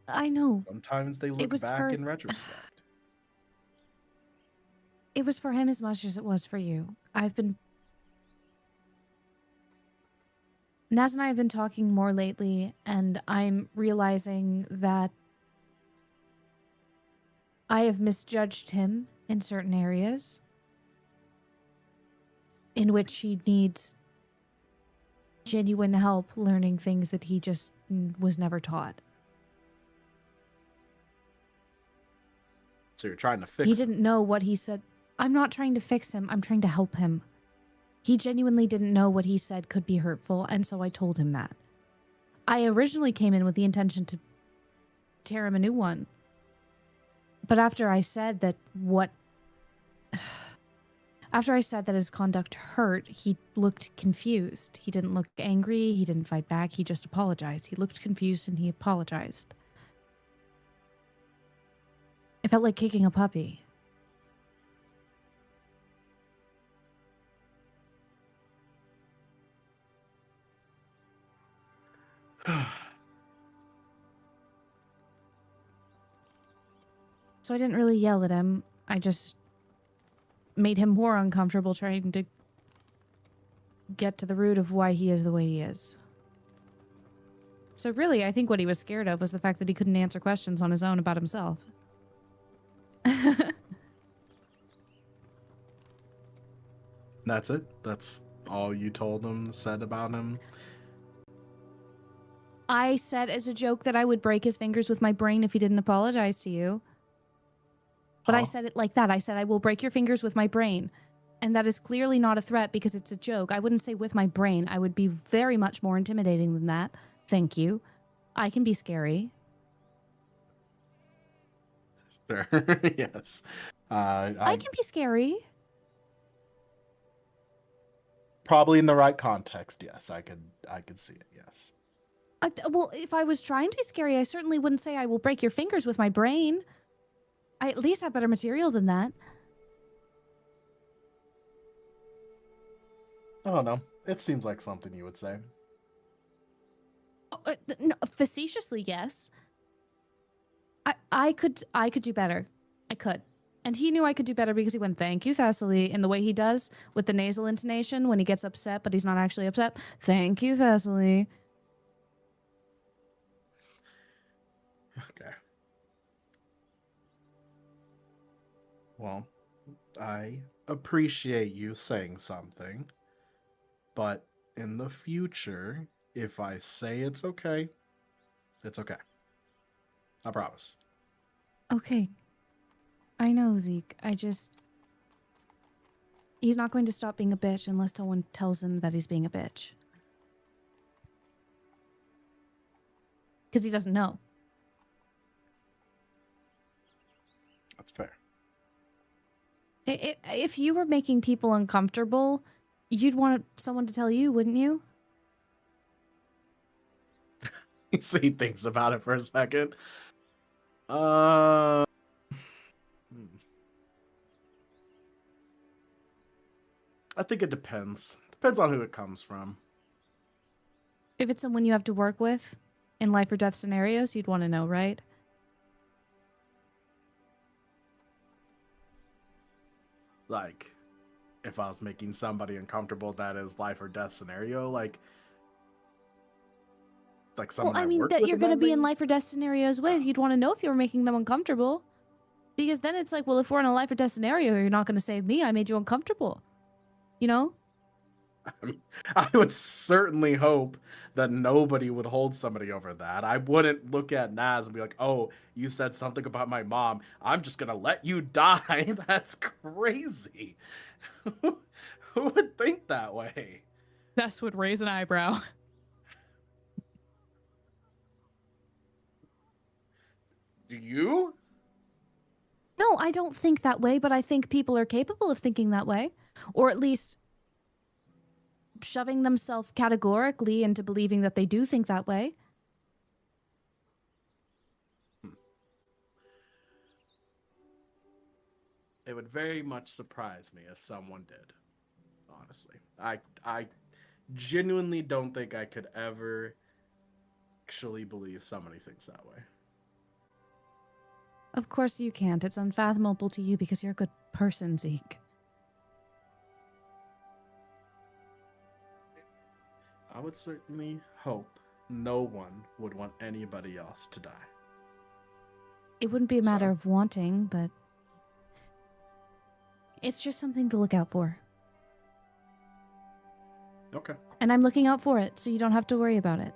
I know. Sometimes they look back in retrospect. It was for him as much as it was for you. Naz and I have been talking more lately, and I'm realizing that I have misjudged him in certain areas in which he needs genuine help learning things that he just was never taught. So you're trying to fix He it. didn't know what he said. I'm not trying to fix him. I'm trying to help him. He genuinely didn't know what he said could be hurtful, and so I told him that. I originally came in with the intention to tear him a new one. But after I said that his conduct hurt, he looked confused. He didn't look angry. He didn't fight back. He just apologized. He looked confused and he apologized. It felt like kicking a puppy. So I didn't really yell at him. I just made him more uncomfortable trying to get to the root of why he is the way he is. So really, I think what he was scared of was the fact that he couldn't answer questions on his own about himself. That's it? That's all you told him, said about him? I said as a joke that I would break his fingers with my brain if he didn't apologize to you. But I said it like that. I said, I will break your fingers with my brain. And that is clearly not a threat because it's a joke. I wouldn't say with my brain. I would be very much more intimidating than that. Thank you. I can be scary. Sure. Yes. I can be scary. Probably in the right context, yes. I could see it, yes. Well, if I was trying to be scary, I certainly wouldn't say I will break your fingers with my brain. I at least have better material than that. I don't know. It seems like something you would say. No, facetiously, yes. I could do better. I could. And he knew I could do better because he went, "Thank you, Thessaly," in the way he does with the nasal intonation when he gets upset, but he's not actually upset. "Thank you, Thessaly." Okay. Well, I appreciate you saying something, but in the future, if I say it's okay, it's okay. I promise. Okay. I know, Zeke. He's not going to stop being a bitch unless someone tells him that he's being a bitch. Because he doesn't know. That's fair. If you were making people uncomfortable, you'd want someone to tell you, wouldn't you? So he thinks about it for a second. I think it depends. Depends on who it comes from. If it's someone you have to work with in life or death scenarios, you'd want to know, right? Like, if I was making somebody uncomfortable that is life or death scenario, like someone Well, I mean, work that with you're in going to that be in way? life or death scenarios with, you'd want to know if you were making them uncomfortable. Because then it's like, well, if we're in a life or death scenario, you're not going to save me. I made you uncomfortable. You know? I mean, I would certainly hope that nobody would hold somebody over that. I wouldn't look at Naz and be like, oh, you said something about my mom. I'm just going to let you die. That's crazy. Who would think that way? Bess would raise an eyebrow. Do you? No, I don't think that way, but I think people are capable of thinking that way. Or at least shoving themselves categorically into believing that they do think that way. It would very much surprise me if someone did. Honestly. I genuinely don't think I could ever actually believe somebody thinks that way. Of course you can't. It's unfathomable to you because you're a good person, Zeke. I would certainly hope no one would want anybody else to die. It wouldn't be a matter So- of wanting, but it's just something to look out for. Okay. And I'm looking out for it, so you don't have to worry about it.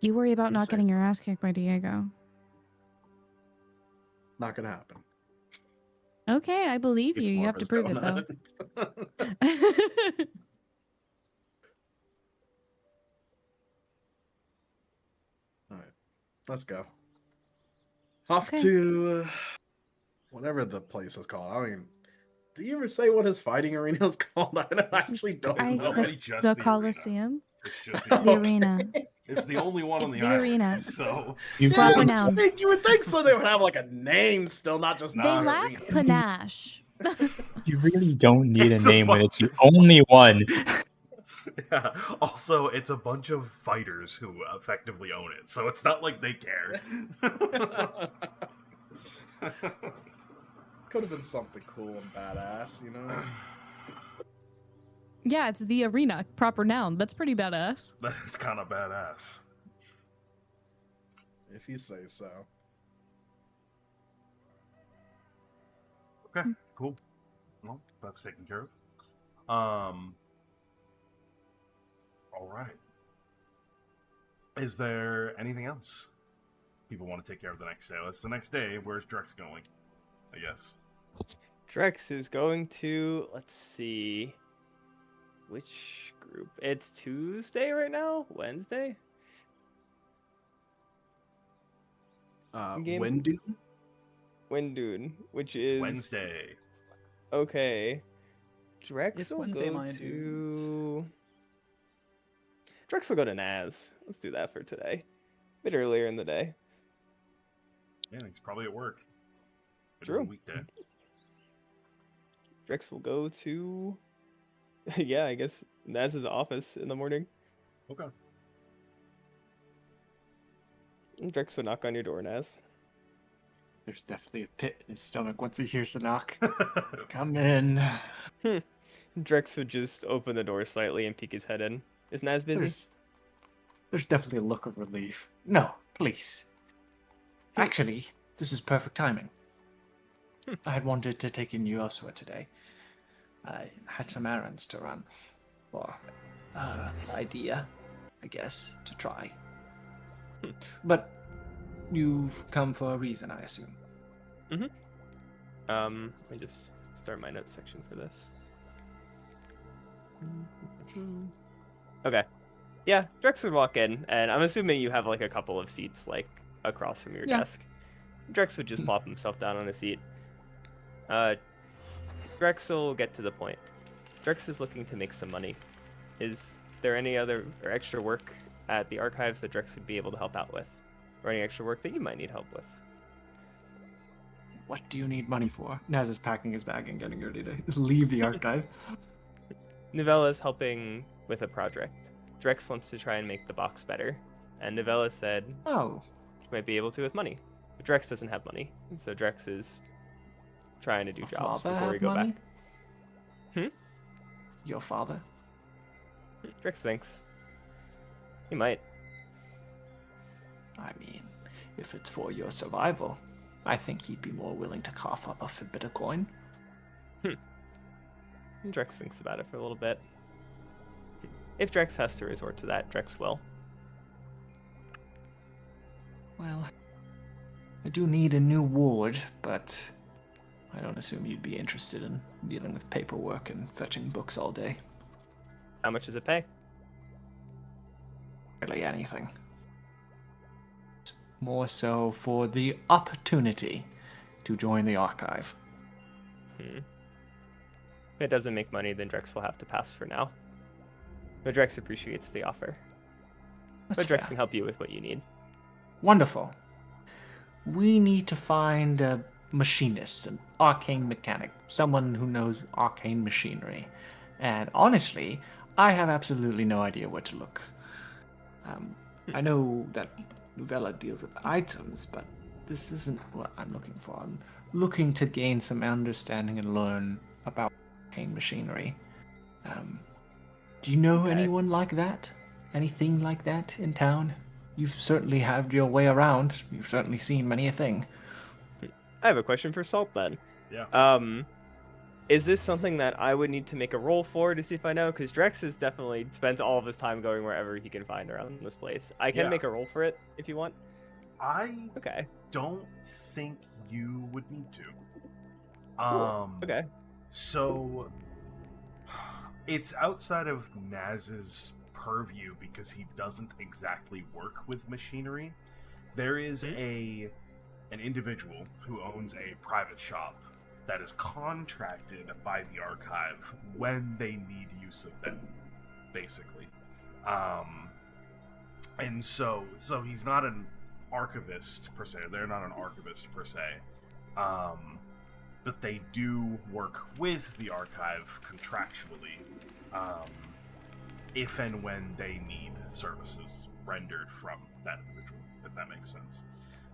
You worry about Be not safe. getting your ass kicked by Diego. Not gonna happen. Okay, I believe It's you. You more have of to a prove it, though. donut. All right, let's go. Off Okay. to whatever the place is called. I mean, do you ever say what his fighting arena is called? I actually don't I, know. literally the, just the the arena. Coliseum? It's just The the, arena. it's the only one on It's the the island. arena. So You, Yeah, Proper you noun. you would think so. They would have like a name still, not just They an lack arena. panache. you really don't need a It's a name when it's bunch the of- only one. yeah. Also, it's a bunch of fighters who effectively own it, so it's not like they care. Could have been something cool and badass, you know? Yeah, it's the arena. Proper noun. That's pretty badass. That's kind of badass. If you say so. Okay, cool. Well, that's taken care of. All right. Is there anything else people want to take care of the next day? It's the next day. Where's Drex going? I guess. Drex is going to, let's see, which group? It's Tuesday right now? Wednesday? Game- Wendu? Windune, which It's is Wednesday. Okay. Drex It's will Wednesday, go my to... Drex will go to Naz. Let's do that for today. A bit earlier in the day. Yeah, he's probably at work. It is True. a weekday. Drex will go to... yeah, I guess Naz's office in the morning. Okay. And Drex would knock on your door, Naz. There's definitely a pit in his stomach once he hears the knock. Come in. Drex would just open the door slightly and peek his head in. Is Naz busy? There's definitely a look of relief. No, please. Actually, this is perfect timing. I had wanted to take in you elsewhere today. I had some errands to run. Or, idea, I guess, to try. But you've come for a reason, I assume. Let me just start my notes section for this. Okay. Yeah, Drex would walk in, and I'm assuming you have like a couple of seats like across from your Yeah. desk. Drex would just plop himself down on a seat. Drex will get to the point. Drex is looking to make some money. Is there any other or extra work at the archives that Drex would be able to help out with? Or any extra work that you might need help with? What do you need money for? Naz is packing his bag and getting ready to leave the archive. Novella is helping with a project. Drex wants to try and make the box better, and Novella said Oh, she might be able to with money. But Drex doesn't have money, so Drex is trying to do your jobs father before we had go money? back. Your father? Drex thinks he might. I mean, if it's for your survival, I think he'd be more willing to cough up a bit of coin. Drex thinks about it for a little bit. If Drex has to resort to that, Drex will. Well, I do need a new ward, but I don't assume you'd be interested in dealing with paperwork and fetching books all day. How much does it pay? Barely anything. More so for the opportunity to join the archive. If it doesn't make money, then Drex will have to pass for now. But Drex appreciates the offer. But Drex can help you with what you need. Wonderful. We need to find a machinist, an arcane mechanic, someone who knows arcane machinery. And honestly, I have absolutely no idea where to look. I know that Novella deals with items, but this isn't what I'm looking for. I'm looking to gain some understanding and learn about arcane machinery. Do you know anyone like that? Anything like that in town? You've certainly had your way around. You've certainly seen many a thing. I have a question for Salt then. Yeah. Is this something that I would need to make a roll for to see if I know? Because Drex has definitely spent all of his time going wherever he can find around this place. I can make a roll for it if you want. I Okay. don't think you would need to. Cool. Okay. So it's outside of Naz's purview because he doesn't exactly work with machinery. There is an individual who owns a private shop that is contracted by the archive when they need use of them, basically. And so he's not an archivist per se. They're not an archivist per se. But they do work with the archive contractually, if and when they need services rendered from that individual, if that makes sense.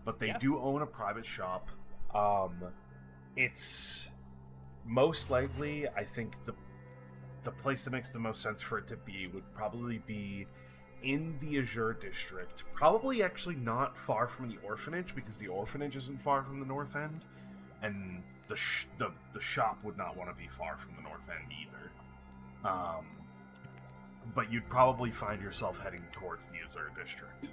But they do own a private shop. It's most likely, I think the place that makes the most sense for it to be would probably be in the Azure district. Probably actually not far from the orphanage, because the orphanage isn't far from the north end, and the shop would not want to be far from the north end either. But you'd probably find yourself heading towards the Azure district.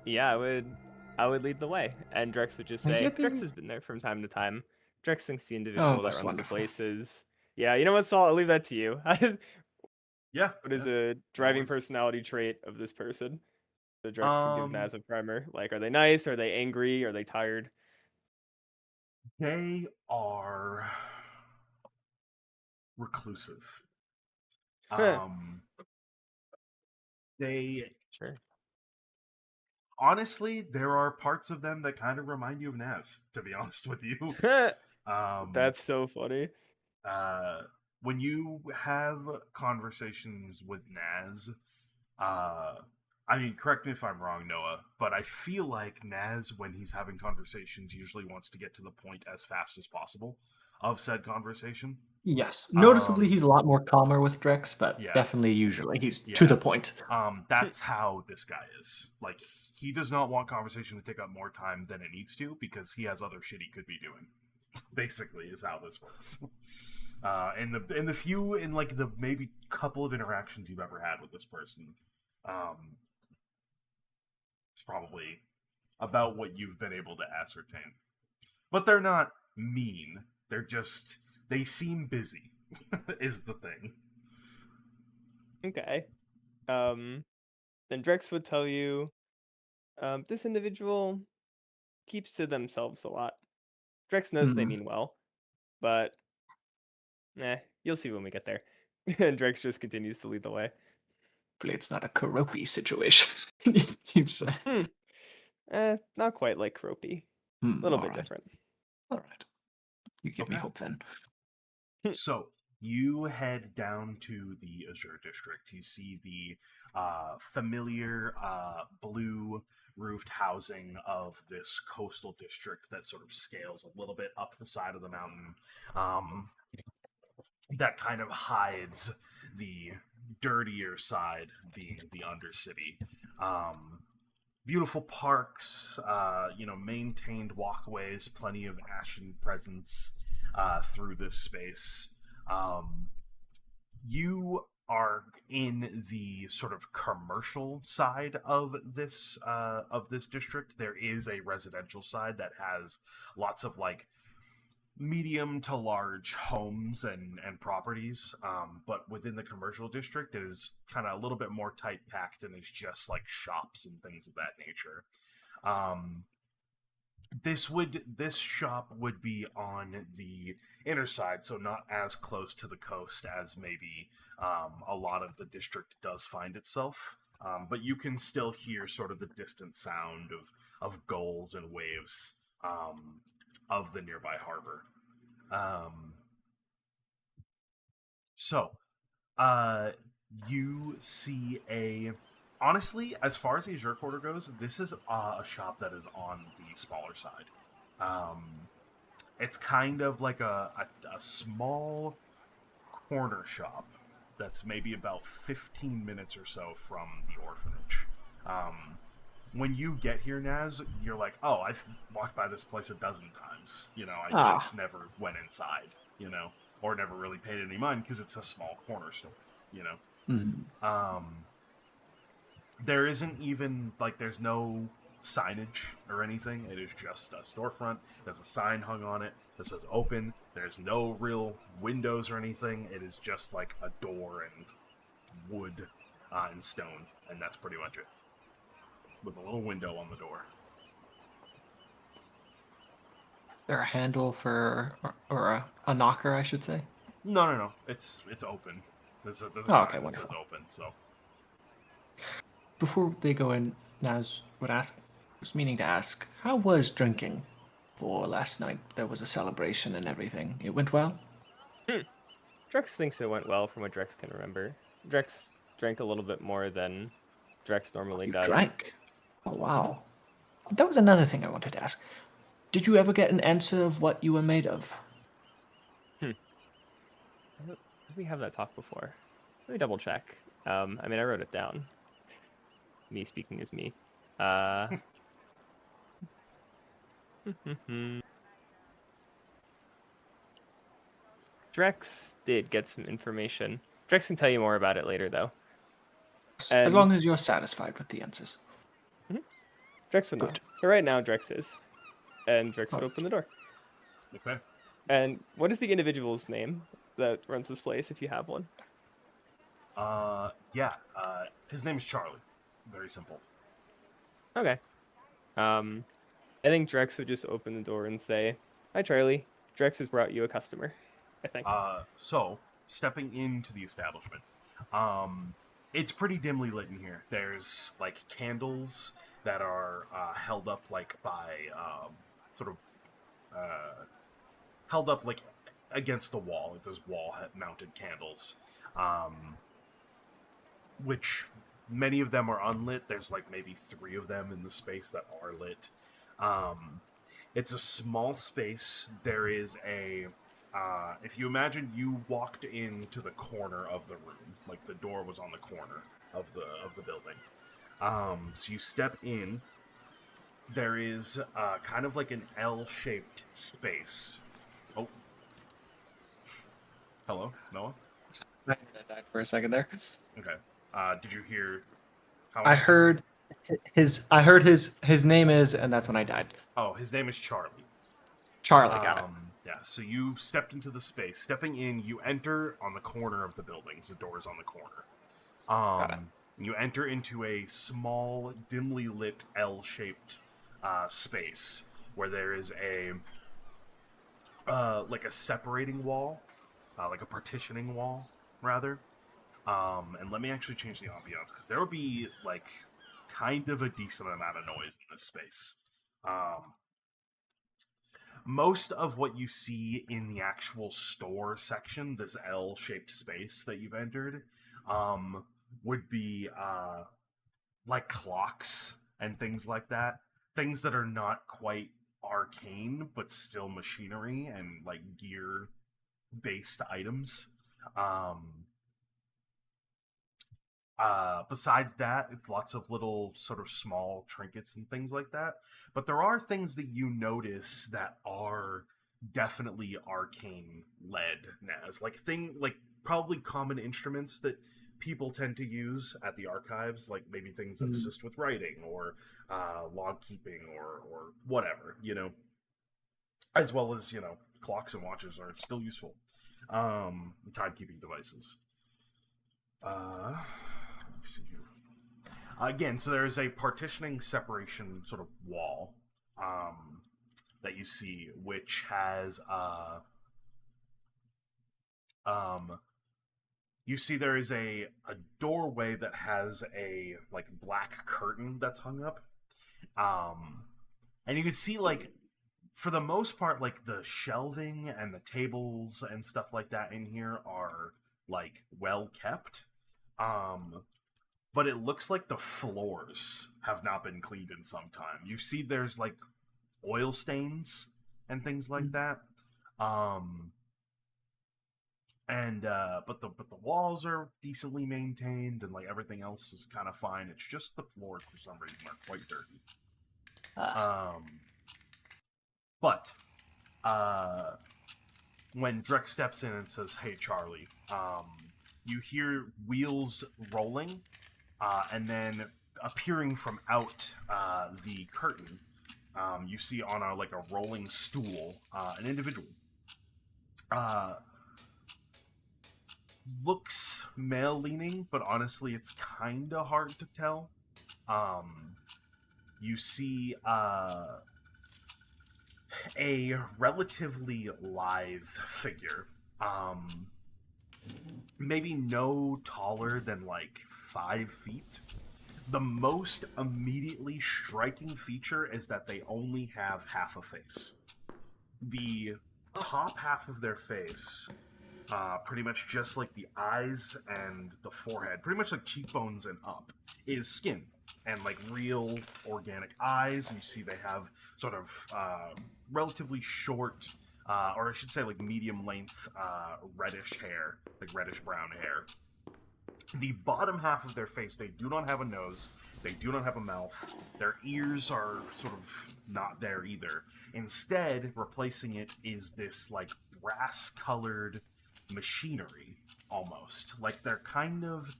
Yeah, I would lead the way, and Drex would just say, Drex has been there from time to time. Drex thinks the individual that runs the places. Yeah, you know what, Saul? I'll leave that to you. Yeah. What is a driving personality trait of this person? So Drex can give Naz a primer. Like, are they nice? Are they angry? Are they tired? They are reclusive. They honestly, there are parts of them that kind of remind you of Naz, to be honest with you. That's so funny. When you have conversations with Naz, I mean, correct me if I'm wrong, Noah, but I feel like Naz, when he's having conversations, usually wants to get to the point as fast as possible of said conversation. Yes. Noticeably, he's a lot more calmer with Drex, but definitely usually he's to the point. That's how this guy is. Like, he does not want conversation to take up more time than it needs to because he has other shit he could be doing. Basically, is how this works. In the maybe couple of interactions you've ever had with this person, it's probably about what you've been able to ascertain. But they're not mean. They seem busy, is the thing. Okay. Then Drex would tell you, this individual keeps to themselves a lot. Drex knows they mean well, but you'll see when we get there. And Drex just continues to lead the way. Hopefully it's not a Karopi situation. Not quite like Karopi. A little bit different. All right. You give me hope then. So, you head down to the Azure district. You see the familiar blue roofed housing of this coastal district that sort of scales a little bit up the side of the mountain. that kind of hides the dirtier side, being the Undercity. Beautiful parks, maintained walkways, plenty of ashen presence through this space. You are in the sort of commercial side of this district. There is a residential side that has lots of like medium to large homes and properties, but within the commercial district it is kind of a little bit more tight packed, and it's just like shops and things of that nature. This shop would be on the inner side, so not as close to the coast as maybe a lot of the district does find itself. But you can still hear sort of the distant sound of gulls and waves of the nearby harbor. You see honestly, as far as the Azure Quarter goes, this is a shop that is on the smaller side. It's kind of like a small corner shop that's maybe about 15 minutes or so from the orphanage. When you get here, Naz, you're like, oh, I've walked by this place a dozen times. I just never went inside, or never really paid any mind because it's a small corner store, There isn't even, there's no signage or anything. It is just a storefront. There's a sign hung on it that says open. There's no real windows or anything. It is just like a door and wood and stone, and that's pretty much it. With a little window on the door. Is there a handle for, or a knocker, I should say? No. It's open. There's a okay, sign that wonderful. says open, so. Before they go in, Naz was meaning to ask, how was drinking for last night? There was a celebration and everything. It went well? Drex thinks it went well from what Drex can remember. Drex drank a little bit more than Drex normally You does. drank? Oh, wow. That was another thing I wanted to ask. Did you ever get an answer of what you were made of? Did we have that talk before? Let me double check. I wrote it down. Me speaking is me. Drex did get some information. Drex can tell you more about it later, though. As long as you're satisfied with the answers. Drex would know. Good. So right now, Drex is. And Drex would open the door. Okay. And what is the individual's name that runs this place, if you have one? His name is Charlie. Very simple. Okay. I think Drex would just open the door and say, "Hi, Charlie. Drex has brought you a customer," I think. So, stepping into the establishment, it's pretty dimly lit in here. There's, candles that are held up, by, held up, against the wall. There's wall-mounted candles, which many of them are unlit. There's, maybe 3 of them in the space that are lit. It's a small space. There is if you imagine you walked into the corner of the room, the door was on the corner of the building. So you step in. There is kind of an L-shaped space. Oh. Hello, Noah? I died for a second there. Okay. Did you hear? I heard his name is, and that's when I died. Oh, his name is Charlie. Charlie, got it. Yeah, so you stepped into the space. Stepping in, you enter on the corner of the buildings. The door's on the corner. Got it. You enter into a small, dimly lit L-shaped space where there is a separating wall, a partitioning wall, rather. And let me actually change the ambiance, because there would be, kind of a decent amount of noise in this space. Most of what you see in the actual store section, this L-shaped space that you've entered, would be, clocks and things like that. Things that are not quite arcane, but still machinery and, gear-based items. Besides that, it's lots of little sort of small trinkets and things like that. But there are things that you notice that are definitely arcane led, Naz. Like probably common instruments that people tend to use at the archives, like maybe things that assist with writing or log keeping or whatever, as well as, clocks and watches are still useful. Timekeeping devices. Let me see here. Again, so there is a partitioning separation sort of wall that you see, which has you see there is a doorway that has a like black curtain that's hung up, and you can see like for the most part like the shelving and the tables and stuff like that in here are like well kept, but it looks like the floors have not been cleaned in some time. You see there's like oil stains and things like that, but the walls are decently maintained and like everything else is kind of fine. It's just the floors for some reason are quite dirty. But when Drex steps in and says, "Hey, Charlie," you hear wheels rolling, and then appearing from out the curtain, you see on a rolling stool an individual. Looks male-leaning, but honestly, it's kind of hard to tell. You see a relatively lithe figure, maybe no taller than 5 feet. The most immediately striking feature is that they only have half a face. The top half of their face, pretty much just like the eyes and the forehead, pretty much like cheekbones and up, is skin and real organic eyes. And you see they have sort of relatively short, or I should say medium length reddish hair, reddish brown hair. The bottom half of their face, they do not have a nose, they do not have a mouth, their ears are sort of not there either. Instead, replacing it is this brass-colored machinery, almost. They're kind of,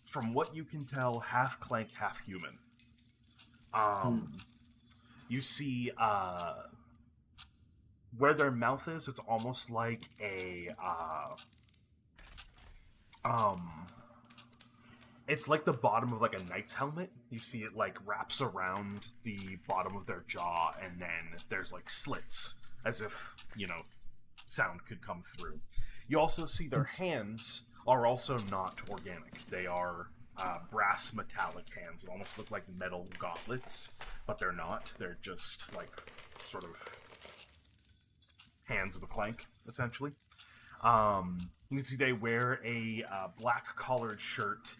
from what you can tell, half clank, half human. You see, where their mouth is, it's almost like a, it's like the bottom of a knight's helmet. You see it wraps around the bottom of their jaw, and then there's slits, as if, sound could come through. You also see their hands are also not organic. They are brass metallic hands. They almost look like metal gauntlets, but they're not. They're just sort of hands of a clank, essentially. You can see they wear a black collared shirt,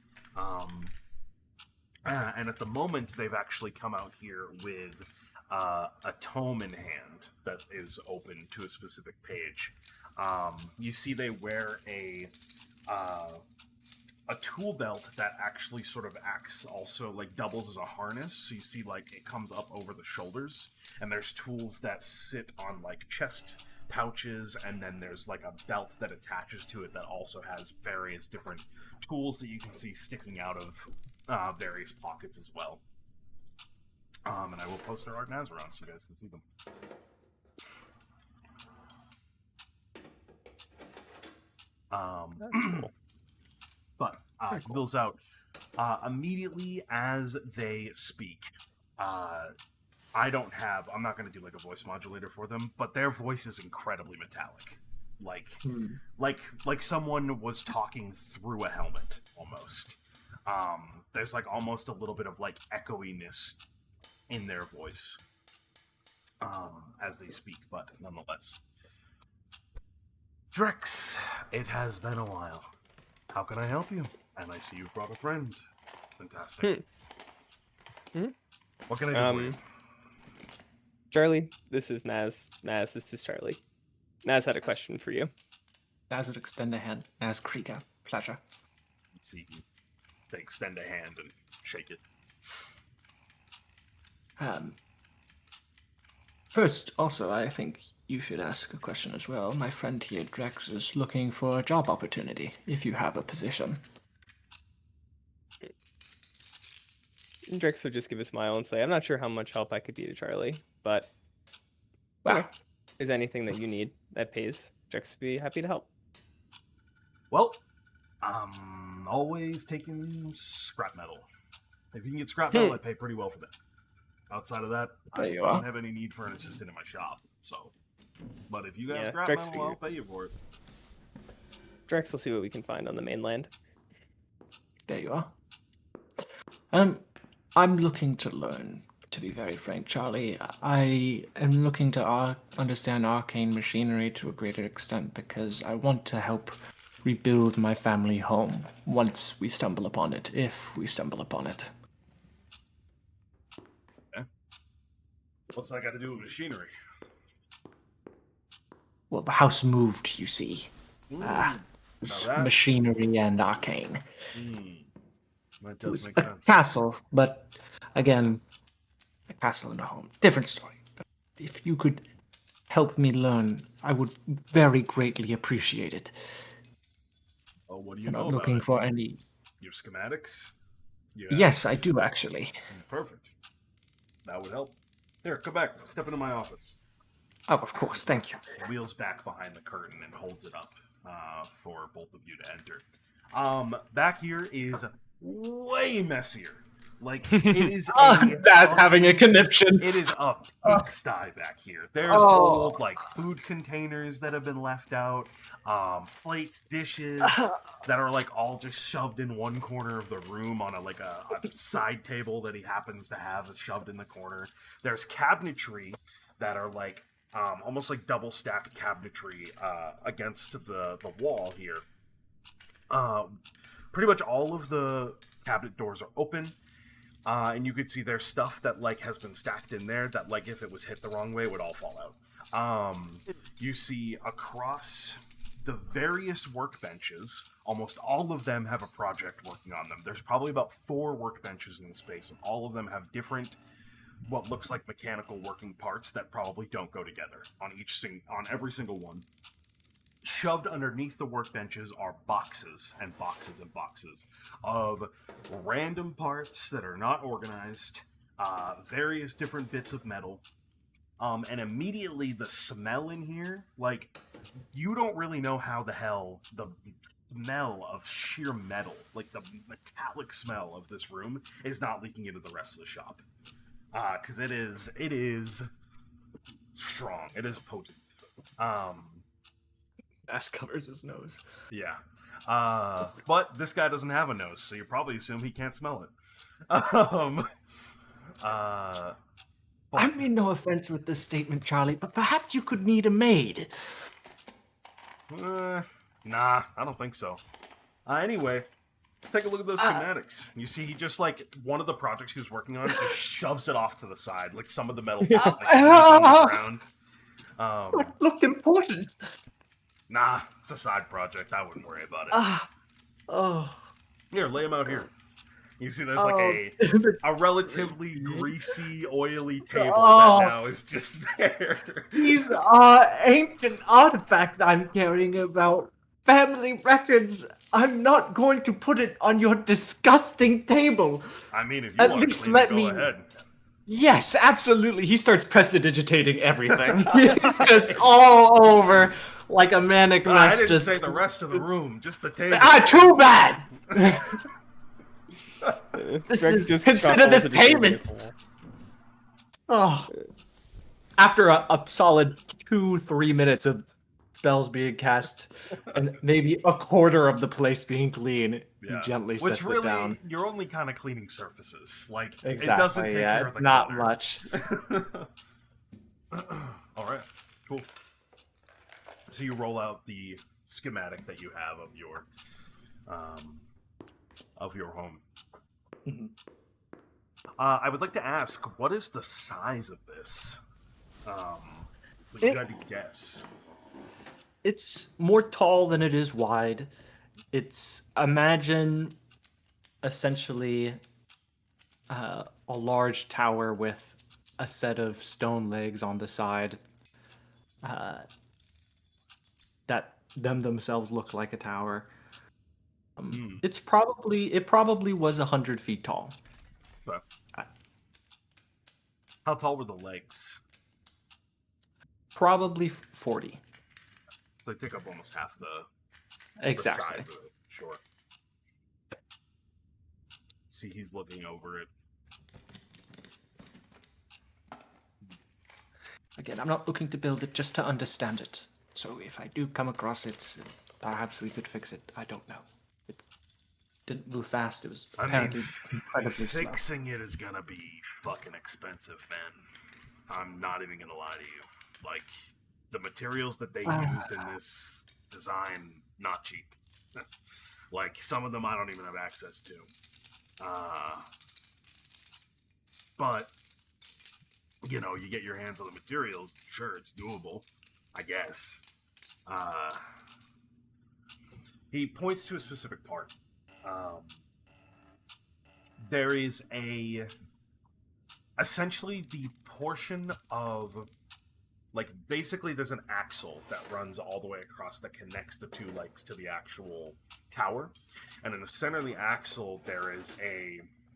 and at the moment they've actually come out here with a tome in hand that is open to a specific page. You see they wear a tool belt that actually sort of acts also doubles as a harness. So you see it comes up over the shoulders, and there's tools that sit on chest pouches, and then there's a belt that attaches to it that also has various different tools that you can see sticking out of various pockets as well. And I will post their art in Azzuron so you guys can see them. That's cool. But bills out immediately as they speak. I'm not going to do a voice modulator for them, but their voice is incredibly metallic. Like someone was talking through a helmet, almost. There's almost a little bit of echoiness in their voice as they speak, but nonetheless. Drex, it has been a while. How can I help you? And I see you've brought a friend. Fantastic. What can I do for you? Charlie, this is Naz. Naz, this is Charlie. Naz had a question for you. Naz would extend a hand. Naz Krieger, pleasure. So you can extend a hand and shake it. First, also, I think you should ask a question as well. My friend here, Drex, is looking for a job opportunity, if you have a position. Drex would just give a smile and say, I'm not sure how much help I could be to Charlie, but Well, you know, is anything that you need that pays, Drex would be happy to help. Well, I'm always taking scrap metal. If you can get scrap metal, I pay pretty well for that. Outside of that, There I you don't are. have any need for an assistant in my shop. So, but if you got Yeah, scrap Drex metal, I'll figured. pay you for it. Drex will see what we can find on the mainland. There you are. I'm looking to learn, to be very frank, Charlie. I am looking to understand arcane machinery to a greater extent because I want to help rebuild my family home once we stumble upon it, if we stumble upon it. What's that got to do with machinery? Well, the house moved, you see. Now that- Machinery and arcane. That It does was make a sense. castle, but again, a castle and a home. Different story. But if you could help me learn, I would very greatly appreciate it. Oh, what do you I'm know not about looking it? for any. Your schematics? You Yes, have- I do actually. Perfect. That would help. Here, come back. Step into my office. Oh, of course. Thank you. Wheels back behind the curtain and holds it up for both of you to enter. Back here is way messier. Like, it is That's having a conniption. It is a pigsty back here. There's Oh. old, like, food containers that have been left out, plates, dishes that are, like, all just shoved in one corner of the room on a side table that he happens to have shoved in the corner. There's cabinetry that are, like, almost like double-stacked cabinetry against the wall here. Pretty much all of the cabinet doors are open. And you could see there's stuff that, like, has been stacked in there that, like, if it was hit the wrong way, would all fall out. You see across the various workbenches, almost all of them have a project working on them. There's probably about 4 workbenches in the space, and all of them have different, what looks like mechanical working parts that probably don't go together on every single one. Shoved underneath the workbenches are boxes and boxes and boxes of random parts that are not organized, various different bits of metal, and immediately the smell in here, like, you don't really know how the hell the smell of sheer metal, like the metallic smell of this room, is not leaking into the rest of the shop. Because it is strong. It is potent. Ass covers his nose. Yeah. But this guy doesn't have a nose, so you probably assume he can't smell it. I mean no offense with this statement, Charlie, but perhaps you could need a maid. Nah, I don't think so. Anyway, let's take a look at those schematics. You see, he just, like, one of the projects he was working on, just shoves it off to the side. Like, some of the metal bits, like, on the ground. Look important. Nah, it's a side project. I wouldn't worry about it. Here, lay him out here. You see, there's like a relatively greasy, oily table that now is just there. These are ancient artifacts I'm caring about. Family records. I'm not going to put it on your disgusting table. I mean, if you At want to least clean let it, go me- ahead. Yes, absolutely. He starts prestidigitating everything. It's just all over like a manic mess. I didn't just... say the rest of the room, just the table. Too bad! This is- consider this payment. Oh. After a solid 2-3 minutes of spells being cast and maybe a quarter of the place being clean, he gently Which sets really, it down. you're only kind of cleaning surfaces. Like, Exactly, it doesn't take care of it's the not clutter. much. All right, cool. So you roll out the schematic that you have of your home. Mhm. I would like to ask, what is the size of this? You got to guess. It's more tall than it is wide. It's imagine essentially a large tower with a set of stone legs on the side that themselves look like a tower. It probably was 100 feet tall. Okay. How tall were the legs? Probably 40. They take up almost half the Exactly. size of it. Sure. See, he's looking over it. Again, I'm not looking to build it, just to understand it. So if I do come across it, perhaps we could fix it. I don't know. It didn't move fast. It was apparently incredibly slow. Fixing it is gonna be fucking expensive, man. I'm not even gonna lie to you. Like, the materials that they used in this design, not cheap. Like, some of them I don't even have access to. But, you know, you get your hands on the materials, sure, it's doable, I guess. He points to a specific part. There is essentially the portion of, like, basically there's an axle that runs all the way across that connects the two legs to the actual tower. And in the center of the axle, there is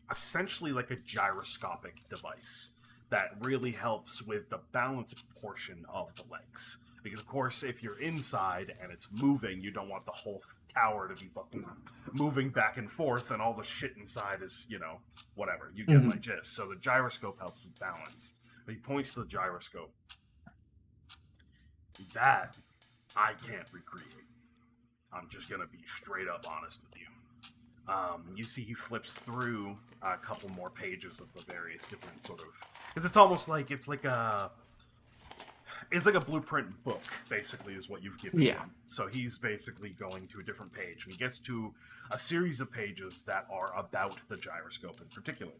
essentially like a gyroscopic device that really helps with the balance portion of the legs. Because, of course, if you're inside and it's moving, you don't want the whole tower to be fucking moving back and forth, and all the shit inside is, you know, whatever. You get my gist. So the gyroscope helps with balance. But he points to the gyroscope. That, I can't recreate. I'm just going to be straight up honest with you. You see he flips through a couple more pages of the various different sort of... Because it's almost like, it's like a blueprint book, basically, is what you've given him. So he's basically going to a different page, and he gets to a series of pages that are about the gyroscope in particular.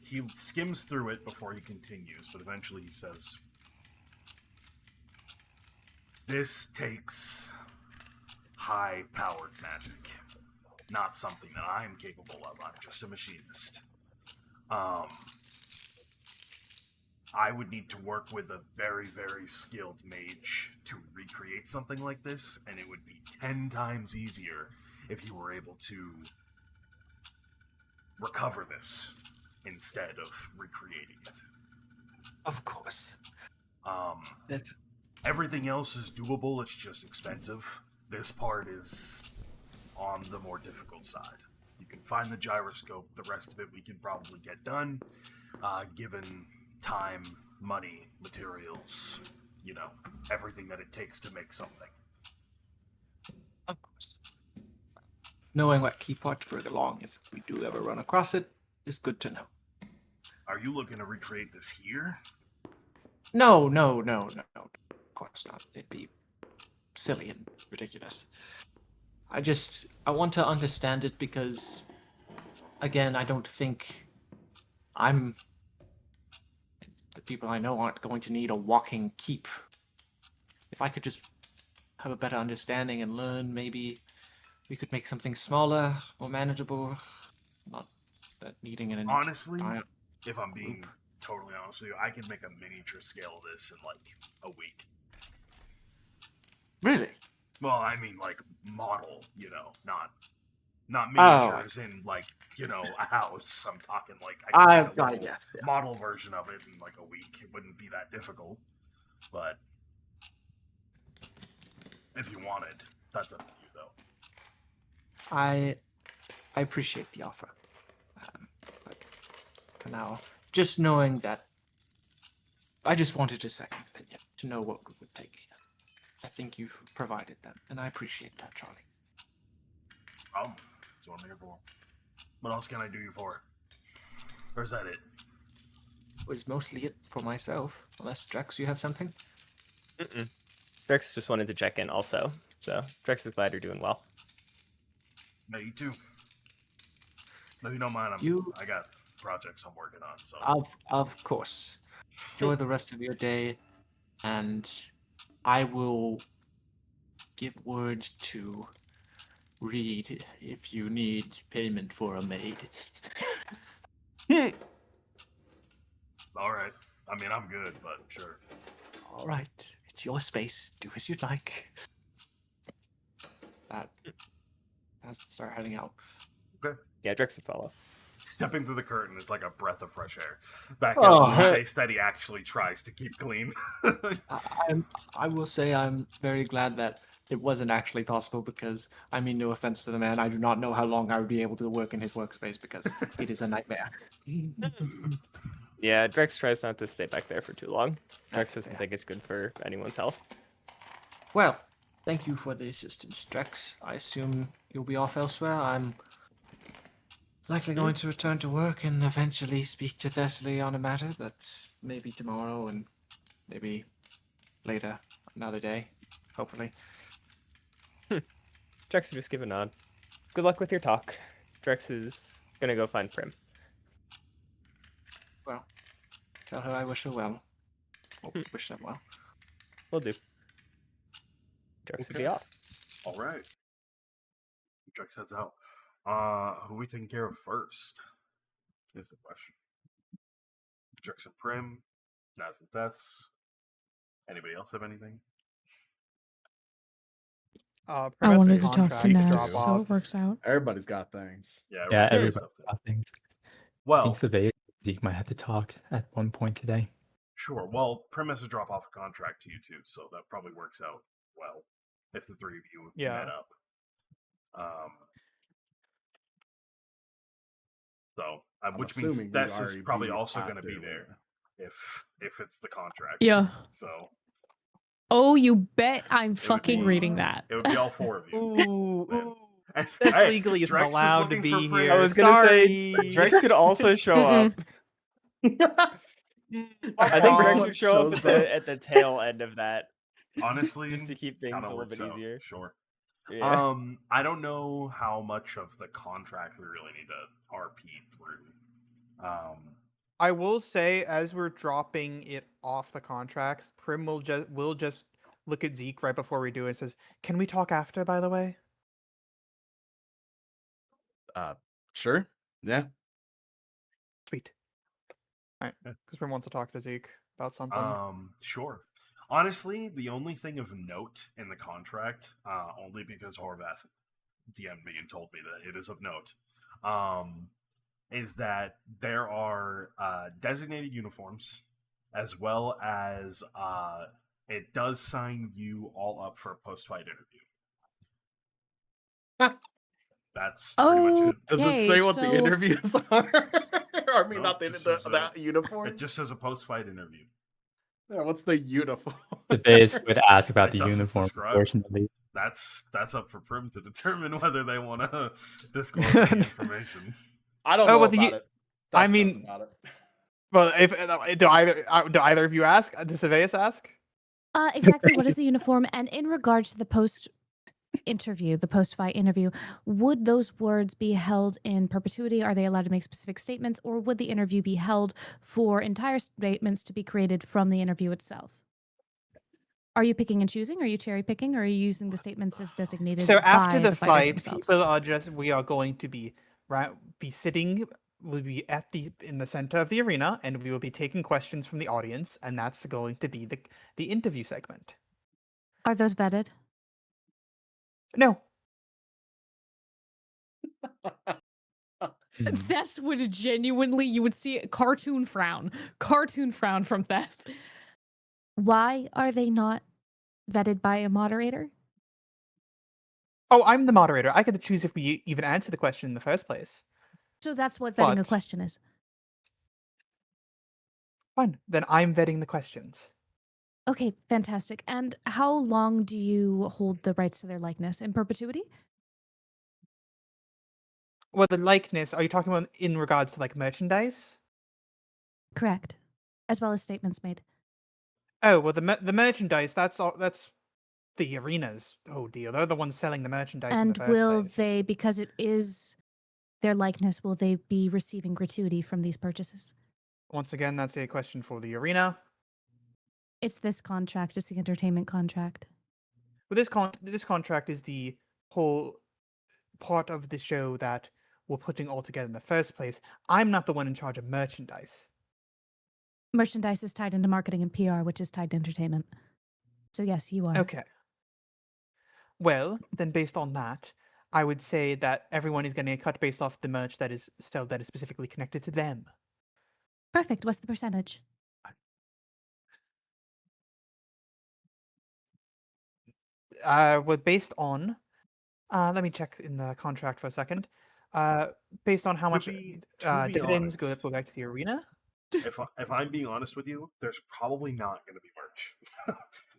He skims through it before he continues, but eventually he says, "This takes high-powered magic. Not something that I'm capable of. I'm just a machinist. I would need to work with a very, very skilled mage to recreate something like this, and it would be 10 times easier if you were able to recover this instead of recreating it." Of course. Everything else is doable, it's just expensive. This part is on the more difficult side. You can find the gyroscope, the rest of it we can probably get done, given time, money, materials, you know, everything that it takes to make something. Of course. Knowing what key part to bring along if we do ever run across it is good to know. Are you looking to recreate this here? No. Of course not. It'd be silly and ridiculous. I want to understand it because, again, I don't think the people I know aren't going to need a walking keep. If I could just have a better understanding and learn, maybe we could make something smaller, more manageable, not that needing an... Honestly, if I'm being totally honest with you, I can make a miniature scale of this in, like, a week. Really? Well, I mean, like, model, you know, not miniatures in, like, you know, a house. I'm talking, like, I can make a little model version of it in, like, a week. It wouldn't be that difficult. But if you wanted, that's up to you, though. I appreciate the offer. But for now, just knowing that, I just wanted a second opinion to know what it would take. I think you've provided that, and I appreciate that, Charlie. That's what I'm here for. What else can I do you for? Or is that it? Was mostly it for myself. Unless, Drex, you have something? Drex just wanted to check in also. So, Drex is glad you're doing well. No, you too. No, you don't mind. I got projects I'm working on, so... Of course. Enjoy the rest of your day. and I will give word to Reed if you need payment for a maid. All right. I mean, I'm good, but sure. All right, it's your space. Do as you'd like. That. Let's start heading out. Okay. Yeah, Drex would follow. Stepping through the curtain is like a breath of fresh air. Back Oh. into the space that he actually tries to keep clean. I will say I'm very glad that it wasn't actually possible because, I mean, no offense to the man, I do not know how long I would be able to work in his workspace because it is a nightmare. Yeah, Drex tries not to stay back there for too long. Drex That's doesn't fair. think it's good for anyone's health. Well, thank you for the assistance, Drex. I assume you'll be off elsewhere. I'm likely going to return to work and eventually speak to Thessaly on a matter, but maybe tomorrow and maybe later, another day, hopefully. Drex will just give a nod. Good luck with your talk. Drex is gonna go find Prim. Well, tell her I wish her well. Or wish them well. Will do. Drex will be Okay. off. All right. Drex heads out. Who are we taking care of first? Is the question. Drex and Prim, Naz and Tess. Anybody else have anything? I Prim has some wanted to talk to contract Naz, drop so off. it works out. Everybody's got things. Yeah, Yeah, everybody's everybody stuff to- got things. I Well, think Surveyor Zeke might have to talk at one point today. sure. Well, Prim has to drop off a contract to you too, so that probably works out well if the three of you Yeah. met up. So, I'm which means assuming Tess we'd is already probably be also going to be after there if it's the contract. Yeah. So Oh, you bet I'm would fucking be- reading that. it would be all four of you. Ooh, Man. ooh. And- This hey, legally isn't Drex is allowed to looking be for Prim. here. I was gonna say Sorry. Drex could also show up. I think Drex would show up at the tail end of that, Honestly, just to keep things a kinda little works bit out, easier. Sure. Yeah. I don't know how much of the contract we really need to RP through. I will say, as we're dropping it off the contracts, Prim will just look at Zeke right before we do it and says, "Can we talk after, by the way?" Sure. Yeah. Sweet. All right, because Prim wants to talk to Zeke about something. Sure. Honestly, the only thing of note in the contract, only because Horvath DM'd me and told me that it is of note, is that there are designated uniforms, as well as it does sign you all up for a post-fight interview. That's pretty much it. Does it Okay, say what the so- interviews are? I mean, No, not the, just says, that uniform. It just says a post-fight interview. Yeah, what's the uniform? Surveyors would ask about It the doesn't uniform, describe- unfortunately. That's up for Prim to determine whether they want to disclose the information. I don't Oh, know but about the- it. I Dust knows mean- about it. Well, if do either of you ask? Does Surveillance ask? Exactly. What is the uniform? And in regards to the post-fight interview, would those words be held in perpetuity? Are they allowed to make specific statements, or would the interview be held for entire statements to be created from the interview itself? Are you picking and choosing? Are you cherry picking? Or are you using the statements as designated So after by the the fighters fight, themselves? people are just we are going to be sitting. We'll be in the center of the arena, and we will be taking questions from the audience, and that's going to be the interview segment. Are those vetted? No, Thess would genuinely, you would see a cartoon frown from Thess. Why are they not vetted by a moderator? oh, I'm the moderator. I get to choose if we even answer the question in the first place. So that's what vetting a But- question is. Fine, then I'm vetting the questions. Okay, fantastic. And how long do you hold the rights to their likeness? In perpetuity? Well, the likeness. Are you talking about in regards to like merchandise? Correct. As well as statements made. Oh well, the merchandise. That's all. That's the arenas. Oh dear, they're the ones selling the merchandise. in And the first will place. they, because it is their likeness, will they be receiving gratuity from these purchases? Once again, that's a question for the arena. It's this contract. It's the entertainment contract. Well, this contract is the whole part of the show that we're putting all together in the first place. I'm not the one in charge of merchandise. Merchandise is tied into marketing and PR, which is tied to entertainment. So yes, you are. Okay. Well, then based on that, I would say that everyone is getting a cut based off the merch that is specifically connected to them. Perfect. What's the percentage? Well, based on, let me check in the contract for a second. Based on how much To be dividends honest, go back to the arena. if I'm being honest with you, there's probably not going to be merch.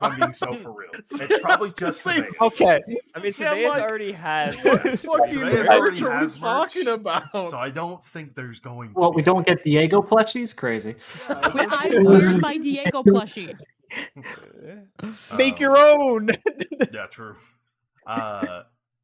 I'm being so for real. It's probably just Sabaeus. Okay. I mean, Yeah, Sabaeus like, already has. What Yeah, fucking Sabaeus merch already are we has talking merch, about? So I don't think there's going to Well, be we don't get Diego plushies? Crazy. Where's my Diego plushie? Make your own. Yeah, true.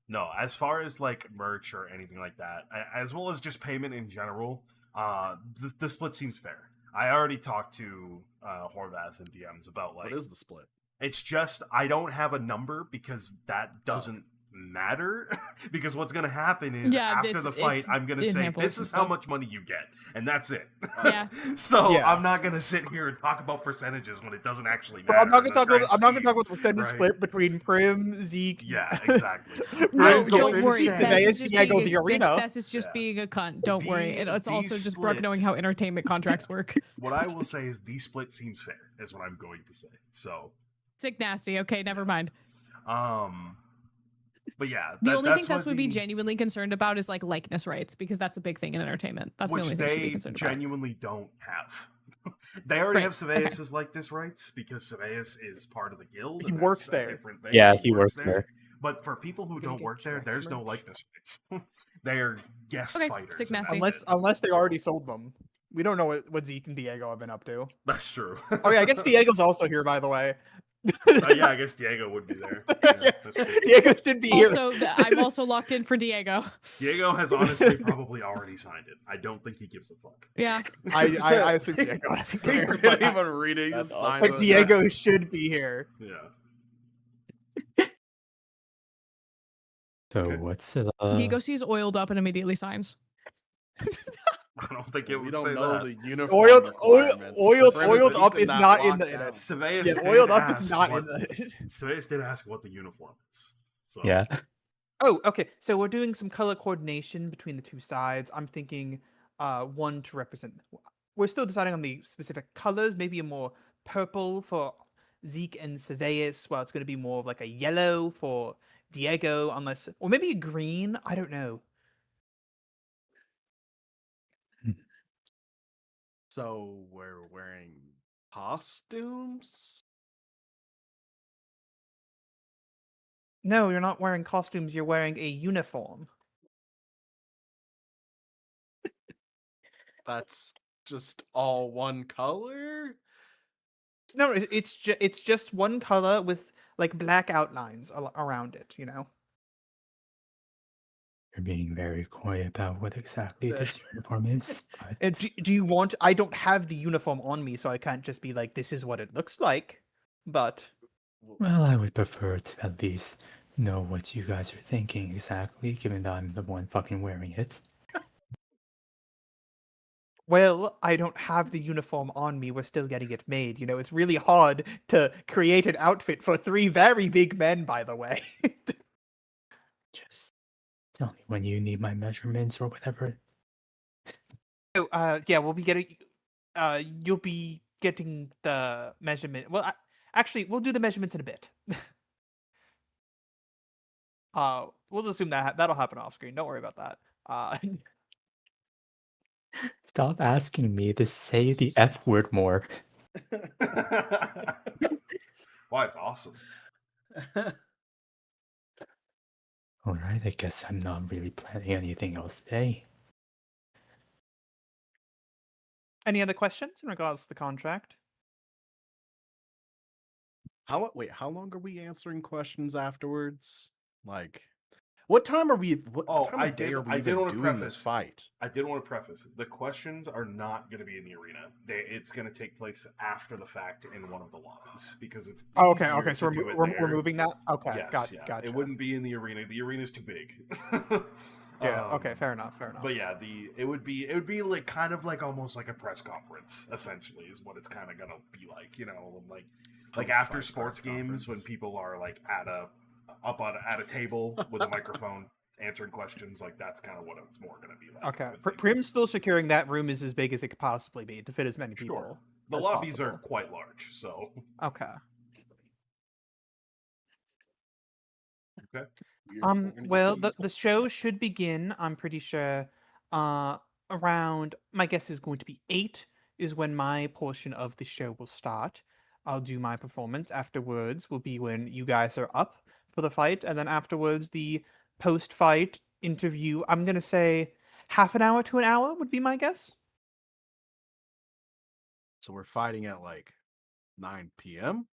No, as far as like merch or anything like that, as well as just payment in general, the split seems fair. I already talked to Horvath and DMs about like What is the split? it's just I don't have a number because that doesn't matter because what's going to happen is Yeah, after the fight it's I'm going to in say handfuls this and is how stuff. much money you get and that's it. Yeah. So Yeah. I'm not going to sit here and talk about percentages when it doesn't actually But matter. I'm not in gonna talk the about. I'm not gonna grand talk about the percentage scheme, split between Prim, Zeke. Yeah, exactly. No, I'm going don't to worry. say- Bess is Sabaeus, just Diego, being the arena. Bess is just Yeah. being a cunt. Don't worry. It's The also just Brooke knowing split- how entertainment contracts work. What I will say is the split seems fair, is what I'm going to say. So, Sick nasty. Okay, never mind. but yeah, The only thing that's Bess what would be genuinely concerned about is like likeness rights because that's a big thing in entertainment. That's the which only thing she'd be they concerned about. genuinely don't have. They already Right, have Sabaeus' likeness rights because Sabaeus is part of the guild. He and works that's a there. different thing. Yeah, he works there. But for people who We're gonna don't get work there, Drax there's no merch. likeness rights. They are guest Okay, fighters. sick and nasty. that's Unless it. they So, already sold them. We don't know what Zeke and Diego have been up to. That's true. Oh yeah, I guess Diego's also here, by the way. Yeah, I guess Diego would be there. Yeah, that's true. Diego should be here. Also, I'm also locked in for Diego. Diego has honestly probably already signed it. I don't think he gives a fuck. Yeah. I assume Diego has to be He here, didn't but, even read it. He That's just awesome. signed but it. Diego should be here. Yeah. So Okay. what's Diego sees oiled up and immediately signs. I don't think it We would don't say know that. the uniform Oiled requirements. Prim oiled isn't up even is that not in locked the down. Sabaeus yeah, did oiled up ask is not what, in the Sabaeus did ask what the uniform is. So. yeah. Oh, okay. So we're doing some color coordination between the two sides. I'm thinking one to represent. We're still deciding on the specific colors. Maybe a more purple for Zeke and Sabaeus, while it's going to be more of like a yellow for Diego, unless, or maybe a green. I don't know. So we're wearing costumes? No, you're not wearing costumes. You're wearing a uniform. That's just all one color? No, it's just one color with like black outlines around it. You know. You're being very coy about what exactly this uniform is. But And do you want? I don't have the uniform on me, so I can't just be like, "This is what it looks like." But well, I would prefer to at least know what you guys are thinking exactly, given that I'm the one fucking wearing it. well, I don't have the uniform on me. We're still getting it made. You know, it's really hard to create an outfit for three very big men. By the way. Just tell me when you need my measurements or whatever. So, yeah, we'll be getting. You'll be getting the measurement. Well, actually, we'll do the measurements in a bit. We'll just assume that that'll happen off screen. Don't worry about that. Stop asking me to say the F word more. Why, it's awesome. Alright, I guess I'm not really planning anything else today. Any other questions in regards to the contract? Wait, how long are we answering questions afterwards? Like, What time are we? What Oh, time I of day did- are we I did even wanna doing preface- this fight? I did want to preface the questions are not going to be in the arena. It's going to take place after the fact in one of the lobbies because it's Oh, okay, easier okay. So to do it we're there. moving that. Okay, Yes, yeah. gotcha. It wouldn't be in the arena. The arena's too big. Yeah. Okay. Fair enough. Fair enough. But yeah, it would be like kind of like almost like a press conference. Essentially, is what it's kind of gonna be like. You know, like after Post-fight sports press games when conference. people are like at a table with a microphone answering questions. Like that's kind of what it's more gonna be like. I Okay. would think. Prim's still securing that room is as big as it could possibly be to fit as many people. Sure. The as lobbies are possible. quite large, so Okay. okay. Well, the show should begin. I'm pretty sure. Around my guess is going to be 8 is when my portion of the show will start. I'll do my performance. Afterwards will be when you guys are up for the fight, and then afterwards the post-fight interview. I'm gonna say half an hour to an hour would be my guess. So we're fighting at like 9 p.m.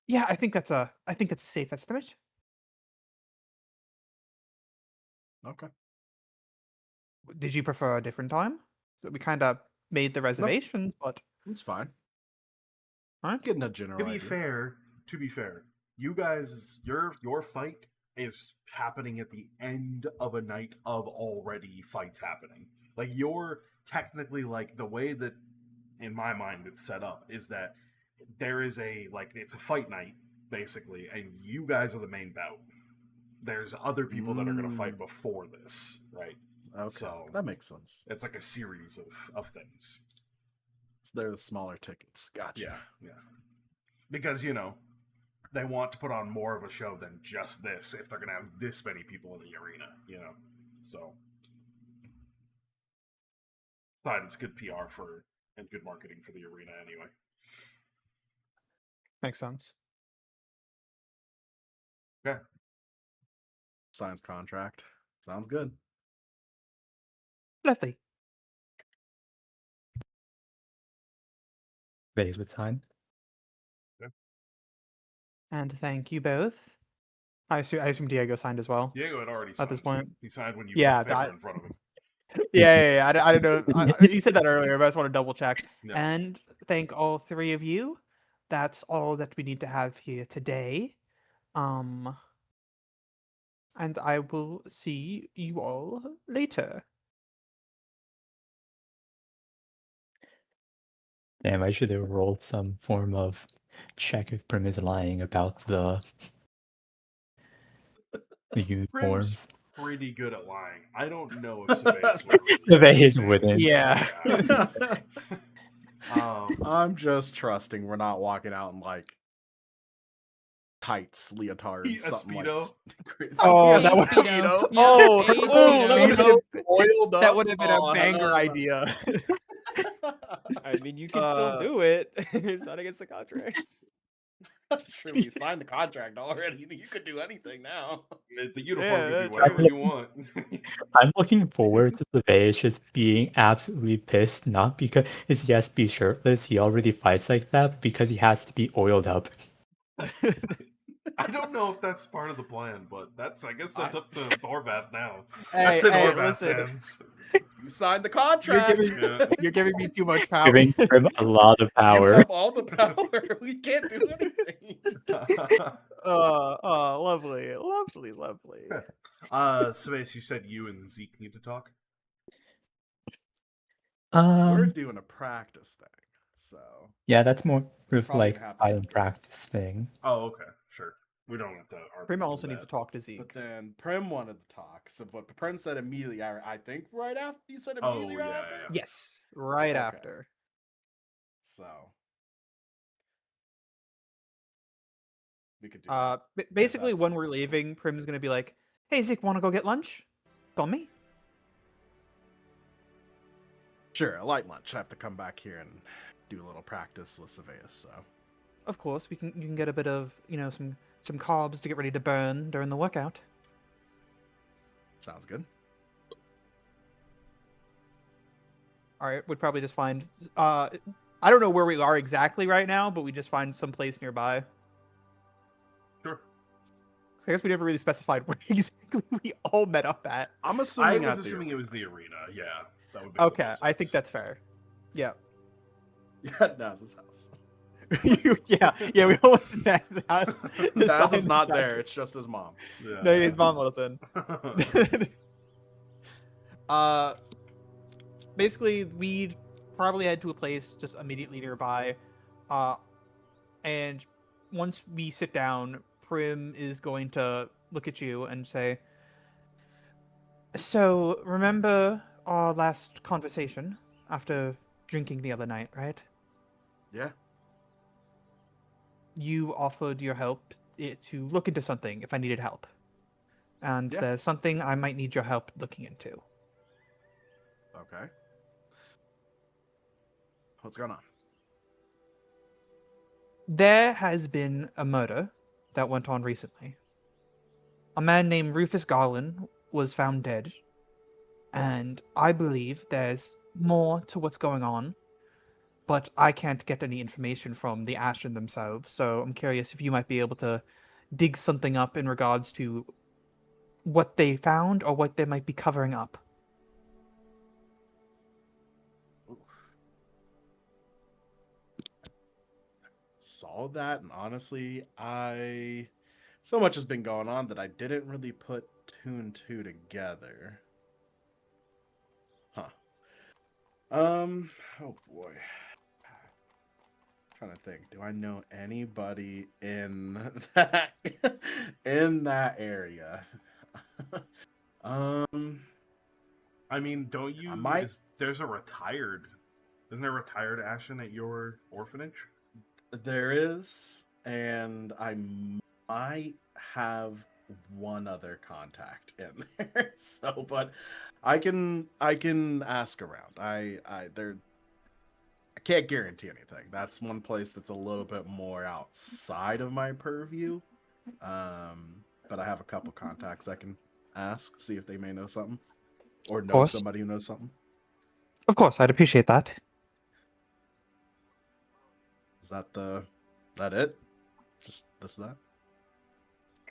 Yeah, I think that's a safe estimate. Okay. Did you prefer a different time? We kind of made the reservations, but It's fine. Alright. Getting a general To be idea. fair, you guys, your fight is happening at the end of a night of already fights happening. Like you're technically like the way that, in my mind, it's set up is that there is it's a fight night basically, and you guys are the main bout. There's other people that are going to fight before this, right? Okay, So that makes sense. it's like a series of things. So they're the smaller tickets. Gotcha. Yeah. Because, they want to put on more of a show than just this if they're going to have this many people in the arena, So, besides, it's good PR and good marketing for the arena anyway. Makes sense. Okay. Signs contract. Sounds good. Lovely. Phase would sign. And thank you both. I assume Diego signed as well. Diego had already signed. At this point. He signed when you Yeah, put the paper that- in front of him. Yeah. I don't know. You said that earlier, but I just want to double check. No. And thank all 3 of you. That's all that we need to have here today. And I will see you all later. Damn, I should have rolled some form of check if Prim is lying about the uniforms. Pretty good at lying. I don't know if Sabaeus would Sabaeus wouldn't. Yeah. I'm just trusting we're not walking out in like tights, leotards, something Speedo? like. Oh, A that would Speedo. Yeah, Oh, a that Speedo. would have been a banger idea. I mean, you can still do it. It's not against the contract. That's true. We signed the contract already. You could do anything now. The uniform Yeah, could be whatever you want. I'm looking forward to Sabaeus just being absolutely pissed, not because he has to be shirtless, he already fights like that, but because he has to be oiled up. I don't know if that's part of the plan, but I guess that's up to Dorvath now. Hey, That's in hey, Dorvath's listen. hands. You signed the contract. You're giving me too much power. Giving him a lot of You power. have all the power. We can't do anything. Lovely. Sabaeus, you said you and Zeke need to talk? We're Um, doing a practice thing, so yeah, that's more of Probably like gonna happen silent afterwards. practice thing. Oh, okay, sure. We don't have to. Prima argue also needs to that. talk to But Zeke. then Prim wanted to talk. So, but Prim said immediately. I think right after you said immediately right after. yeah. Yes, right Okay. after. So we could do. that. Basically, when that's- we're leaving, Prim's gonna be like, "Hey, Zeke, want to go get lunch? Call me." Sure, a light lunch. I have to come back here and do a little practice with Sabaeus. So Of course, you can get a bit of some carbs to get ready to burn during the workout. sounds good. All right, would probably just find. I don't know where we are exactly right now, but we just find some place nearby. Sure. I guess we never really specified where exactly we all met up at. I'm I assuming was at the assuming it arena. was the arena. Yeah, that would make the Okay, most I think sense. that's fair. Yeah. Yeah, Naz's house. yeah, we all went to Naz's house. Naz is Sign not the there. jacket. It's just his mom. Yeah. No, his mom wasn't. Basically, we probably head to a place just immediately nearby, and once we sit down, Prim is going to look at you and say, "So, remember our last conversation after drinking the other night, right? Yeah. You offered your help to look into something if I needed help. And Yeah. there's something I might need your help looking into." Okay. What's going on? There has been a murder that went on recently. A man named Rufus Garland was found dead, and I believe there's more to what's going on, but I can't get any information from the Ashen themselves, so I'm curious if you might be able to dig something up in regards to what they found or what they might be covering up. Saw that, and honestly, so much has been going on that I didn't really put two and two together. Huh. Oh boy. Trying to think. Do I know anybody in that in that area? I mean, don't you? I might- There's a retired. Isn't there a retired Ashen at your orphanage? There is, and I might have one other contact in there. So, but I can ask around. I can't guarantee anything. That's one place that's a little bit more outside of my purview. But I have a couple contacts I can ask, see if they may know something, or know course. somebody who knows something. Of course, I'd appreciate that. Is that it? Just that?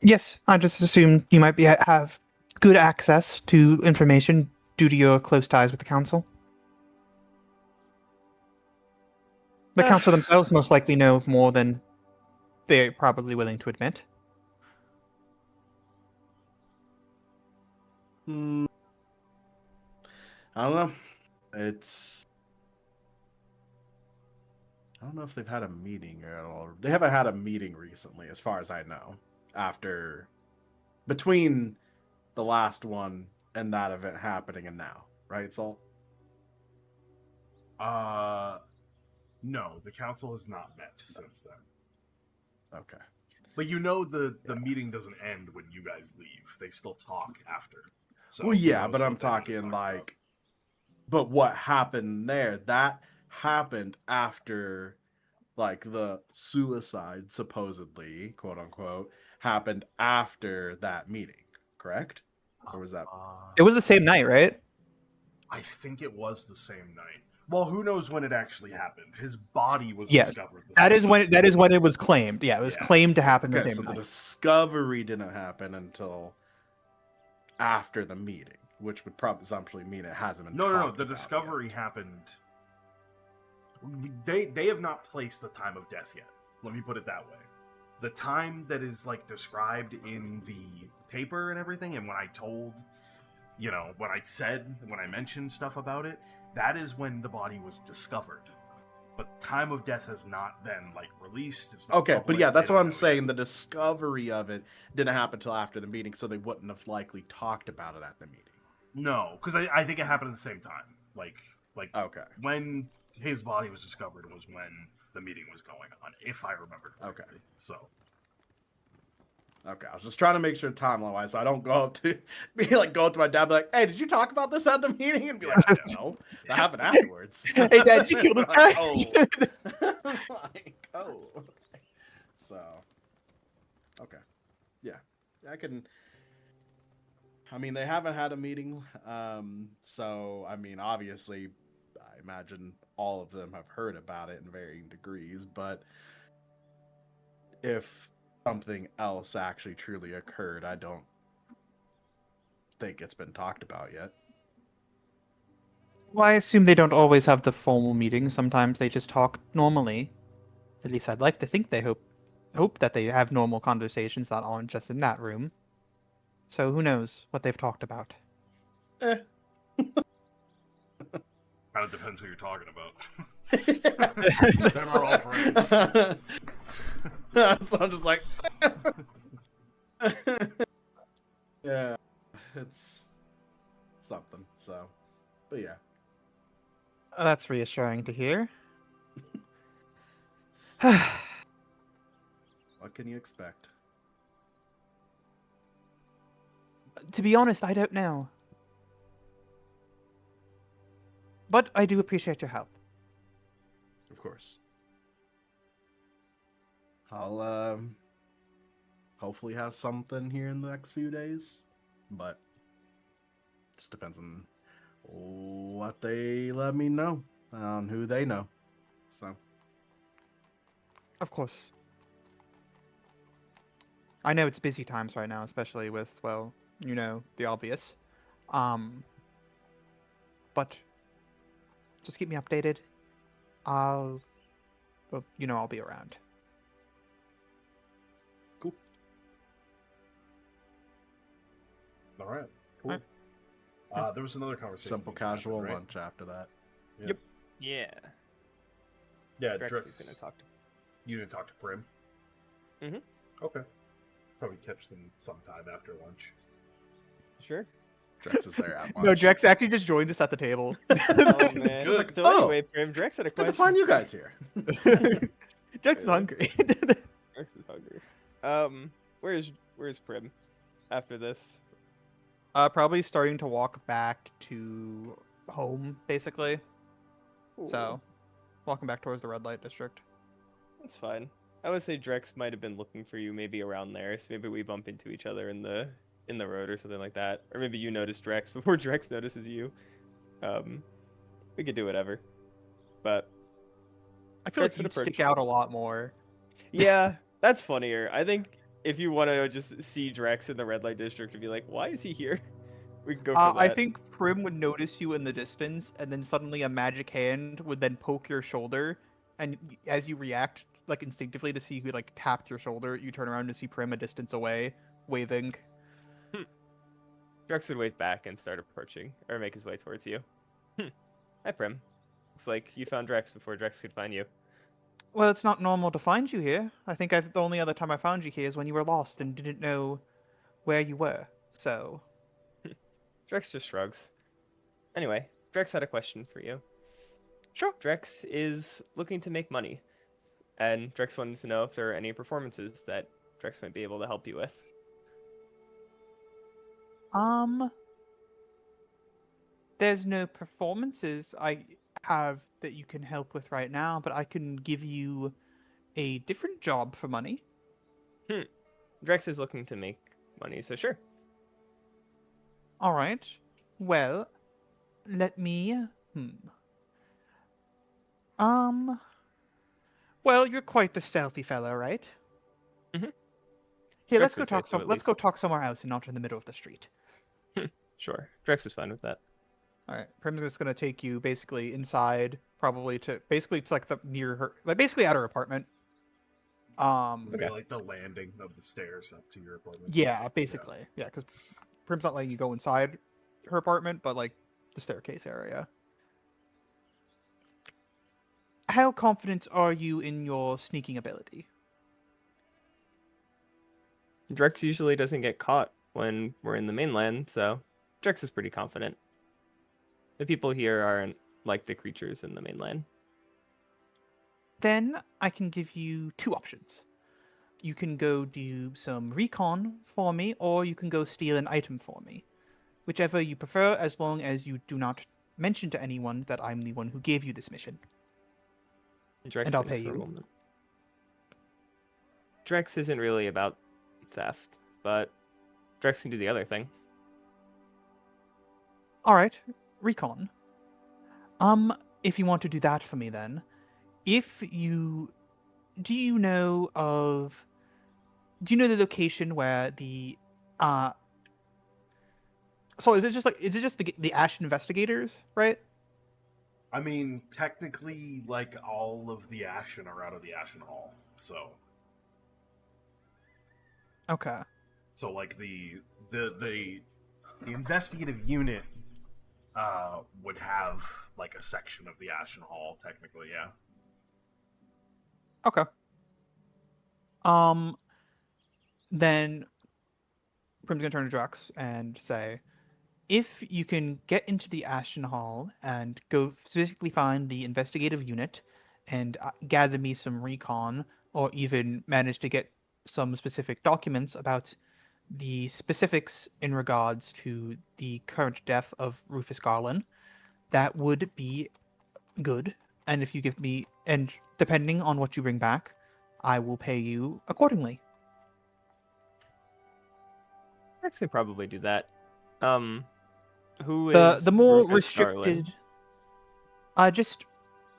Yes, I just assumed you might have good access to information due to your close ties with the council. The council themselves most likely know more than they're probably willing to admit. I don't know. I don't know if they've had a meeting or they haven't had a meeting recently, as far as I know. Between the last one and that event happening and now, right, Salt? No, the council has not met since then. Okay. But you know the meeting doesn't end when you guys leave. They still talk after. So Well, yeah, who knows but I'm what they're gonna talking talk like, about. but what happened there? That happened after, like, the suicide, supposedly, quote unquote, happened after that meeting, correct? Or was that? It was the same night, right? I think it was the same night. Well, who knows when it actually happened? His body was Yes, discovered. that is when it was claimed. Yeah, it was Yeah. claimed to happen the Okay, same so the night. discovery didn't happen until after the meeting, which would presumptively mean it hasn't been. No. talked The about discovery yet. happened. They have not placed the time of death yet. Let me put it that way. The time that is like described in the paper and everything, and when I told, when I mentioned stuff about it, that is when the body was discovered. But time of death has not been like released. It's not Okay, but public, yeah, that's they what don't I'm know saying. yet. The discovery of it didn't happen until after the meeting, so they wouldn't have likely talked about it at the meeting. No, because I think it happened at the same time. Like Okay. when his body was discovered was when the meeting was going on, if I remember correctly. Okay. So. Okay, I was just trying to make sure timeline wise, so I don't go up to my dad, be like, "Hey, did you talk about this at the meeting?" And be like, "No, that happened afterwards." Hey, Dad, did you kill this guy? Oh. So, okay, yeah, I can. I mean, they haven't had a meeting, so I mean, obviously, I imagine all of them have heard about it in varying degrees, but if something else actually truly occurred. I don't think it's been talked about yet. Well, I assume they don't always have the formal meetings. Sometimes they just talk normally. At least I'd like to think they hope that they have normal conversations that aren't just in that room. So who knows what they've talked about? Kind of depends who you're talking about. Them are all friends. So I'm just like, yeah, it's something. So, but yeah. That's reassuring to hear. What can you expect? To be honest, I don't know. But I do appreciate your help. Of course. I'll hopefully have something here in the next few days, but just depends on what they let me know, on who they know. So, Of course. I know it's busy times right now, especially with, well, you know, the obvious. But just keep me updated. I'll be around. cool. All right, cool. Alright. There was another conversation. Simple you mentioned, casual right? lunch after that. Yeah. Yeah, Drex Drex. is gonna talk to. You didn't talk to Prim? Mhm. Okay. Probably catch them sometime after lunch. Sure. Drex is there at lunch. No, Drex actually just joined us at the table. Oh man. Just like, so oh, anyway, Prim, Drex had a It's good question. to find you guys here. Drex is hungry. Drex is hungry. Where's Prim after this? Probably starting to walk back to home, basically. So, walking back towards the red light district. That's fine. I would say Drex might have been looking for you maybe around there, so maybe we bump into each other in the road or something like that. Or maybe you notice Drex before Drex notices you. We could do whatever. But I feel like Drex would you'd approach stick you. out a lot more. Yeah, that's funnier. I think if you want to just see Drex in the red light district and be like, why is he here? We can go for that. I think Prim would notice you in the distance, and then suddenly a magic hand would then poke your shoulder, and as you react, like instinctively to see who like tapped your shoulder, you turn around to see Prim a distance away, waving. Drex would wave back and start approaching, or make his way towards you. Hi, Prim. Looks like you found Drex before Drex could find you. Well, it's not normal to find you here. I think the only other time I found you here is when you were lost and didn't know where you were. So, Drex just shrugs. Anyway, Drex had a question for you. sure. Drex is looking to make money, and Drex wanted to know if there are any performances that Drex might be able to help you with. There's no performances I have that you can help with right now, but I can give you a different job for money. Drex is looking to make money, so sure. All right. Well, let me. Well, you're quite the stealthy fellow, right? Mhm. Here, Drex let's go would say talk. so, at Let's go least. talk somewhere else and not in the middle of the street. Sure. Drex is fine with that. All right. Prim's just gonna take you basically inside, probably to like the near her, like basically at her apartment. Maybe like the landing of the stairs up to your apartment. Yeah, basically. Yeah, because Prim's not letting you go inside her apartment, but like the staircase area. How confident are you in your sneaking ability? Drex usually doesn't get caught when we're in the mainland, so Drex is pretty confident. The people here aren't like the creatures in the mainland. Then I can give you two options. You can go do some recon for me, or you can go steal an item for me. Whichever you prefer, as long as you do not mention to anyone that I'm the one who gave you this mission. Drex And I'll thinks pay for a you. moment. Drex isn't really about theft, but Drex can do the other thing. All right, recon. If you want to do that for me, then, do you know of do you know the location where the so is it just the Ash investigators, right? I mean, technically, like, all of the Ashen are out of the Ashen Hall, so Okay. like the investigative unit would have like a section of the Ashen Hall, technically, yeah. Okay. Then Prim's gonna turn to Drax and say, if you can get into the Ashen Hall and go physically find the investigative unit and gather me some recon, or even manage to get some specific documents about the specifics in regards to the current death of Rufus Garland, that would be good. And if you give me, and depending on what you bring back, I will pay you accordingly. Actually, probably do that. Who The is more Rufus Garland? restricted,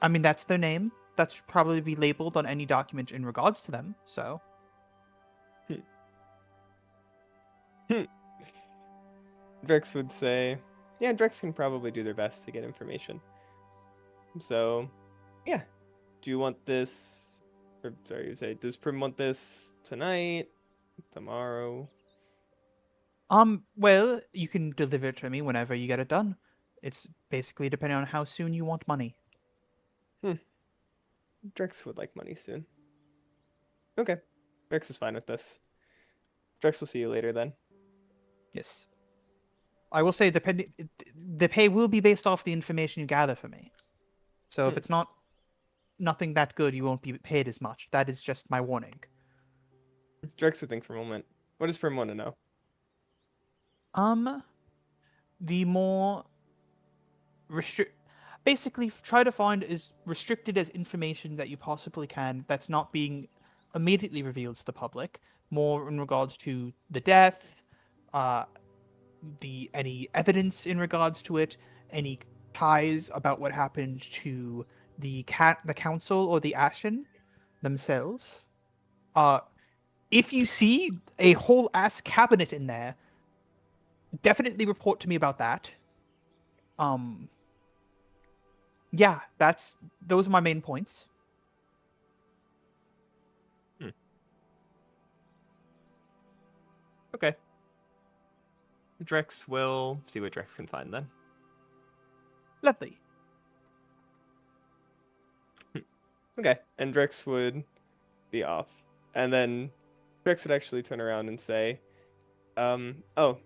I mean, that's their name. That should probably be labeled on any document in regards to them. So, Drex would say, yeah, Drex can probably do their best to get information. So, yeah. Do you want this? Or, sorry, you say, does Prim want this tonight? Tomorrow? well, you can deliver it to me whenever you get it done. It's basically depending on how soon you want money. Drex would like money soon. Okay. Drex is fine with this. Drex will see you later then. Yes. I will say, the pay will be based off the information you gather for me. So if it's nothing that good, you won't be paid as much. That is just my warning. Drex would think for a moment. What does Prim want to know? The more basically try to find as restricted as information that you possibly can that's not being immediately revealed to the public, more in regards to the death, any evidence in regards to it, any ties about what happened to the council or the Ashen themselves. If you see a whole ass cabinet in there, definitely report to me about that. Yeah, those are my main points. Okay. Drex will see what Drex can find then. Lovely. Okay, and Drex would be off. And then Drex would actually turn around and say, oh,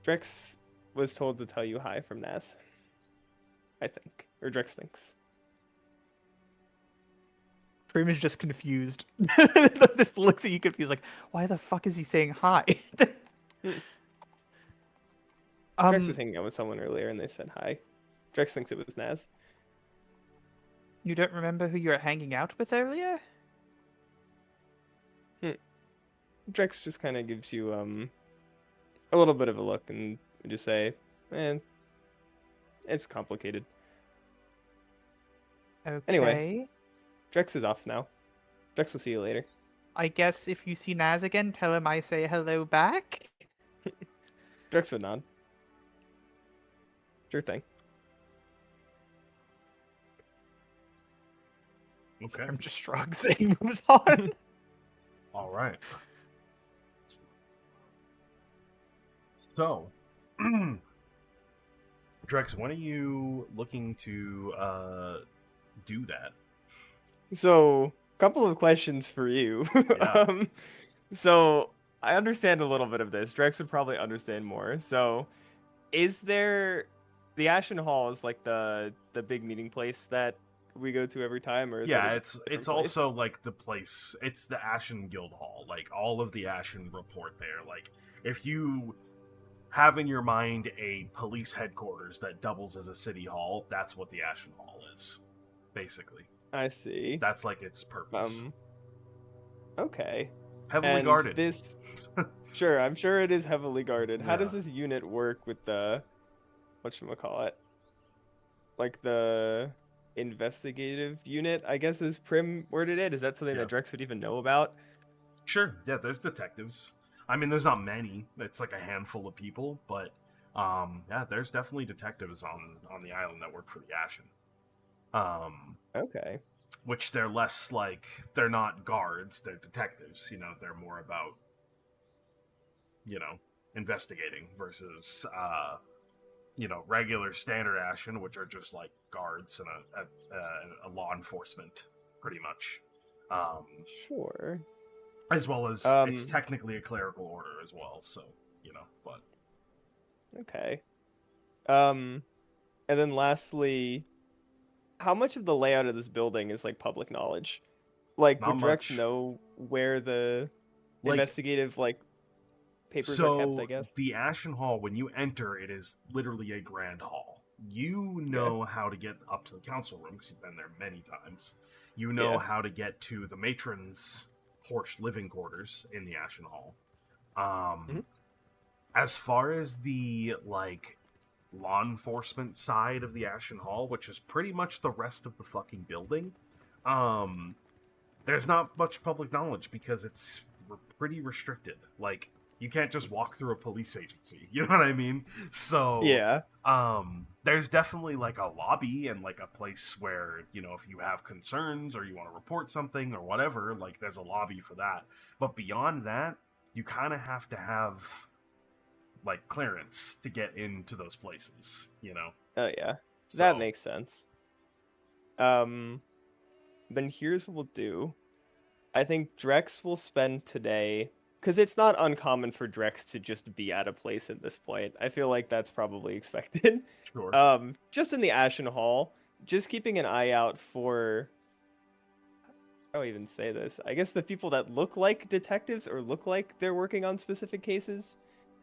Drex was told to tell you hi from Naz. I think. Or Drex thinks. Prim is just confused. This looks at you confused, like, why the fuck is he saying hi? Drex was hanging out with someone earlier and they said hi. Drex thinks it was Naz. You don't remember who you were hanging out with earlier? Drex just kind of gives you a little bit of a look and just say, it's complicated. Okay. Anyway, Drex is off now. Drex will see you later. I guess if you see Naz again, tell him I say hello back. Drex would nod. Sure thing. Okay. I'm just shrugs and he moves on. All right. So, Drex, when are you looking to do that? So, couple of questions for you. Yeah. So, I understand a little bit of this. Drex would probably understand more. So, is there the Ashen Hall is like the big meeting place that we go to every time, or is Yeah, that a it's different place? also like the place. It's the Ashen Guild Hall. Like all of the Ashen report there. Like if you have in your mind a police headquarters that doubles as a city hall, that's what the Ashen Hall is, basically. I see. That's like its purpose. Okay. Heavily And guarded. This, sure, I'm sure it is heavily guarded. How does Yeah. this unit work with the, whatchamacallit? Like the investigative unit, I guess is Prim worded it. Is that something Yeah. that Drex would even know about? Sure, yeah, there's detectives. I mean, there's not many. It's like a handful of people, but yeah, there's definitely detectives on the island that work for the Ashen. Okay. Which they're less like, they're not guards, they're detectives. They're more about investigating versus regular standard Ashen, which are just like guards and a law enforcement, pretty much. Sure. As well as it's technically a clerical order as well, so but okay. And then lastly, how much of the layout of this building is like public knowledge? Like, would Not Drex much. know where the Like, investigative papers are kept, I guess? The Ashen Hall, when you enter, it is literally a grand hall. You know how to get up to the council room because you've been there many times. You know how to get to the matron's porched living quarters in the Ashen Hall. As far as the law enforcement side of the Ashen Hall, which is pretty much the rest of the fucking building, there's not much public knowledge because it's pretty restricted. Like, you can't just walk through a police agency, you know what I mean? So there's definitely a lobby and a place where, if you have concerns or you want to report something or whatever, there's a lobby for that. But beyond that, you kind of have to have clearance to get into those places, Oh yeah, So- that makes sense. Then here's what we'll do. I think Drex will spend today, because it's not uncommon for Drex to just be at a place at this point. I feel like that's probably expected. Sure. Just in the Ashen Hall, just keeping an eye out for, how do I even say this? I guess the people that look like detectives or look like they're working on specific cases,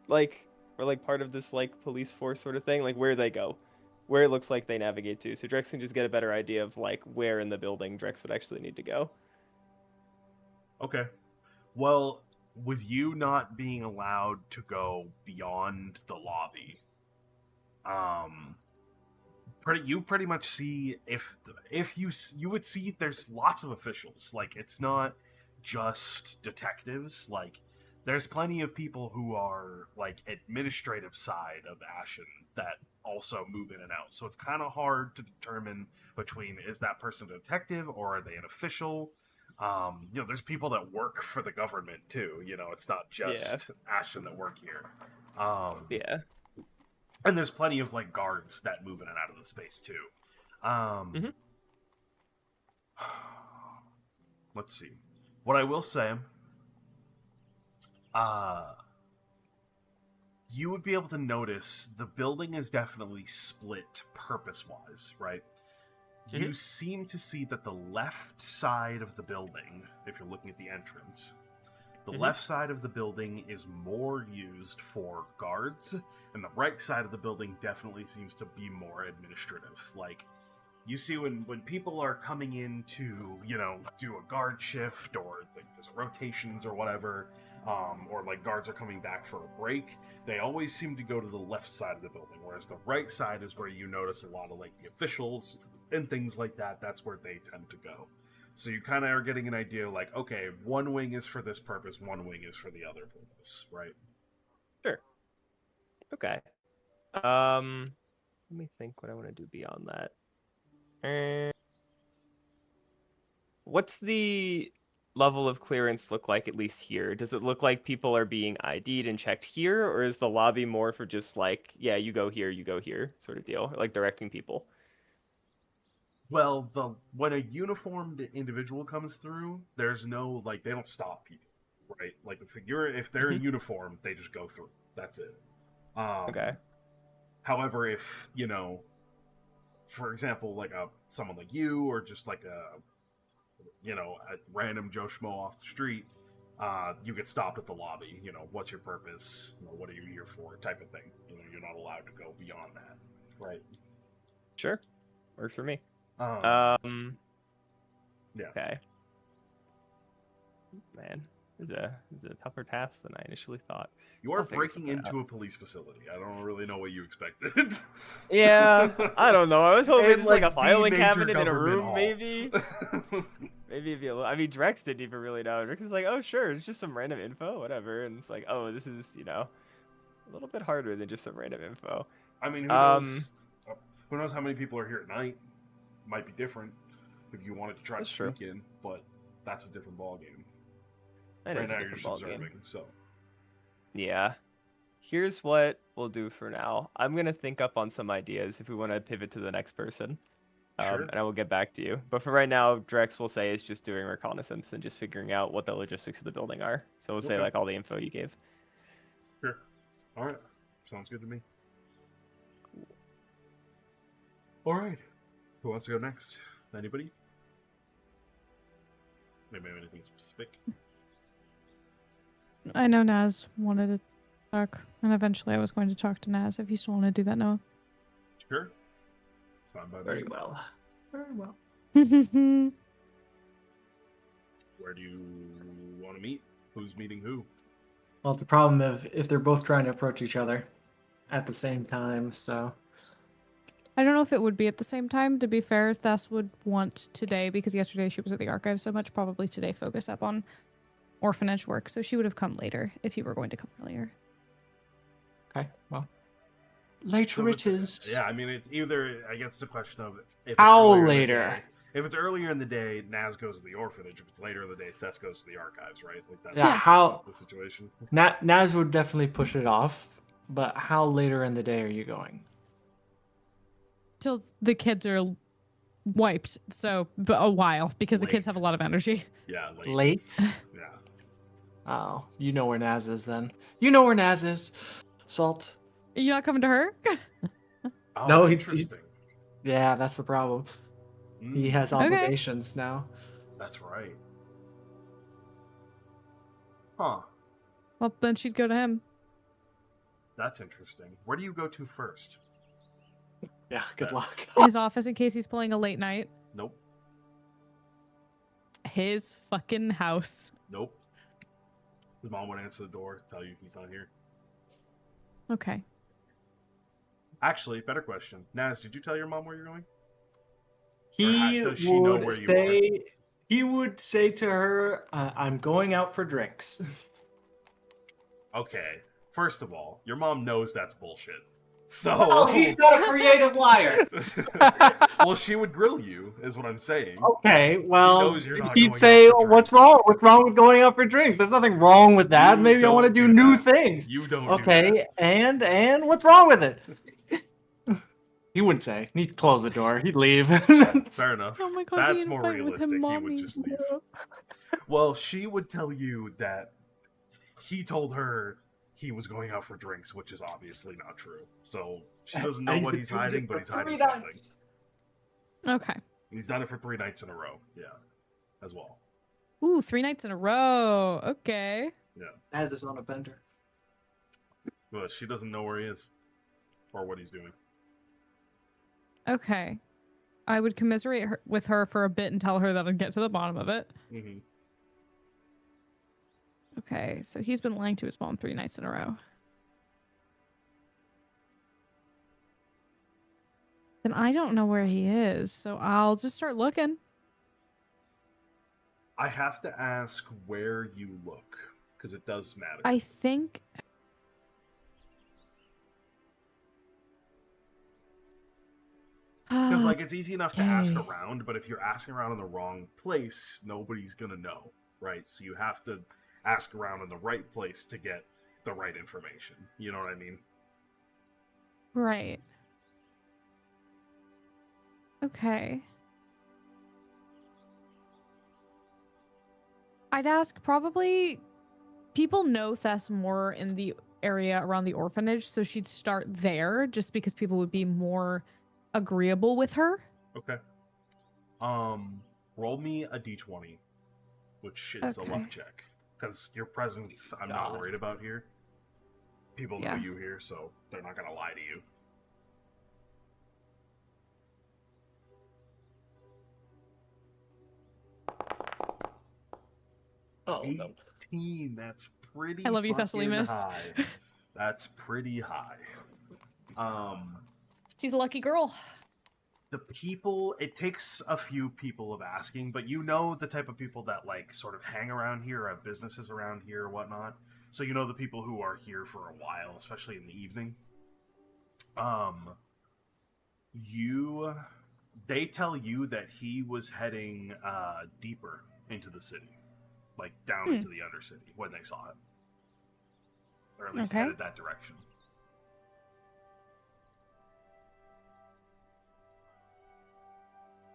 or part of this police force sort of thing, where they go, where it looks like they navigate to, so Drex can just get a better idea of where in the building Drex would actually need to go. Okay. Well, with you not being allowed to go beyond the lobby, you pretty much see if you would see there's lots of officials. It's not just detectives. There's plenty of people who are administrative side of Ashen that also move in and out. So it's kind of hard to determine between, is that person a detective or are they an official? There's people that work for the government too. It's not just Ashen that work here. And there's plenty of guards that move in and out of the space too. Let's see. What I will say, you would be able to notice the building is definitely split purpose-wise, right? You seem to see that the left side of the building, if you're looking at the entrance, the left side of the building is more used for guards, and the right side of the building definitely seems to be more administrative. You see when people are coming in to, do a guard shift, or there's rotations or whatever, or guards are coming back for a break, they always seem to go to the left side of the building, whereas the right side is where you notice a lot of the officials and things like that. That's where they tend to go. So you kind of are getting an idea okay, one wing is for this purpose, one wing is for the other purpose, right? Sure. Okay. Let me think what I want to do beyond that. What's the level of clearance look like, at least here? Does it look like people are being ID'd and checked here, or is the lobby more for just you go here sort of deal, directing people? Well, when a uniformed individual comes through, there's no they don't stop people, right? If they're in uniform, they just go through. That's it. Okay. However, if for example, someone like you, or just a random Joe Schmo off the street, you get stopped at the lobby. What's your purpose? What are you here for? Type of thing. You're not allowed to go beyond that, right? Sure, works for me. Yeah. Okay. Man, it's a tougher task than I initially thought. You are I'll figure breaking something into out. a police facility. I don't really know what you expected. Yeah, I don't know. I was hoping And, just a the filing major cabinet in a government room, hall. maybe maybe a little. I mean, Drex didn't even really know. Drex is like, oh sure, it's just some random info, whatever. And it's like, oh, this is a little bit harder than just some random info. I mean, who knows? Who knows how many people are here at night? Might be different if you wanted to try to sneak in, but that's a different ballgame. Right now, you're just observing, so. Yeah. Here's what we'll do for now. I'm going to think up on some ideas if we want to pivot to the next person. Sure. And I will get back to you. But for right now, Drex will say is just doing reconnaissance and just figuring out what the logistics of the building are. So we'll say like all the info you gave. Sure. All right. Sounds good to me. All right. Who wants to go next? Anybody? Maybe anything specific? I know Naz wanted to talk, and eventually I was going to talk to Naz if you still want to do that, Noah. Sure. It's fine by me. Very well. Very well. Where do you want to meet? Who's meeting who? Well, the problem if they're both trying to approach each other at the same time, so. I don't know if it would be at the same time. To be fair, Thess would want today, because yesterday she was at the archive so much, probably today focus up on orphanage work, so she would have come later if you were going to come earlier. Okay, well. Later it is. Yeah, I mean, it's either, I guess it's a question of... If it's How earlier in the later? day- if it's earlier in the day, Naz goes to the orphanage. If it's later in the day, Thess goes to the archives, right? Like that's Yeah, how... the situation. Naz would definitely push it off, but how later in the day are you going? Till the kids are wiped, so a while, because the kids Late. have a lot of energy. Yeah, Late? Yeah. Oh, you know where Naz is then. You know where Naz is. Salt. Are you not coming to her? Oh, No, interesting. Yeah, that's the problem. He has obligations now. That's right. Huh. Well, then she'd go to him. That's interesting. Where do you go to first? Yeah, good luck. His office, in case he's pulling a late night. Nope. His fucking house. Nope. His mom would answer the door, tell you he's not here. Okay. Actually, better question. Naz, did you tell your mom where you're going? He does she know would where you say, he would say to her, I'm going out for drinks. Okay. First of all, your mom knows that's bullshit. So Oh, he's not a creative liar. well, she would grill you, is what I'm saying. Okay, well, She knows you're not he'd going say, out for what's drinks. wrong? What's wrong with going out for drinks? There's nothing wrong with that. You Maybe I want to don't do new that. things. You don't Okay, do that. and what's wrong with it? He wouldn't say. He'd close the door. He'd leave. Fair enough. Oh my God, That's he more invited with realistic. him, He mommy. would just leave. Well, she would tell you that he told her he was going out for drinks, which is obviously not true. So she doesn't know what he's hiding, but he's hiding something. Okay. He's done it for 3 nights in a row. Yeah, as well. Ooh, 3 nights in a row. Okay. Yeah. As is on a bender. But she doesn't know where he is or what he's doing. Okay. I would commiserate with her for a bit and tell her that I'd get to the bottom of it. Mm-hmm. Okay, so he's been lying to his mom 3 nights in a row. Then I don't know where he is, so I'll just start looking. I have to ask where you look, because it does matter. I think... Because, like, it's easy enough to ask Okay. around, but if you're asking around in the wrong place, nobody's going to know, right? So you have to ask around in the right place to get the right information. You know what I mean? Right. Okay. I'd ask probably people know Thess more in the area around the orphanage, so she'd start there just because people would be more agreeable with her. Okay. Roll me a d20, which is a Okay. luck check. Because your presence, I'm not worried about here. People know Yeah. you here, so they're not going to lie to you. Oh, no. 18. That's pretty. I love you, Thessaly fucking Miss. high. That's pretty high. She's a lucky girl. The people, it takes a few people of asking, but you know the type of people that like sort of hang around here, or have businesses around here or whatnot. So you know the people who are here for a while, especially in the evening. They tell you that he was heading deeper into the city, like down into the Undercity when they saw him, or at least headed that direction.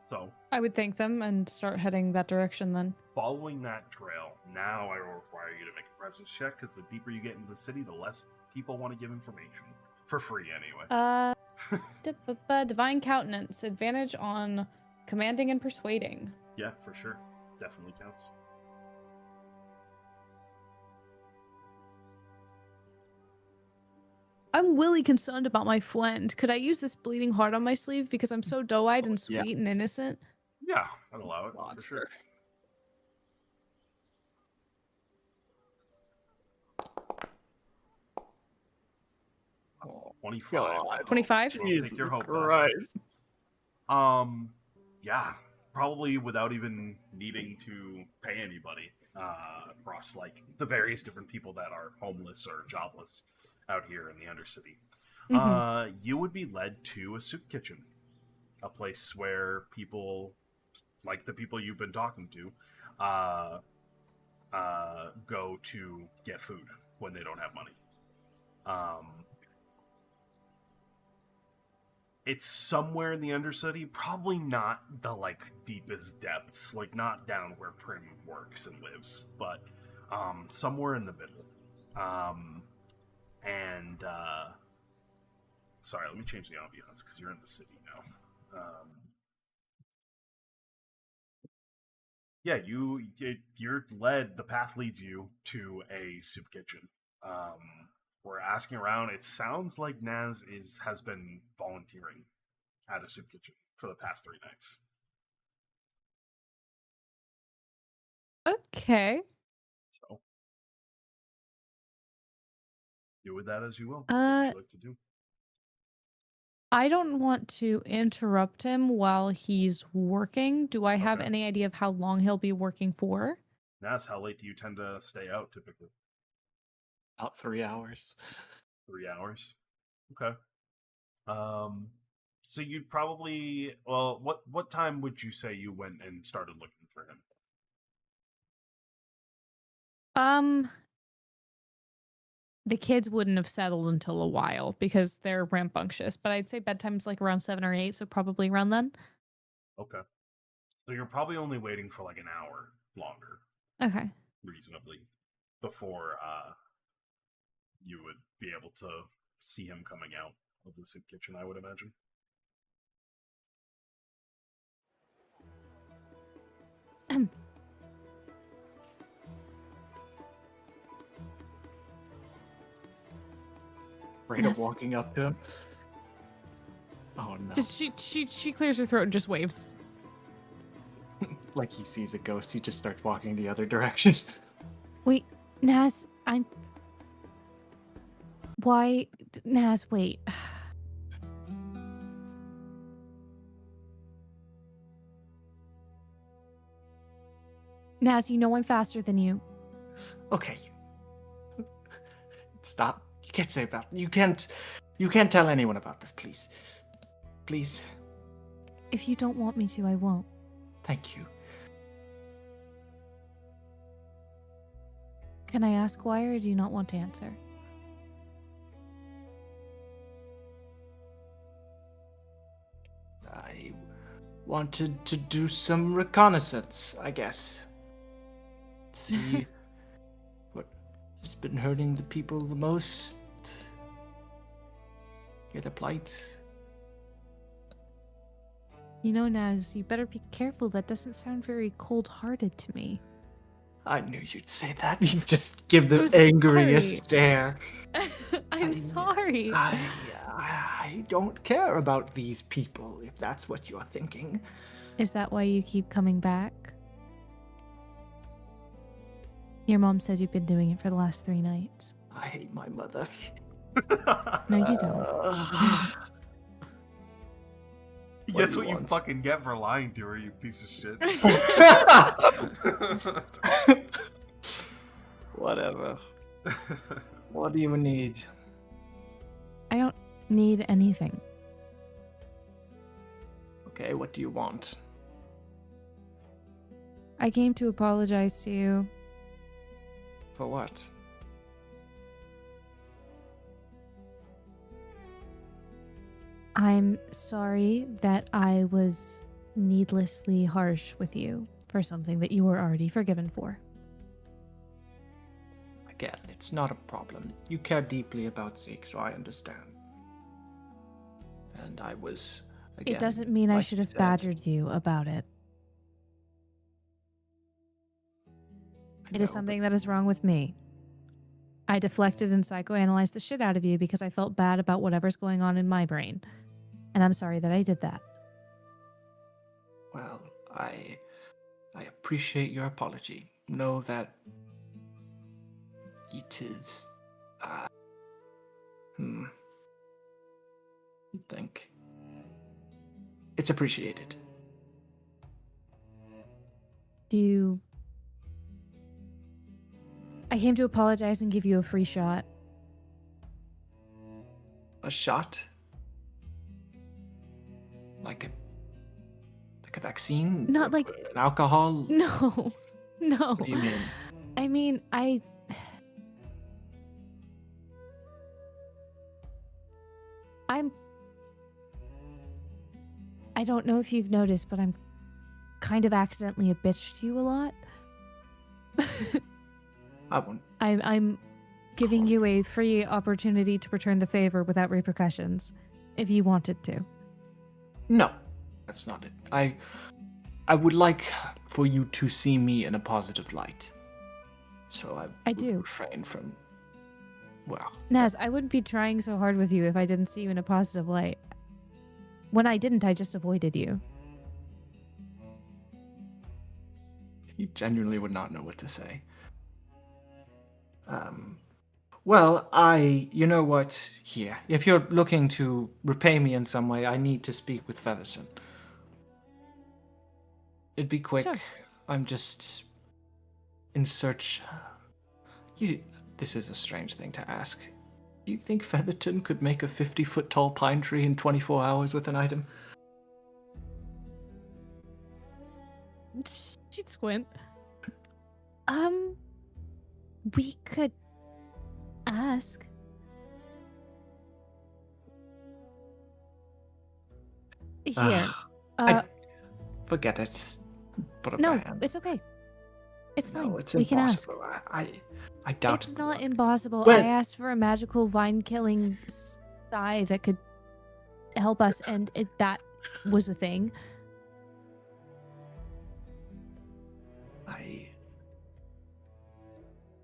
So I would thank them and start heading that direction then. following that trail, now I will require you to make a presence check, because the deeper you get into the city, the less people want to give information. For free, anyway. Divine Countenance. Advantage on commanding and persuading. Yeah, for sure. Definitely counts. I'm really concerned about my friend. Could I use this bleeding heart on my sleeve because I'm so doe-eyed and sweet and innocent? Yeah, I'd allow it. For sure. Oh, 25. 25? Take your hope. Christ. Yeah, probably without even needing to pay anybody across like the various different people that are homeless or jobless out here in the Undercity. You would be led to a soup kitchen, a place where people, like the people you've been talking to, go to get food when they don't have money. It's somewhere in the Undercity, probably not the like deepest depths, like not down where Prim works and lives, but somewhere in the middle. Sorry, let me change the ambiance because you're in the city now. Yeah, you're led. The path leads you to a soup kitchen. We're asking around. It sounds like Naz has been volunteering at a soup kitchen for the past 3 nights. Okay. So, do with that as you will. What would you like to do? I don't want to interrupt him while he's working. Do I have any idea of how long he'll be working for? Naz, how late do you tend to stay out typically? About 3 hours. 3 hours. Okay. So you'd probably, well, what time would you say you went and started looking for him? The kids wouldn't have settled until a while because they're rambunctious, but I'd say bedtime's like around 7 or 8, so probably around then. Okay. So you're probably only waiting for like an hour longer. Okay. Reasonably. Before you would be able to see him coming out of the soup kitchen, I would imagine. Afraid of walking up to him. Oh no. She clears her throat and just waves. Like he sees a ghost, he just starts walking the other direction. Wait, Naz, Why? Naz, wait. Naz, you know I'm faster than you. Okay. Stop. You can't say about. You can't tell anyone about this, please. Please. If you don't want me to, I won't. Thank you. Can I ask why, or do you not want to answer? I wanted to do some reconnaissance, I guess. See what has been hurting the people the most. Hear the plights. You know, Naz, you better be careful. That doesn't sound very cold-hearted to me. I knew you'd say that. You just give the I'm angriest sorry. stare. I'm sorry. I don't care about these people, if that's what you're thinking. Is that why you keep coming back? Your mom said you've been doing it for the last 3 nights. I hate my mother. No, you don't. That's do what you want? fucking get for lying to her, you piece of shit. Whatever. What do you need? I don't need anything. Okay, what do you want? I came to apologize to you. For what? I'm sorry that I was needlessly harsh with you for something that you were already forgiven for. Again, it's not a problem. You care deeply about Zeke, so I understand. And I was, again, It doesn't mean I like should you have said, badgered you about it. I It is know, something that is wrong with me. I deflected and psychoanalyzed the shit out of you because I felt bad about whatever's going on in my brain. And I'm sorry that I did that. Well, I appreciate your apology. Know that it is, you'd think. It's appreciated. I came to apologize and give you a free shot. A shot? Like a vaccine? Not like- an alcohol? No. No. What do you mean? I mean, I don't know if you've noticed, but I'm kind of accidentally a bitch to you a lot. I won't. I'm giving you a free opportunity to return the favor without repercussions, if you wanted to. No, that's not it. I would like for you to see me in a positive light. So I would do. refrain from, well, Naz, I wouldn't be trying so hard with you if I didn't see you in a positive light. When I didn't, I just avoided you. you genuinely would not know what to say. Well, you know what? Here, if you're looking to repay me in some way, I need to speak with Featherton. It'd be quick. Sure. I'm just in search. This is a strange thing to ask. Do you think Featherton could make a 50-foot tall pine tree in 24 hours with an item? She'd squint. We could ask. Here. Forget it. Put up No, my hand. it's okay. It's fine. No, it's we can ask. impossible. I doubt It's it. not impossible. When- I asked for a magical vine-killing sty that could help us, and that was a thing.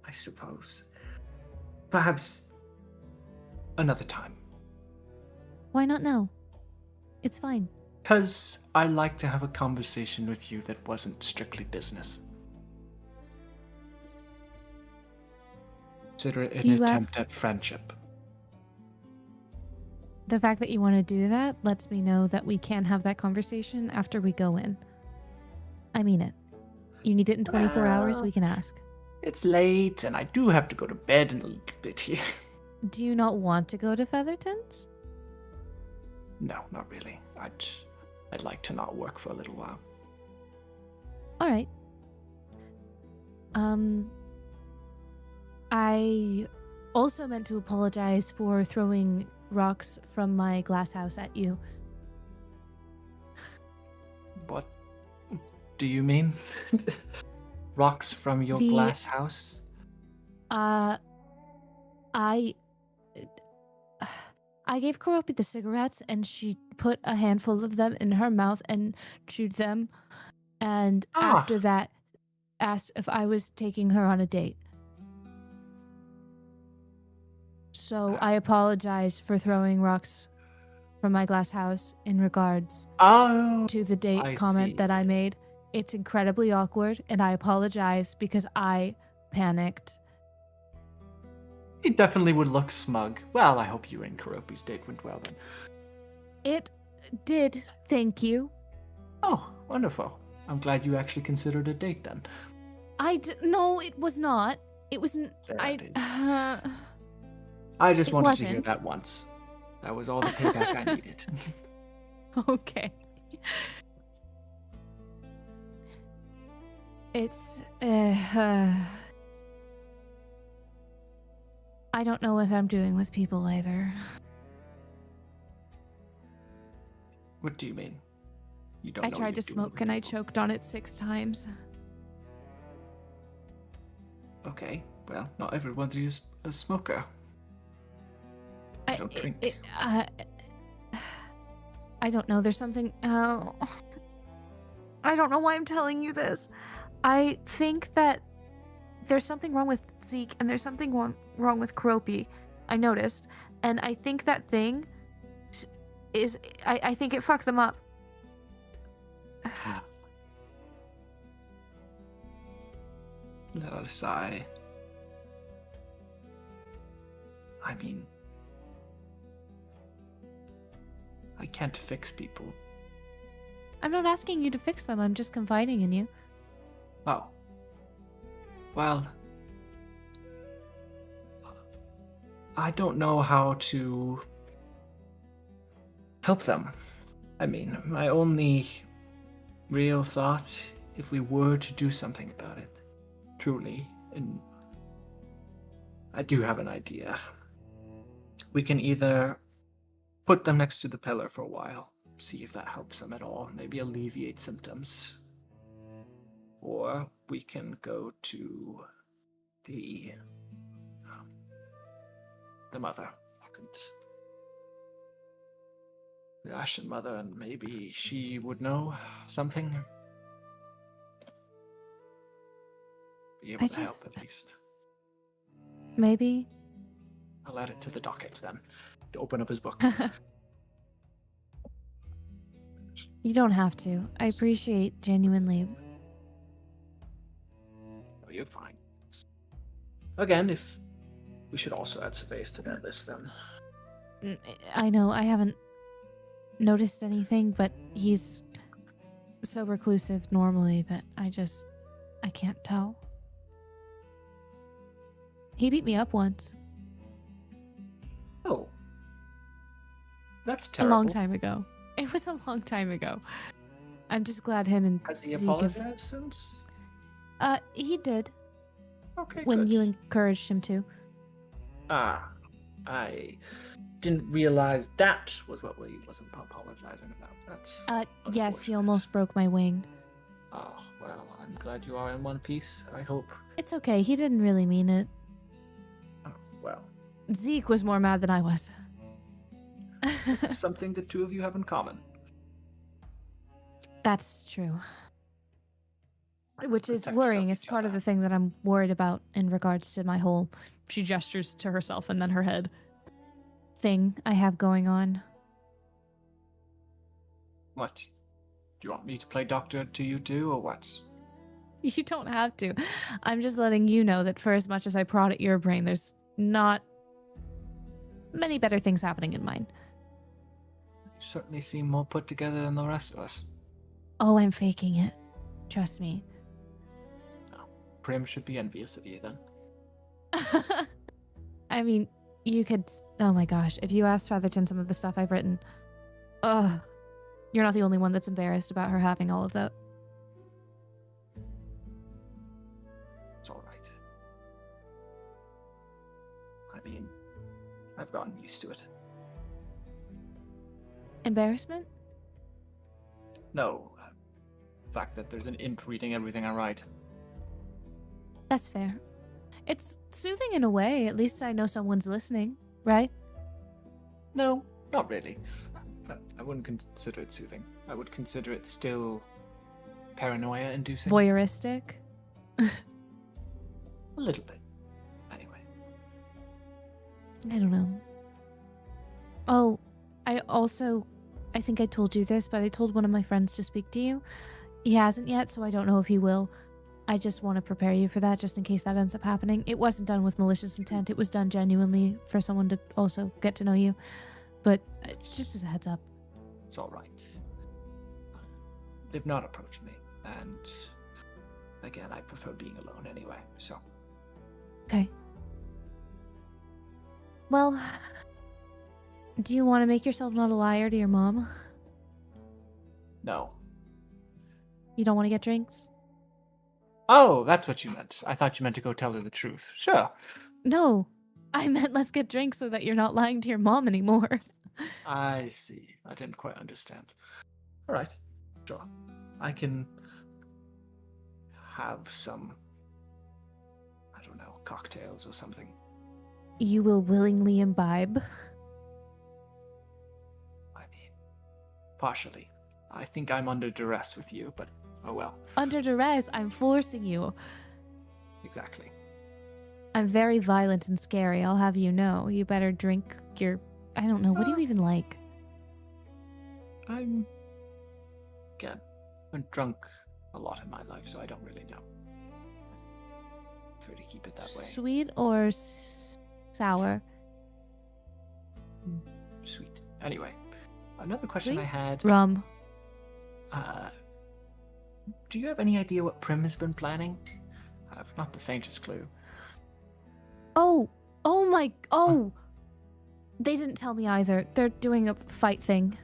I suppose. Perhaps another time. Why not now? It's fine. Because I like to have a conversation with you that wasn't strictly business. Consider it You an attempt asked- at friendship. The fact that you want to do that lets me know that we can have that conversation after we go in. I mean it. You need it in 24 hours, we can ask. It's late, and I do have to go to bed in a little bit here. Do you not want to go to Featherton's? No, not really. I'd like to not work for a little while. All right. I also meant to apologize for throwing rocks from my glass house at you. What do you mean? Rocks from your The- glass house? I gave Kuropi the cigarettes, and she put a handful of them in her mouth and chewed them. And after that, asked if I was taking her on a date. So I apologize for throwing rocks from my glass house in regards to the date I comment see. that I made. It's incredibly awkward, and I apologize because I panicked. He definitely would look smug. Well, I hope you and Kuropi's date went well then. It did, thank you. Oh, wonderful. I'm glad you actually considered a date then. No, it was not. It was. There I. it is. I just It wanted to hear wasn't. that once. That was all the payback I needed. Okay. It's. I don't know what I'm doing with people either. What do you mean? You don't I know what tried to you're doing smoke with and I people. choked on it 6 times. Okay, well, not everyone's just a smoker. I don't drink. I don't know. There's something. I don't know why I'm telling you this. I think that there's something wrong with Zeke and there's something wrong with Kropi. I noticed. And I think that thing is. I think it fucked them up. Let out a sigh. I mean, I can't fix people. I'm not asking you to fix them. I'm just confiding in you. Oh. Well, I don't know how to help them. I mean, my only real thought, if we were to do something about it, truly, and I do have an idea. We can either put them next to the pillar for a while, see if that helps them at all, maybe alleviate symptoms. Or we can go to the mother, and the Ashen Mother, and maybe she would know something. Be able to help at least. Maybe. I'll add it to the docket then. To open up his book. You don't have to. I appreciate genuinely. No, you're fine. Again, if we should also add Surveys to that list then. I know I haven't noticed anything, but he's so reclusive normally that I can't tell. He beat me up once. Oh. That's A terrible. long time ago. It was a long time ago. I'm just glad him and Has he Zeke apologized since? he did. Okay, When good. you encouraged him to. Ah, I didn't realize that was what he wasn't apologizing about. That's Yes, he unfortunate. almost broke my wing. Oh, well, I'm glad you are in one piece. I hope. It's okay, he didn't really mean it. Oh, well, Zeke was more mad than I was. it's something the two of you have in common. That's true. Which is Protect worrying. each It's part of other. the thing that I'm worried about in regards to my whole, she gestures to herself and then her head, thing I have going on. What? Do you want me to play doctor to you too, or what? You don't have to. I'm just letting you know that for as much as I prod at your brain, there's not many better things happening in mine. You certainly seem more put together than the rest of us. Oh, I'm faking it. Trust me. Prim should be envious of you then. I mean, you could. Oh my gosh. If you asked Featherton some of the stuff I've written, ugh. You're not the only one that's embarrassed about her having all of that. It's alright. I mean, I've gotten used to it. Embarrassment? No. The fact that there's an imp reading everything I write. That's fair. It's soothing in a way. At least I know someone's listening, right? No, not really. I wouldn't consider it soothing. I would consider it still paranoia-inducing. Voyeuristic. A little bit. Anyway. I don't know. Oh, I think I told you this, but I told one of my friends to speak to you. He hasn't yet, so I don't know if he will. I just want to prepare you for that, just in case that ends up happening. It wasn't done with malicious intent. It was done genuinely for someone to also get to know you. But just as a heads up. It's all right. They've not approached me, and again, I prefer being alone anyway, so. Okay. Well, do you want to make yourself not a liar to your mom? No. You don't want to get drinks? Oh, that's what you meant. I thought you meant to go tell her the truth. Sure. No. I meant let's get drinks so that you're not lying to your mom anymore. I see. I didn't quite understand. All right. Sure. I can have some, I don't know, cocktails or something. You will willingly imbibe? I mean, partially. I think I'm under duress with you, but oh well. Under duress, I'm forcing you. Exactly. I'm very violent and scary, I'll have you know. You better drink your... I don't know, what do you even like? Again, been drunk a lot in my life, so I don't really know. Prefer to keep it that way. Sweet or sour? Sweet. Anyway, another question Sweet? I had. Rum. Do you have any idea what Prim has been planning? I've not the faintest clue. Oh! They didn't tell me either. They're doing a fight thing.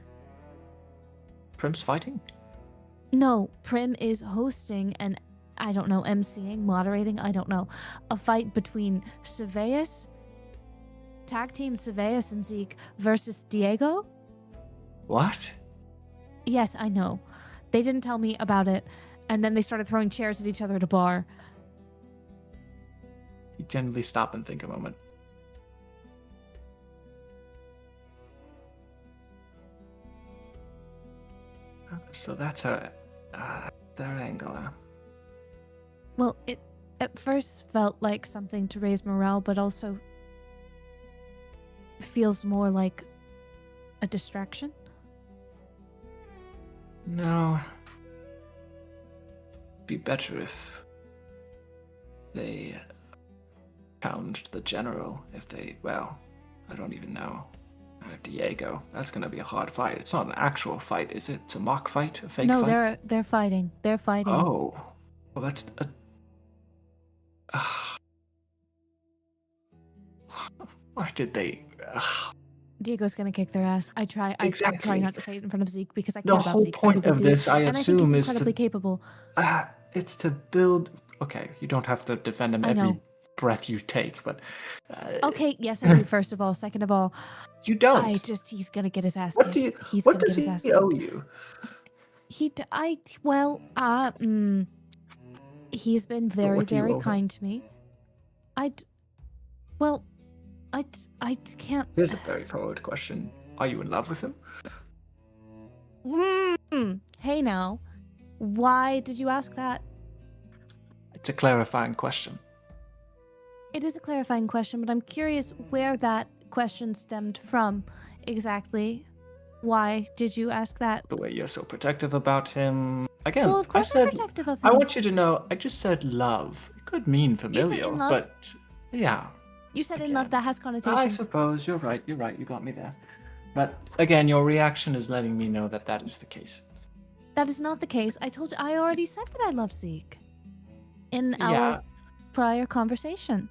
Prim's fighting? No, Prim is hosting and I don't know, emceeing, moderating, I don't know, a fight between Saveus, tag team Saveus and Zeke versus Diego. What? Yes, I know. They didn't tell me about it, and then they started throwing chairs at each other at a bar. You generally stop and think a moment. So that's their angle, huh? Well, it at first felt like something to raise morale, but also feels more like a distraction. No. Be better if they challenged the general. If they, well, I don't even know. Diego. That's gonna be a hard fight. It's not an actual fight, is it? It's a mock fight, a fake fight. No, they're fighting. They're fighting. Oh, well, that's a. Why did they? Diego's gonna kick their ass. I try Exactly. not to say it in front of Zeke because I The care about whole Zeke. point of this, I and assume, I think he's is incredibly to. capable. It's to build. Okay, you don't have to defend him I every know. breath you take, but. Okay, yes, I do. First of all, second of all, You don't. he's gonna get his ass What kicked. do you? He's What gonna does get his he ass owe kicked. you? He's been very, what do you very owe him? kind to me. I can't. Here's a very forward question: are you in love with him? Hey now, why did you ask that? It's a clarifying question. It is a clarifying question, but I'm curious where that question stemmed from exactly. Why did you ask that? The way you're so protective about him. Again, Well, of course I I'm said, protective of I him. want you to know, I just said love. It could mean in familial, love? but yeah. You said in Again, love that has I connotations. suppose you're right. You got me there. But again, your reaction is letting me know that is the case. That is not the case. I told you. I already said that I love Zeke in Yeah. our prior conversation.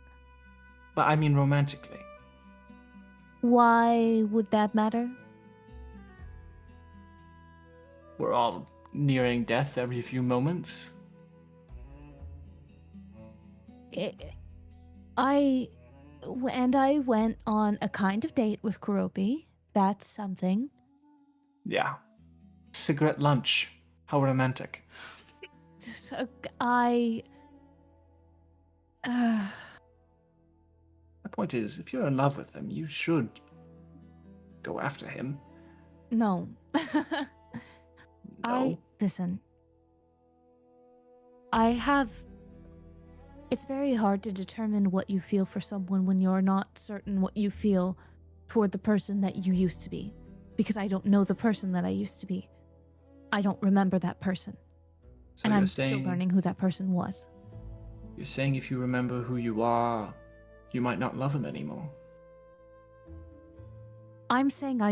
But I mean romantically. Why would that matter? We're all nearing death every few moments. I went on a kind of date with Kuropi. That's something. Yeah. Cigarette lunch. How romantic. So The point is, if you're in love with him, you should go after him. no. No. Listen. It's very hard to determine what you feel for someone when you're not certain what you feel toward the person that you used to be. Because I don't know the person that I used to be. I don't remember that person. So And you're I'm saying, still learning who that person was. You're saying if you remember who you are, you might not love him anymore. I'm saying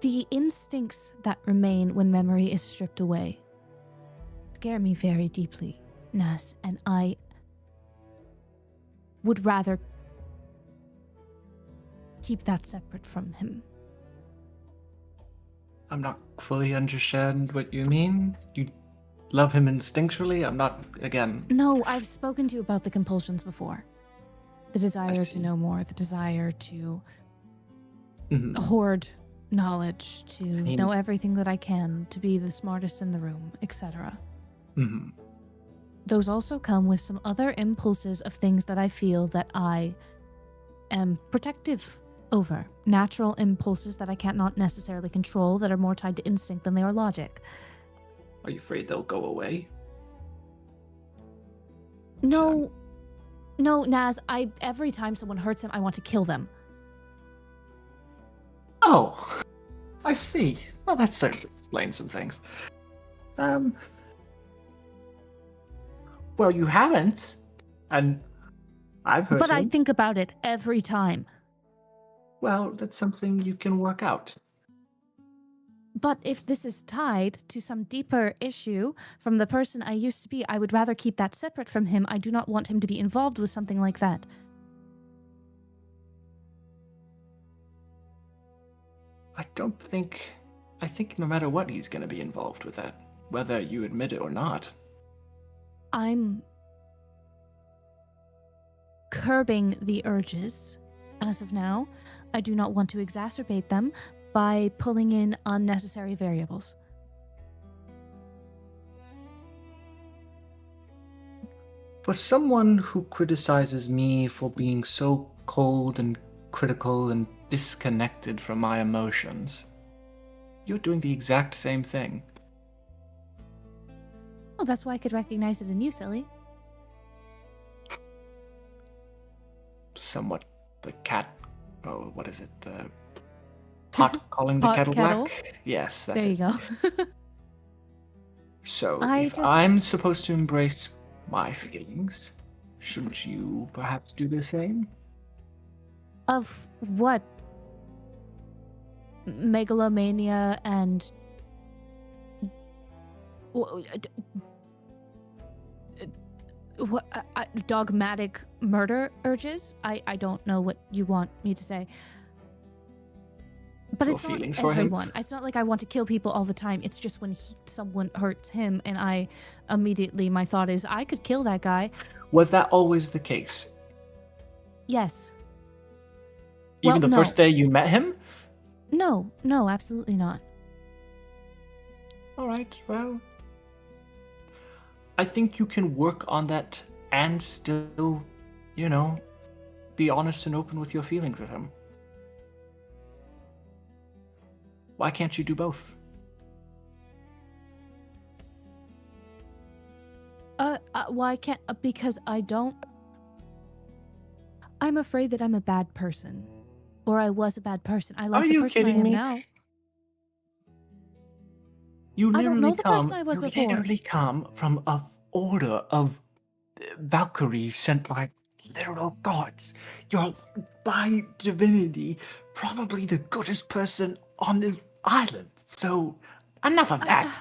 The instincts that remain when memory is stripped away scare me very deeply, Nas, and I would rather keep that separate from him. I'm not fully understand what you mean. You love him instinctually? I'm not, again... No, I've spoken to you about the compulsions before. The desire see. to know more, the desire to Mhm. hoard knowledge, to mean- know everything that I can, to be the smartest in the room, etc. Mhm. Those also come with some other impulses of things that I feel that I am protective over. Natural impulses that I can't not necessarily control, that are more tied to instinct than they are logic. Are you afraid they'll go away? No, Naz, every time someone hurts him, I want to kill them. Oh, I see. Well, that certainly explains some things. Well, you haven't, and I've heard But I him. think about it every time. Well, that's something you can work out. But if this is tied to some deeper issue from the person I used to be, I would rather keep that separate from him. I do not want him to be involved with something like that. I think no matter what, he's going to be involved with that, whether you admit it or not. I'm curbing the urges as of now. I do not want to exacerbate them by pulling in unnecessary variables. For someone who criticizes me for being so cold and critical and disconnected from my emotions, you're doing the exact same thing. Oh, that's why I could recognize it in you, silly. Somewhat the cat... Oh, what is it? The pot calling the Pot kettle kettle? black? Yes, that's There it. you go. So, I if just- I'm supposed to embrace my feelings, shouldn't you perhaps do the same? Of what? Megalomania and dogmatic murder urges? I don't know what you want me to say. But Your it's not feelings for him? everyone. It's not like I want to kill people all the time. It's just when someone hurts him and I immediately, my thought is, I could kill that guy. Was that always the case? Yes. Even Well, the first no. day you met him? No, absolutely not. Alright, well... I think you can work on that and still, be honest and open with your feelings with him. Why can't you do both? Why can't? Because I don't. I'm afraid that I'm a bad person, or I was a bad person. I like Are the you person I kidding am me? now. You I don't literally know the person come. I was you before. literally come from a order of Valkyries sent by literal gods. You're by divinity probably the goodest person on this island. So enough of that.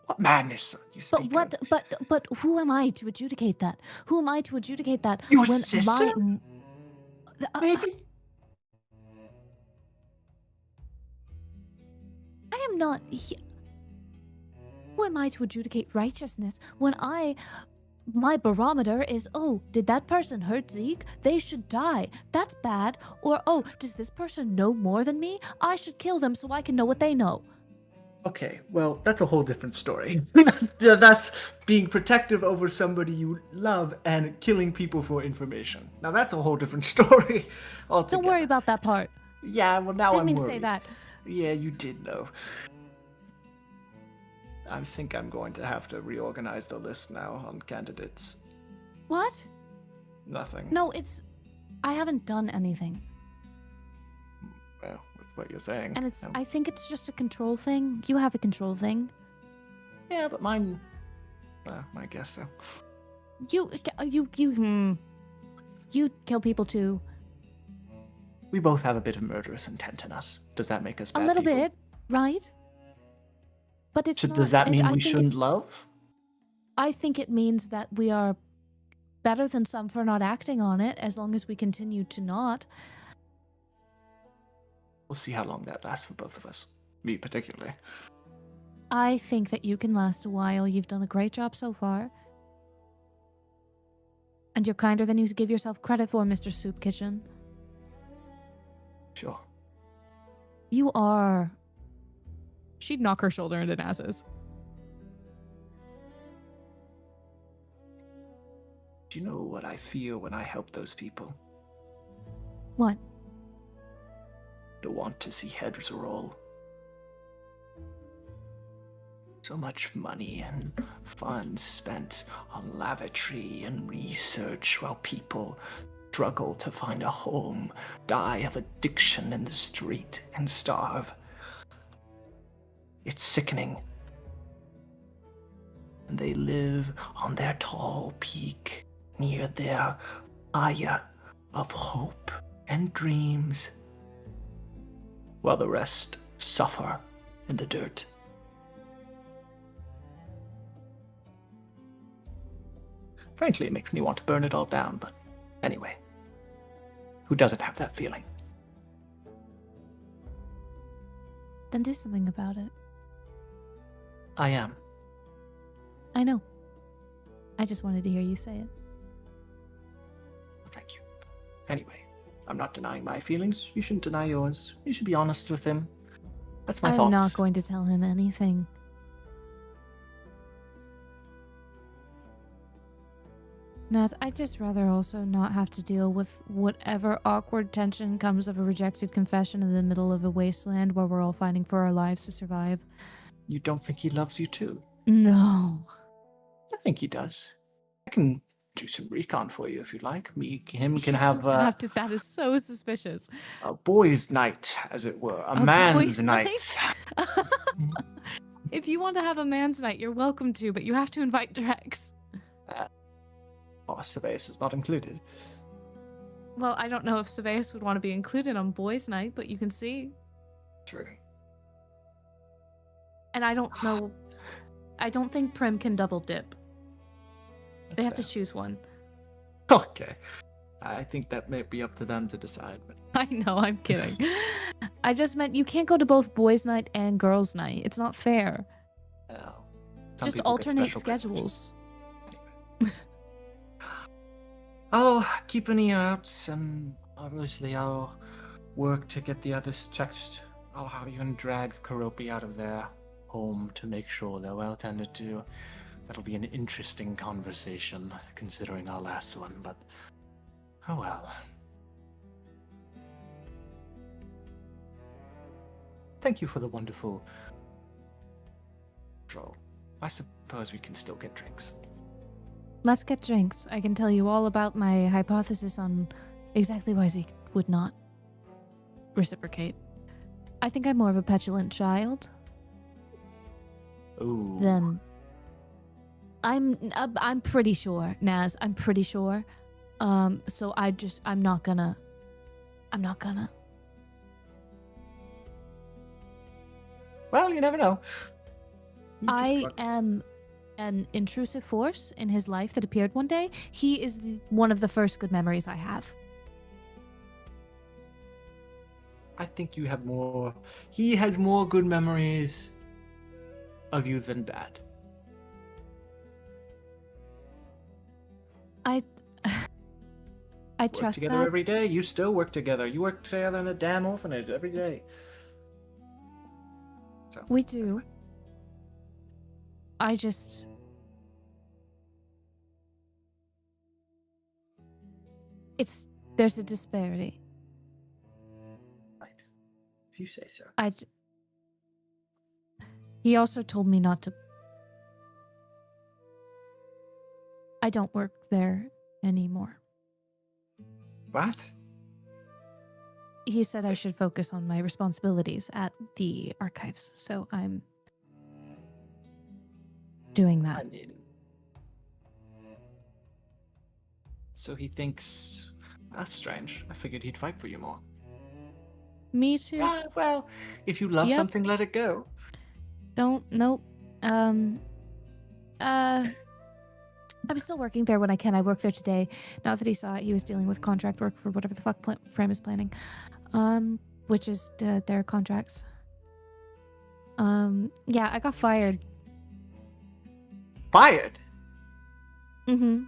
What madness are you speaking But what? of? But who am I to adjudicate that? Who am I to adjudicate that? Your when sister? Maybe? I am not. Who am I to adjudicate righteousness when my barometer is, oh, did that person hurt Zeke? They should die. That's bad. Or, oh, does this person know more than me? I should kill them so I can know what they know. Okay, well, that's a whole different story. That's being protective over somebody you love and killing people for information. Now that's a whole different story altogether. Don't worry about that part. Yeah, well now Didn't I'm mean worried. to say that. Yeah, you did know. I think I'm going to have to reorganize the list now on candidates. What? Nothing. No, I haven't done anything. Well, with what you're saying. And I think it's just a control thing. You have a control thing. Yeah, but mine... I guess so. You kill people too. We both have a bit of murderous intent in us. Does that make us A bad little people? bit, right? But it's So not. does that mean I we think shouldn't it's- love? I think it means that we are better than some for not acting on it, as long as we continue to not. We'll see how long that lasts for both of us. Me particularly. I think that you can last a while. You've done a great job so far. And you're kinder than you give yourself credit for, Mr. Soup Kitchen. Sure. You are. She'd knock her shoulder into Naz's. Do you know what I feel when I help those people? What? The want to see heads roll. So much money and funds spent on lavatory and research while people struggle to find a home, die of addiction in the street, and starve. It's sickening. And they live on their tall peak near their fire of hope and dreams, while the rest suffer in the dirt. Frankly, it makes me want to burn it all down, but anyway. Who doesn't have that feeling? Then do something about it. I am. I know. I just wanted to hear you say it. Well, thank you. Anyway, I'm not denying my feelings. You shouldn't deny yours. You should be honest with him. That's my I'm thoughts. not going to tell him anything. Naz, I'd just rather also not have to deal with whatever awkward tension comes of a rejected confession in the middle of a wasteland where we're all fighting for our lives to survive. You don't think he loves you too? No. I think he does. I can do some recon for you if you'd like. Him can You have, don't have to. That is so suspicious. a boys' night, as it were. A A man's boys' night. If you want to have a man's night, you're welcome to, but you have to invite Drex. Sabaeus is not included. Well, I don't know if Sabaeus would want to be included on boys' night, but you can see. True. And I don't know. I don't think Prim can double dip. They have to choose one. Okay. I think that may be up to them to decide. But I know, I'm kidding. I just meant you can't go to both boys' night and girls' night. It's not fair. some Just people get alternate special privileges. schedules. I'll keep an ear out, and obviously I'll work to get the others checked. I'll even drag Karopi out of their home to make sure they're well tended to. That'll be an interesting conversation, considering our last one, but oh well. Thank you for the wonderful stroll. I suppose we can still get drinks. Let's get drinks. I can tell you all about my hypothesis on exactly why Zeke would not reciprocate. I think I'm more of a petulant child Ooh. than... I'm pretty sure, Naz. I'm pretty sure. So I'm not gonna. Well, you never know. I am an intrusive force in his life that appeared one day. He is one of the first good memories I have. I think you have more. He has more good memories of you than bad. I Work trust together that. every day. You still work together. You work together in a damn orphanage every day. So, We do. I just... There's a disparity. right. If you say so. He also told me not to... I don't work there anymore. What? He said I should focus on my responsibilities at the archives, so I'm doing I that. mean, so he thinks that's strange. I figured he'd fight for you more. Me too. Ah, well, if you love Yep. something, let it go. Nope. I'm still working there when I can. I work there today. Not that he saw it. He was dealing with contract work for whatever the fuck Prime is planning. Which is their contracts. Yeah, I got fired. Fired? Mm-hmm.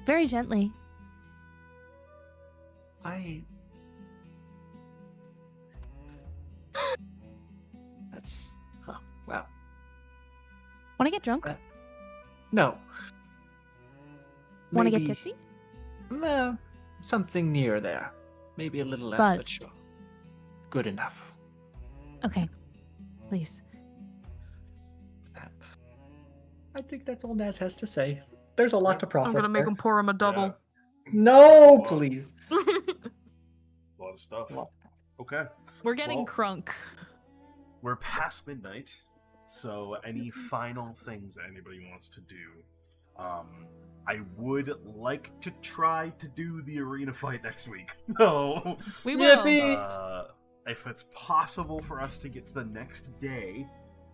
Very gently. That's... Huh, wow. Want to get drunk? No. Want to get Maybe- tipsy? No, something near there. Maybe a little less, but Buzzed. sure. Good enough. Okay. Please. I think that's all Naz has to say. There's a lot to process there. pour him a Yeah, No, Wow. please. a lot of stuff. Okay. We're getting Well, crunk. We're past midnight, so any final things that anybody wants to do? I would like to try to do the arena fight next week. No. We will. If it's possible for us to get to the next day,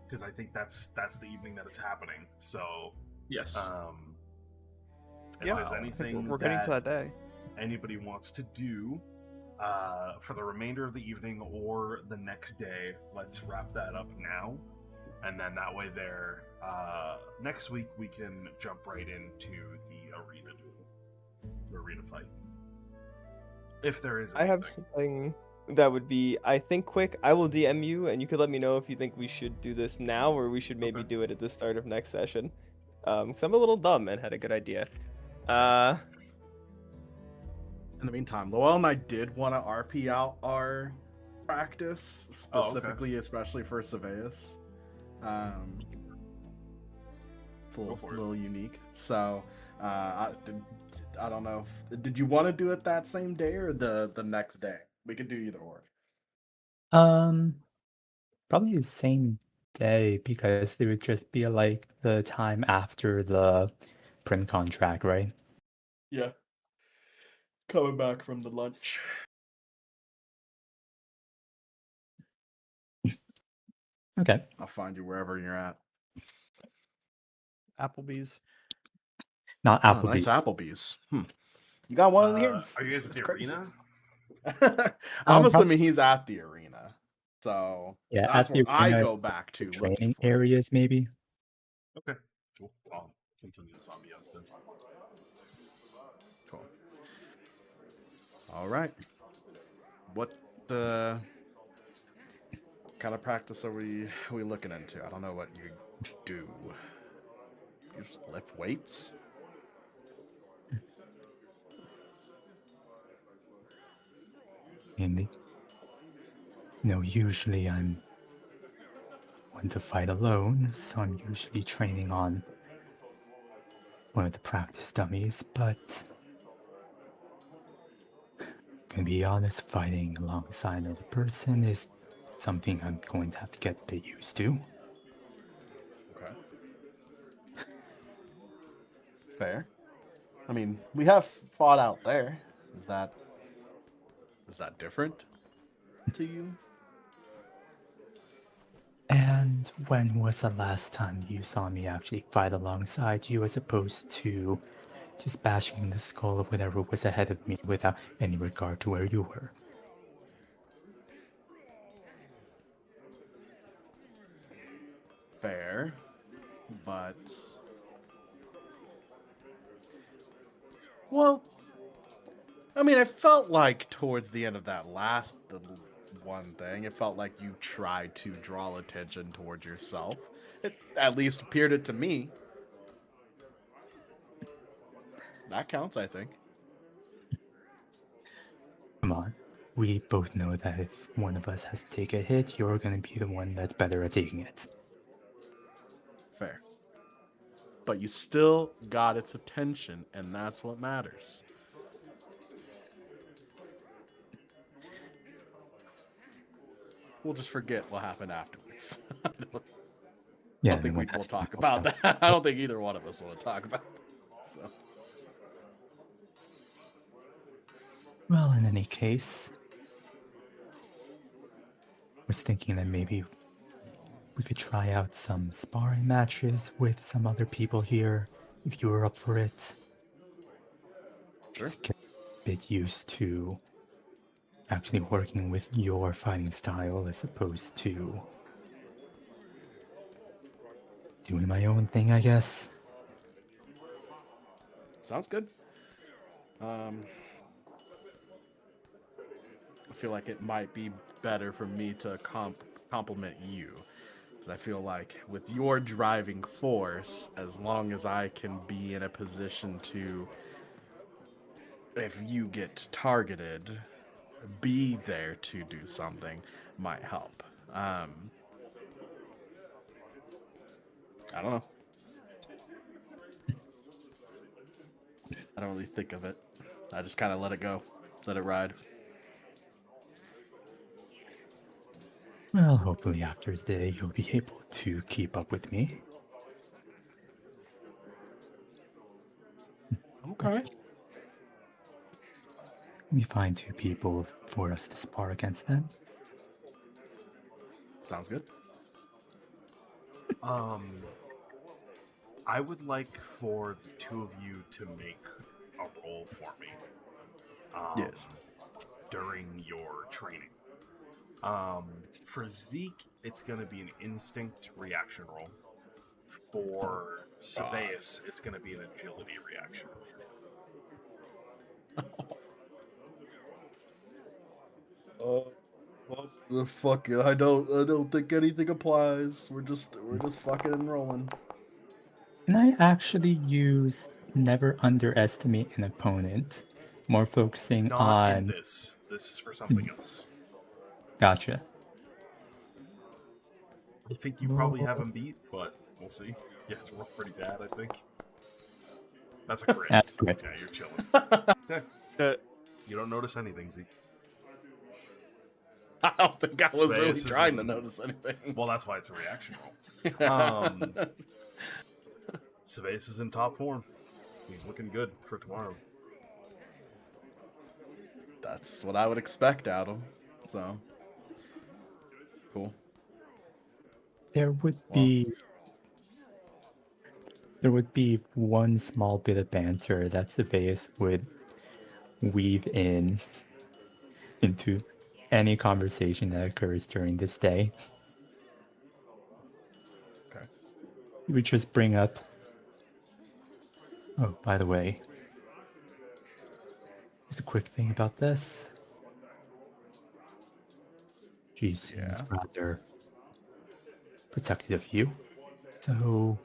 because I think that's the evening that it's happening. So Yes. if Yeah, there's I think anything we're getting to that day. anybody wants to do for the remainder of the evening or the next day, let's wrap that up now, and then that way there next week we can jump right into the arena fight, if there is I have anything. something that would be, I think, quick. I will DM you, and you could let me know if you think we should do this now or we should maybe do it at the start of next session. Because I'm a little dumb and had a good idea. In the meantime, Lowell and I did want to RP out our practice, specifically, especially for Saveus. It's a little unique. So, I don't know. Did you want to do it that same day or the next day? We could do either or. Probably the same day because it would just be like the time after the print contract, right? Yeah. Coming back from the lunch. Okay. I'll find you wherever you're at. Applebee's. Not Oh, Applebee's. nice Applebee's. You got one in here? Are you guys at That's the crazy. arena? I'm assuming he's at the arena. So Yeah, that's at the where I arena, go back to the looking training for. areas, maybe. Okay, cool. I'll continue this ambiance then. Cool. All right. What kind of practice are we looking into? I don't know what you do. You just lift weights? Mainly. No, usually I'm one to fight alone, so I'm usually training on one of the practice dummies, but gonna be honest, fighting alongside another person is something I'm going to have to get a bit used to. Okay. Fair. I mean, we have fought out there. Is that different to you? And when was the last time you saw me actually fight alongside you as opposed to just bashing the skull of whatever was ahead of me without any regard to where you were? Fair. But well, I mean, I felt like towards the end of that last one thing, it felt like you tried to draw attention towards yourself. It at least appeared it to me. That counts, I think. Come on. We both know that if one of us has to take a hit, you're gonna be the one that's better at taking it. Fair. But you still got its attention, and that's what matters. We'll just forget what happened afterwards. I don't think we will talk about that. I don't think either one of us want to talk about that. So. Well, in any case, was thinking that maybe we could try out some sparring matches with some other people here, if you were up for it. Sure. Just get a bit used to actually working with your fighting style as opposed to doing my own thing, I guess. Sounds good. I feel like it might be better for me to compliment you. Because I feel like with your driving force, as long as I can be in a position to, if you get targeted, be there to do something, might help. I don't know. I don't really think of it. I just kind of let it go, let it ride. Well, hopefully after today you'll be able to keep up with me. Okay. We find 2 people for us to spar against then. Sounds good. I would like for the 2 of you to make a roll for me. Yes. During your training. For Zeke, it's going to be an instinct reaction roll. For Sabaeus, it's going to be an agility reaction. Fuck it. I don't think anything applies. We're just fucking rolling. Can I actually use never underestimate an opponent? More focusing Not in on... this. This is for something else. Gotcha. I think you probably have him beat, but we'll see. You have to roll pretty bad, I think. That's a crit. That's great. Yeah, you're chilling. Okay. You don't notice anything, Zeke. I don't think I was really Space trying to isn't- notice anything. Well, that's why it's a reaction roll. Sabaeus is in top form. He's looking good for tomorrow. That's what I would expect out of him. So cool. There would be one small bit of banter that Sabaeus would weave in into any conversation that occurs during this day. Okay. He would just bring up, oh, by the way, just a quick thing about this. She seems rather protective of you. So,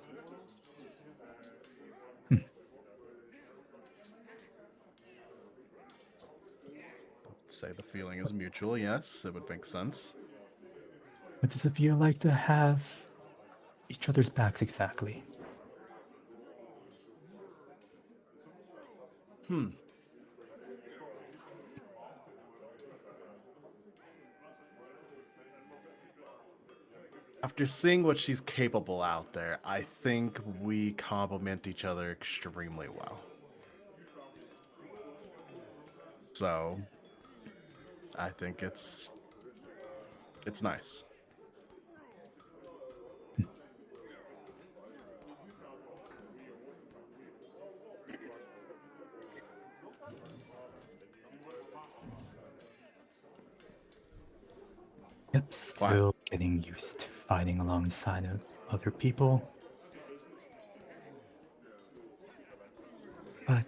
Say the feeling is mutual. Yes, it would make sense. what does it feel like to have each other's backs exactly? After seeing what she's capable out there, I think we complement each other extremely well. So, I think it's nice. Yep, still getting used to fighting alongside of other people. But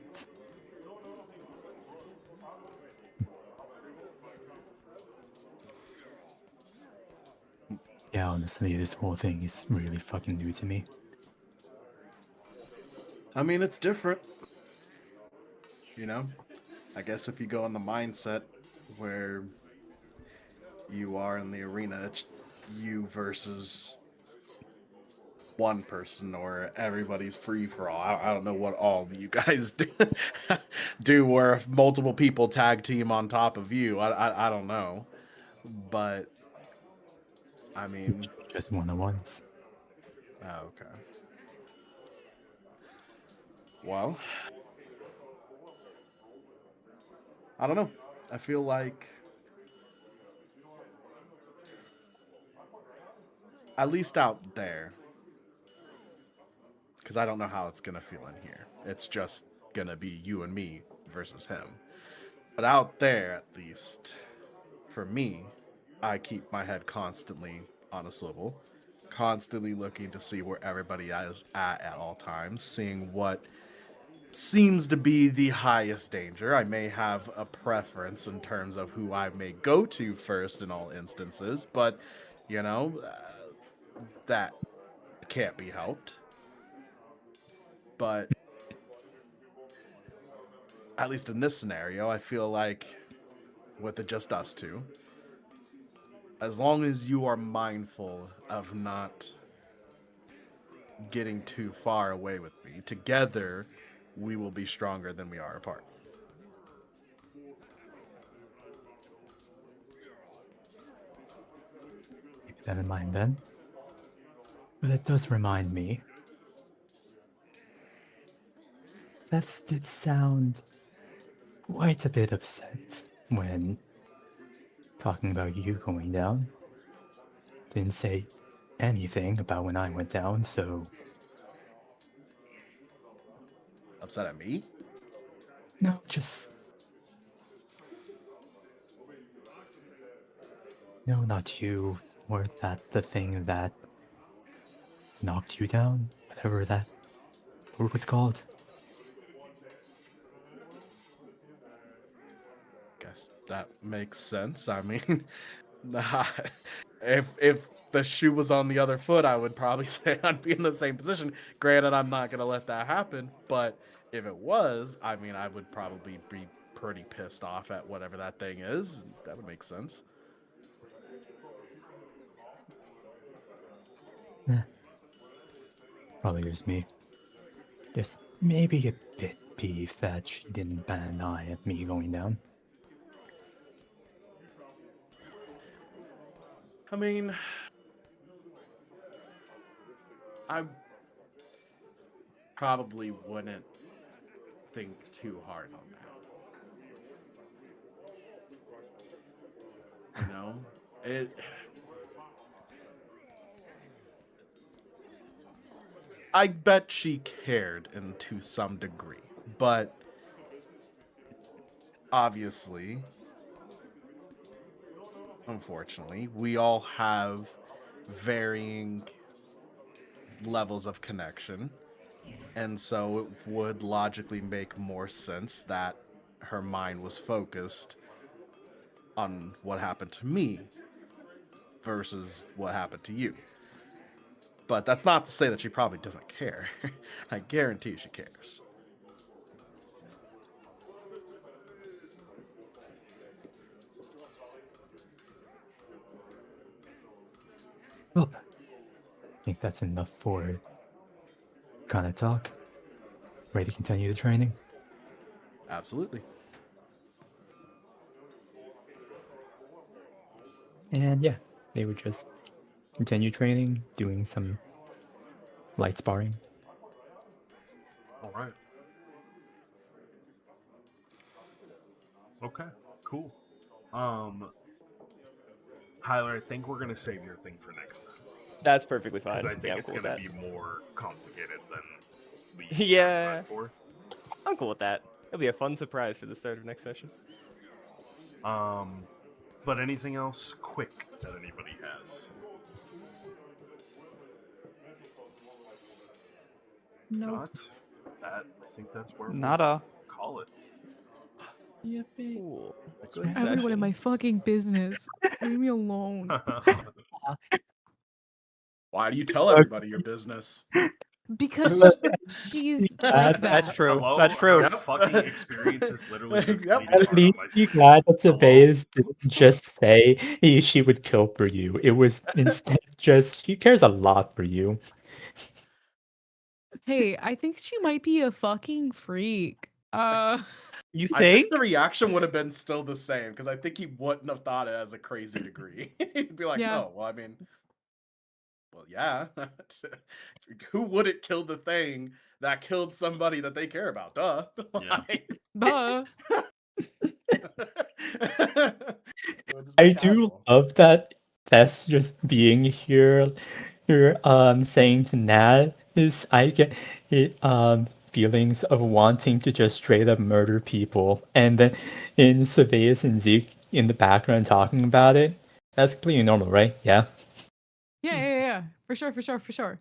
yeah, honestly, this whole thing is really fucking new to me. I mean, it's different. You know? I guess if you go in the mindset where you are in the arena, it's you versus one person, or everybody's free for all. I don't know what all of you guys do where if multiple people tag team on top of you. I don't know. But, I mean... Just one-on-ones. Oh, okay. Well... I don't know. I feel like, at least out there, because I don't know how it's going to feel in here. It's just going to be you and me versus him. But out there, at least, for me, I keep my head constantly on a swivel, constantly looking to see where everybody is at all times, seeing what seems to be the highest danger. I may have a preference in terms of who I may go to first in all instances, but, that can't be helped. But at least in this scenario, I feel like with the just us two, as long as you are mindful of not getting too far away with me, together we will be stronger than we are apart. Keep that in mind then. But that does remind me. That did sound quite a bit upset when talking about you going down. Didn't say anything about when I went down, so Upset at me? no, just no, not you, or that the thing that knocked you down, whatever that word was called. Guess that makes sense. I mean, if the shoe was on the other foot, I would probably say I'd be in the same position. Granted, I'm not gonna let that happen, but if it was, I mean, I would probably be pretty pissed off at whatever that thing is. That would make sense. Probably just me. Just maybe a bit peeved that she didn't bat an eye at me going down. I mean, I probably wouldn't think too hard on that. I bet she cared to some degree, but obviously, unfortunately, we all have varying levels of connection, and so it would logically make more sense that her mind was focused on what happened to me versus what happened to you. But that's not to say that she probably doesn't care. I guarantee she cares. Well, I think that's enough for kind of talk. Ready to continue the training? Absolutely. And yeah, they would just continue training, doing some light sparring. All right. Okay, cool. Hyler, I think we're gonna save your thing for next time. That's perfectly fine. Because I think I'm it's cool with gonna that. be more complicated than we Yeah. have time for. I'm cool with that. It'll be a fun surprise for the start of next session. But anything else quick that anybody has? Nope. Not? That, I think that's where Nada. we'll call it. Cool. Next Good week. Everyone in session. my fucking business. Leave me alone. Why do you tell everybody your business? Because she's like that. That's true. Hello? That's true. Her fucking experience is literally just Yep. bleeding At hard least on my be sleeve. glad that Hello? Sabez didn't just say she would kill for you. It was instead just she cares a lot for you. Hey, I think she might be a fucking freak. You I think the reaction would have been still the same, because I think he wouldn't have thought it as a crazy degree. He'd be like, Yeah. no, well, I mean, well, yeah. Who wouldn't kill the thing that killed somebody that they care about? Duh. Yeah. Like, Duh. I do love that Tess just being here. You're saying to Nat is I get it feelings of wanting to just straight up murder people, and then in Sabeas and Zeke in the background talking about it. That's completely normal, right? Yeah. Yeah. For sure.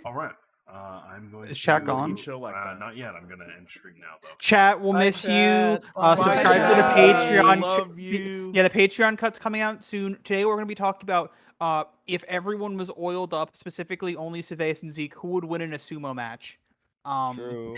All right. I'm going Is to chat gone? Chill like that. Not yet. I'm going to end stream now, though. Chat, we'll Bye, miss chat. you. Bye, Subscribe to the chat. Patreon. Love you. Yeah, the Patreon cut's coming out soon. Today we're going to be talking about if everyone was oiled up, specifically only Saveus and Zeke, who would win in a sumo match. True.